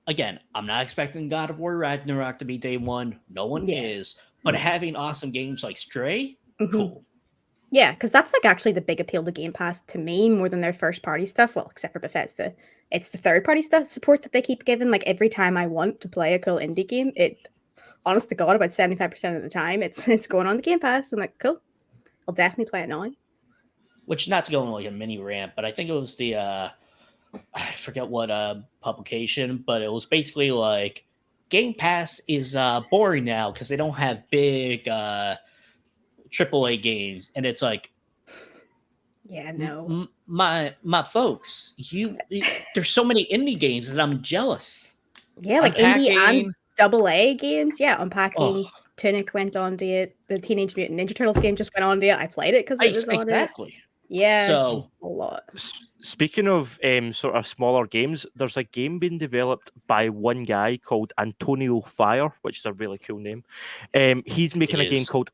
again, I'm not expecting God of War Ragnarok to be day one. No one is. But having awesome games like Stray, cool. Yeah, because that's like actually the big appeal to Game Pass to me, more than their first party stuff. Well, except for Bethesda. It's the third party stuff support that they keep giving. Like every time I want to play a cool indie game, honest to God, about 75% of the time, it's going on the Game Pass. I'm like, cool. I'll definitely play it now. Which, not to go on like a mini rant, but I think it was the I forget what publication, but it was basically like Game Pass is boring now because they don't have big AAA games, and it's like, yeah, no, my folks, there's so many indie games that I'm jealous. Yeah, like indie and AA games. Yeah, Unpacking. Tunic went on to it. The Teenage Mutant Ninja Turtles game just went on to it. I played it because it was on it. Yeah, so a lot. Speaking of sort of smaller games, there's a game being developed by one guy called Antonio Fire, which is a really cool name. He's making a game called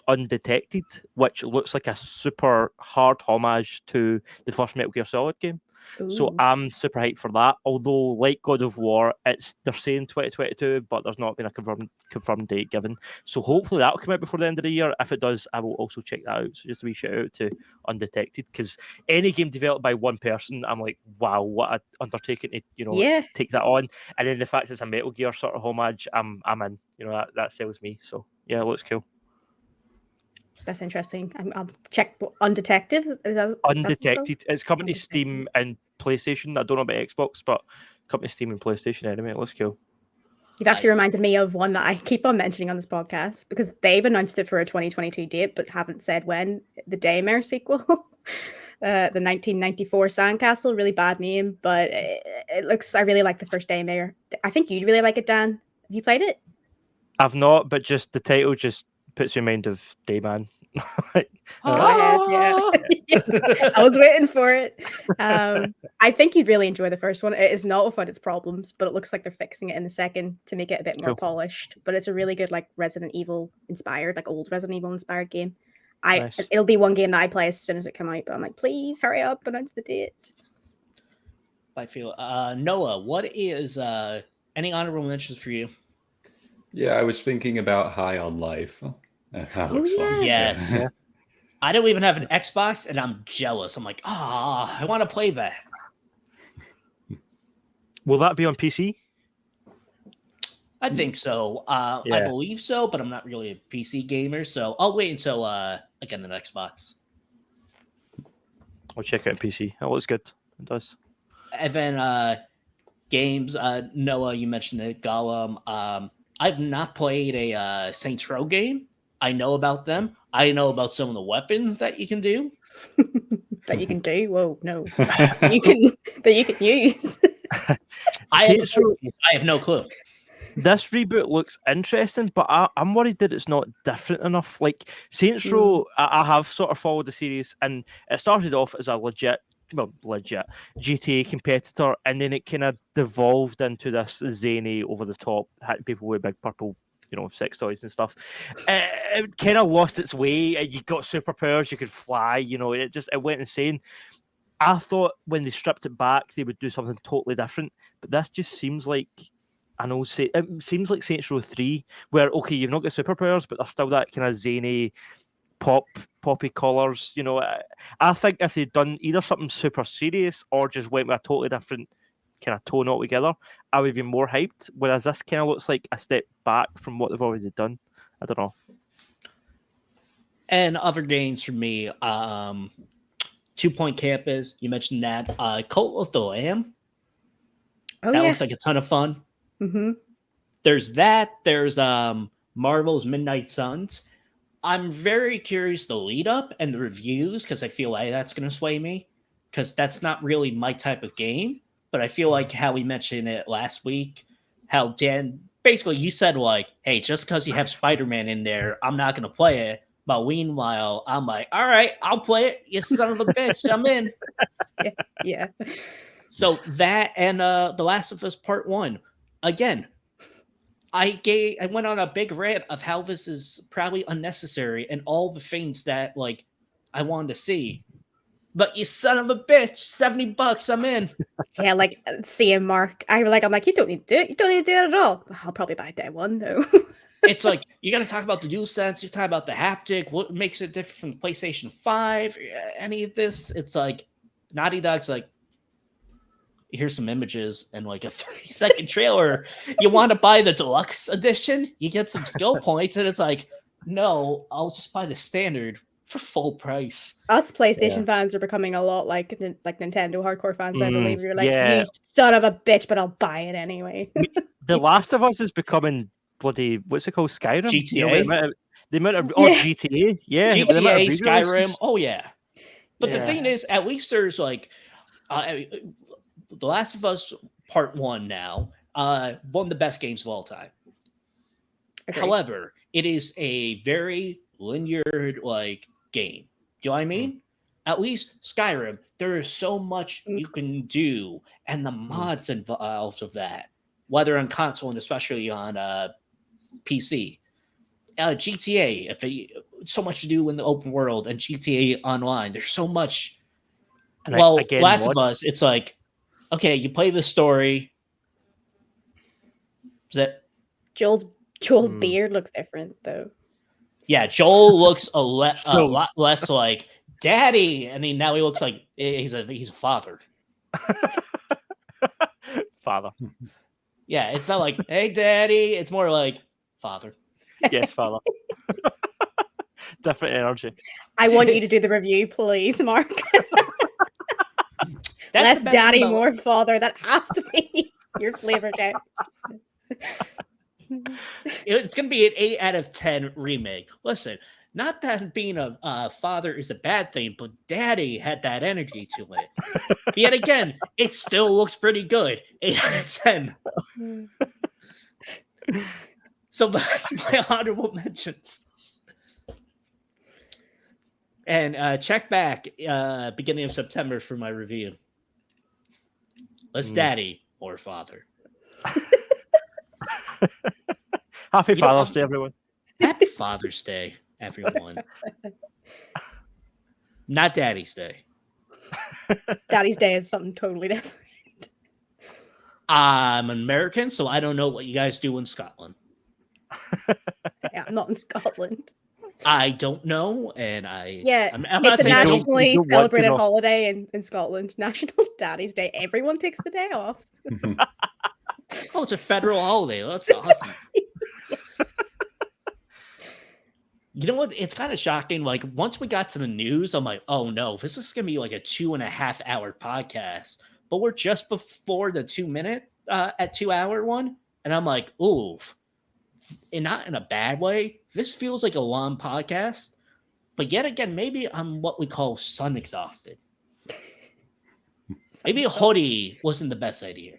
Undetected, which looks like a super hard homage to the first Metal Gear Solid game. Ooh. So I'm super hyped for that. Although, like God of War, they're saying 2022, but there's not been a confirmed date given. So hopefully that'll come out before the end of the year. If it does, I will also check that out. So just a wee shout out to Undetected, because any game developed by one person, I'm like, wow, what an undertaking to take that on. And then the fact it's a Metal Gear sort of homage, I'm in. That sells me. So yeah, it looks cool. That's interesting. I'll check Undetected. Undetected. It's coming to Steam and PlayStation. I don't know about Xbox, but coming to Steam and PlayStation anyway. It looks cool. You've actually reminded me of one that I keep on mentioning on this podcast because they've announced it for a 2022 date, but haven't said when. The Daymare sequel, the 1994 Sandcastle. Really bad name, but it looks. I really like the first Daymare. I think you'd really like it, Dan. Have you played it? I've not, but just the title just puts me in mind of Dayman. Go ahead, yeah. I was waiting for it. I think you'd really enjoy the first one. It is not without its problems, but it looks like they're fixing it in the second to make it a bit more Cool. polished. But it's a really good, like Resident Evil inspired, like old Resident Evil inspired game. Nice. It'll be one game that I play as soon as it comes out. But I'm like, please hurry up, announce the date. I feel Noah, what is any honorable mentions for you? Yeah, I was thinking about High on Life. That looks fun. Yes. Yeah. I don't even have an Xbox, and I'm jealous. I'm like, I want to play that. Will that be on PC? I think so. I Yeah. believe so, but I'm not really a PC gamer, so I'll wait until I get an Xbox. I'll check out PC. That looks good. It does. And then games. Noah, you mentioned it. Gollum. I've not played a Saints Row game. I know about them. I know about some of the weapons that you can do. That you can do? Whoa, no. that you can use. I have no clue. This reboot looks interesting, but I'm worried that it's not different enough. Like Saints Row, I have sort of followed the series, and it started off as a legit GTA competitor, and then it kind of devolved into this zany, over the top, hitting people with big purple, sex toys and stuff. It kind of lost its way. You got superpowers, you could fly. It went insane. I thought when they stripped it back, they would do something totally different, but this just seems like. It seems like Saints Row 3, where, okay, you've not got superpowers, but there's still that kind of zany, poppy colours. I think if they'd done either something super serious or just went with a totally different kind of tone altogether, I would be more hyped. Whereas this kind of looks like a step back from what they've already done. I don't know. And other games for me, 2 Point Campus, you mentioned that. Cult of the Lamb. Oh, that yeah. looks like a ton of fun. Mm-hmm. There's that. There's Marvel's Midnight Suns. I'm very curious the lead up and the reviews, because I feel like that's going to sway me, because that's not really my type of game. But I feel like how we mentioned it last week, how Dan, basically you said like, hey, just because you have Spider-Man in there, I'm not going to play it. But meanwhile, I'm like, all right, I'll play it. You son of a bitch, I'm in. Yeah. So that and The Last of Us Part 1. Again, I went on a big rant of how this is probably unnecessary and all the things that like I wanted to see. But you son of a bitch, $70, I'm in. Yeah, like seeing Mark. I'm like, you don't need to do it. You don't need to do it at all. I'll probably buy day one though. It's like you got to talk about the DualSense, you talk about the haptic, what makes it different from the PlayStation 5, any of this. It's like Naughty Dog's like, here's some images and like a 30-second trailer. You want to buy the deluxe edition? You get some skill points, and it's like, no, I'll just buy the standard for full price. Us PlayStation fans are becoming a lot like Nintendo hardcore fans, I believe. You're like, yeah. you son of a bitch, but I'll buy it anyway. The Last of Us is becoming bloody, what's it called, Skyrim? GTA? The amount of GTA, yeah, GTA, Skyrim, oh yeah. But Yeah. the thing is, at least there's like The Last of Us Part 1 now, one of the best games of all time. Agreed. However, it is a very linear like game. Do you know what I mean? At least Skyrim, there is so much you can do, and the mods involved of that, whether on console and especially on PC. GTA, so much to do in the open world, and GTA Online, there's so much. And Last of Us, it's like, okay, you play the story. Is that Joel's beard looks different though. yeah? Joel looks a lot less like daddy, and now he looks like he's a father. Father. Yeah, it's not like hey daddy. It's more like father. Yes, father. Different energy. I want you to do the review, please, Mark. Less daddy, more father. That has to be your flavor text. It's going to be an 8 out of 10 remake. Listen, not that being a father is a bad thing, but daddy had that energy to it. Yet again, it still looks pretty good. 8 out of 10. So that's my honorable mentions. And check back beginning of September for my review. Less daddy or father. Happy You know, Father's Day, everyone. Happy Father's Day, everyone. Not Daddy's Day. Daddy's Day is something totally different. I'm an American, so I don't know what you guys do in Scotland. Yeah, I'm not in Scotland. I don't know, and I'm not it's a saying I don't- nationally don't want to celebrated know. holiday in Scotland. National Daddy's Day. Everyone takes the day off. Oh, it's a federal holiday. That's awesome. You know what? It's kind of shocking. Like, once we got to the news, I'm like, oh no, this is going to be like a 2.5 hour podcast. But we're just before the 2 minute at 2 hour one. And I'm like, ooh, and not in a bad way. This feels like a long podcast. But yet again, maybe I'm what we call sun exhausted. Maybe a hoodie wasn't the best idea.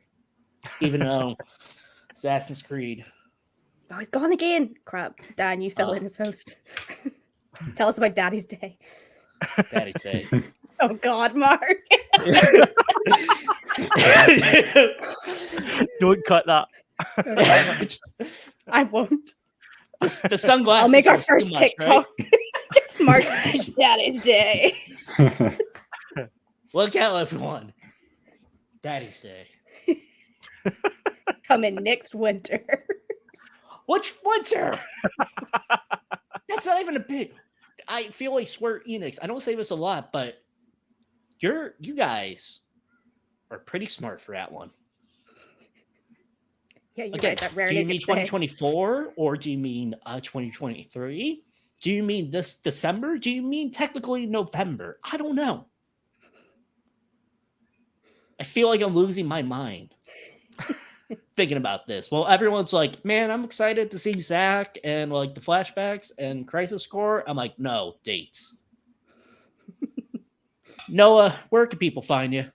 Even though Assassin's Creed. Oh, he's gone again. Crap. Dan, you fell in as host. Tell us about Daddy's Day. Daddy's Day. Oh God, Mark. Don't cut that. I won't. The sunglasses. I'll make our was too first much, TikTok. Just Mark Daddy's Day. Right? Look out, everyone. Daddy's Day. Coming next winter. Which winter? That's not even a big. I feel like Square Enix. I don't say this a lot, but you guys are pretty smart for that one. Yeah, you're Okay, right. That do rarely you mean gets said. 2024 or do you mean 2023? Do you mean this December? Do you mean technically November? I don't know. I feel like I'm losing my mind thinking about this. Well, everyone's like, man, I'm excited to see Zach and like the flashbacks and Crisis Core. I'm like, no, dates. Noah, where can people find you?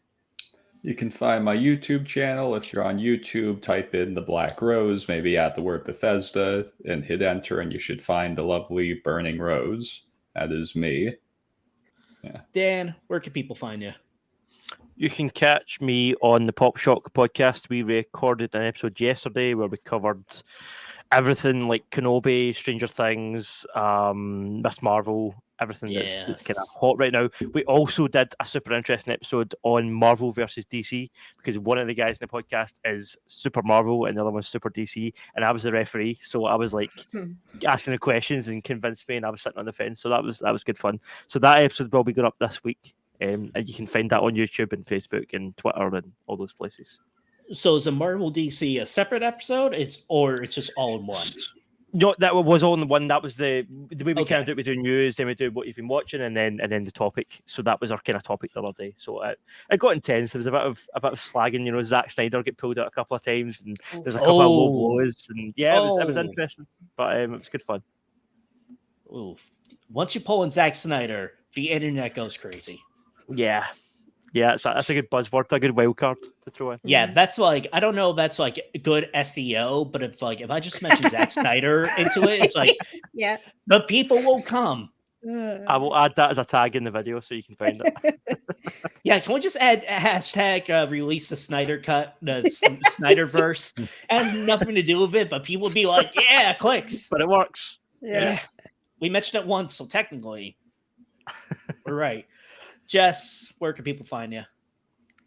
You can find my YouTube channel. If you're on YouTube, type in the Black Rose, maybe add the word Bethesda and hit enter, and you should find the lovely Burning Rose. That is me. Yeah. Dan, where can people find you? You can catch me on the Pop Shock podcast. We recorded an episode yesterday where we covered everything like Kenobi, Stranger Things, Miss Marvel, everything that's kind of hot right now. We also did a super interesting episode on Marvel versus DC because one of the guys in the podcast is Super Marvel and the other one's Super DC, and I was the referee, so I was like asking the questions and convinced me, and I was sitting on the fence. So that was good fun. So that episode will be going up this week. And you can find that on YouTube and Facebook and Twitter and all those places. So is a Marvel DC a separate episode? It's just all in one. No, that was all in one. That was the way we Okay. kind of do it. We do news, then we do what you've been watching, and then the topic. So that was our kind of topic the other day. So it got intense. There was a bit of slagging. You know, Zack Snyder get pulled out a couple of times, and there's a couple of low blows, and yeah, it was interesting, but it was good fun. Oof. Once you pull in Zack Snyder, the internet goes crazy. Yeah, that's a good buzzword, a good wild card to throw in. Yeah, that's like, I don't know if that's like good SEO, but if I just mention Zack Snyder into it, it's like, yeah, the people will come. I will add that as a tag in the video so you can find it. Yeah, can we just add a hashtag release the Snyder cut, the Snyderverse? It has nothing to do with it, but people would be like, yeah, clicks. But it works. yeah. We mentioned it once, so technically, we're right. Jess, where can people find you?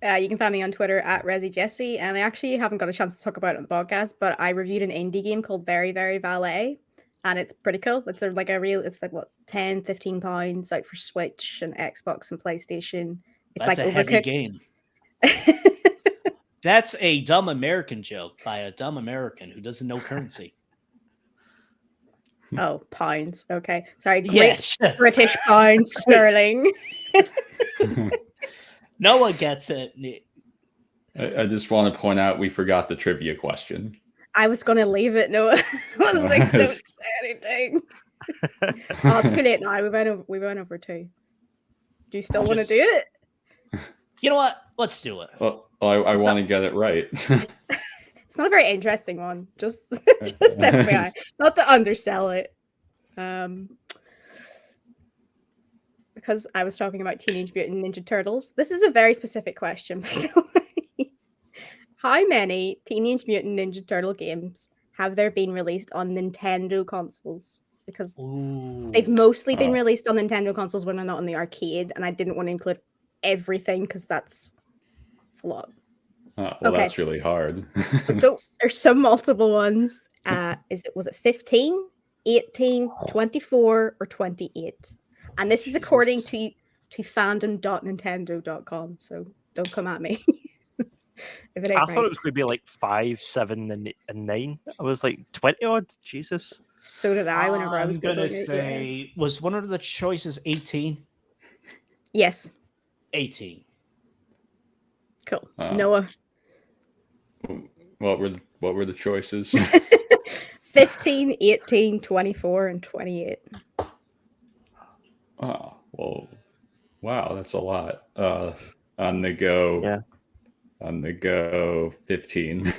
You can find me on Twitter at ResiJesse, and I actually haven't got a chance to talk about it on the podcast, but I reviewed an indie game called Very, Very Valet, and it's pretty cool. It's like what, 10, 15 pounds out for Switch and Xbox and PlayStation. It's That's like a heavy Overcooked. game. That's a dumb American joke by a dumb American who doesn't know currency. Oh, pounds. Okay. Sorry. Great Yes. British pounds, sterling. No one gets it. I just want to point out we forgot the trivia question. I was going to leave it. No, I was like, don't say anything. Oh, it's too late now. We went over 2. Do you still want to do it? You know what? Let's do it. Well, I want to get it right. It's not a very interesting one. Just FYI. Not to undersell it. because I was talking about Teenage Mutant Ninja Turtles. This is a very specific question, by the way. How many Teenage Mutant Ninja Turtle games have there been released on Nintendo consoles? Because they've mostly been released on Nintendo consoles when they're not on the arcade, and I didn't want to include everything because that's a lot. Well, Okay. that's really hard. So there's some multiple ones. Was it 15, 18, 24, or 28? And this is according to fandom.nintendo.com. So don't come at me. If it ain't I right. thought it was going to be like 5, 7, and 9. I was like 20 odd. Jesus. So did I whenever I was I'm gonna Googling it, say, was one of the choices 18? Yes. 18. Cool. Noah. What were the choices? 15, 18, 24, and 28. Oh, well, wow, that's a lot. On the go. Yeah. On the go, 15.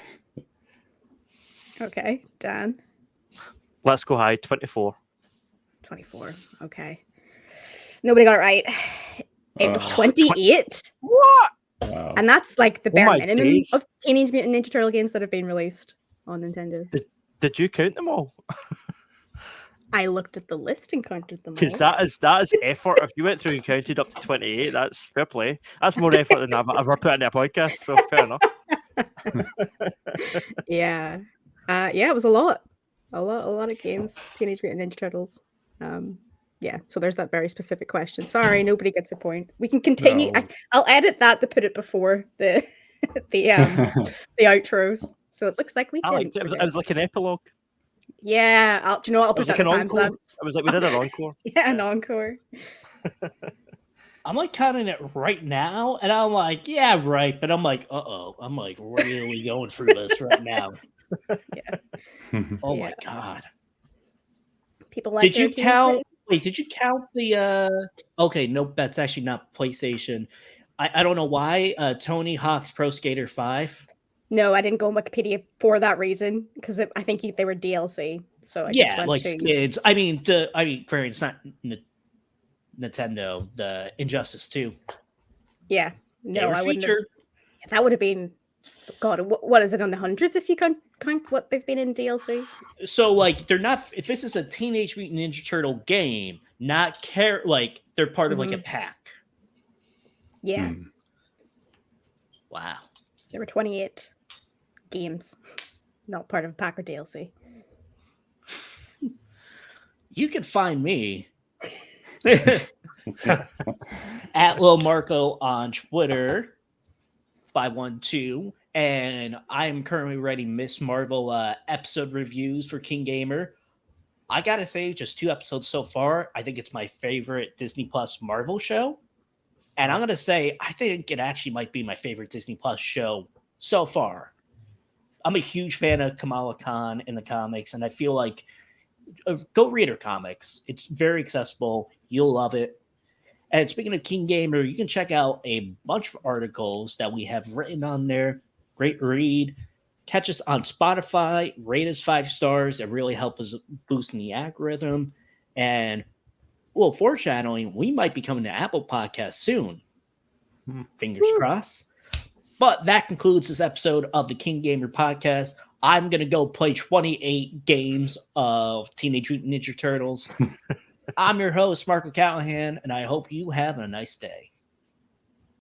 Okay, Dan. Let's go high, 24. 24. Okay. Nobody got it right. It was 28. What? Wow. And that's like the bare my minimum days. of Teenage Mutant Ninja Turtle games that have been released on Nintendo. Did you count them all? I looked at the list and counted them all. Because that is effort. If you went through and counted up to 28, that's fair play. That's more effort than I've ever put into a podcast. So fair enough. Yeah. It was a lot. A lot of games. Teenage Mutant Ninja Turtles. Yeah, so there's that very specific question. Sorry, nobody gets a point. We can continue. No. I'll edit that to put it before the the outros. So it looks like we I did. liked it. It was like an epilogue. Yeah, do you know what? I'll It was put like that an in encore. timestamps. It was like we did an encore. Yeah, an encore. I'm like counting it right now, and I'm like, yeah, right. But I'm like, I'm like really going through this right now. Yeah. Oh Yeah. my god. People like Did their you Teenage count? Mutant- Wait, did you count the? Okay, nope, that's actually not PlayStation. I don't know why. Tony Hawk's Pro Skater 5. No, I didn't go on Wikipedia for that reason because I think they were DLC. So I just Yeah, went like to skids. For it's not Nintendo. The Injustice 2. yeah. They No, were I wouldn't have. featured. That would have been. God, what is it on the hundreds if you count what they've been in DLC? So like they're not. If this is a Teenage Mutant Ninja Turtle game, not like they're part of like a pack. Yeah, Wow. there were 28 games, not part of Packer DLC. You can find me at Lil Marco on Twitter, 512, and I'm currently writing Miss Marvel episode reviews for KeenGamer. I gotta say, just 2 episodes so far. I think it's my favorite Disney Plus Marvel show, and I'm gonna say I think it actually might be my favorite Disney Plus show so far. I'm a huge fan of Kamala Khan in the comics, and I feel like go read her comics. It's very accessible. You'll love it. And speaking of KeenGamer, you can check out a bunch of articles that we have written on there. Great read. Catch us on Spotify. Rate us 5 stars. It really helps us boost in the algorithm. And, well, foreshadowing, we might be coming to Apple Podcasts soon. Fingers crossed. But that concludes this episode of the KeenGamer podcast. I'm going to go play 28 games of Teenage Mutant Ninja Turtles. I'm your host, Marco Callahan, and I hope you have a nice day.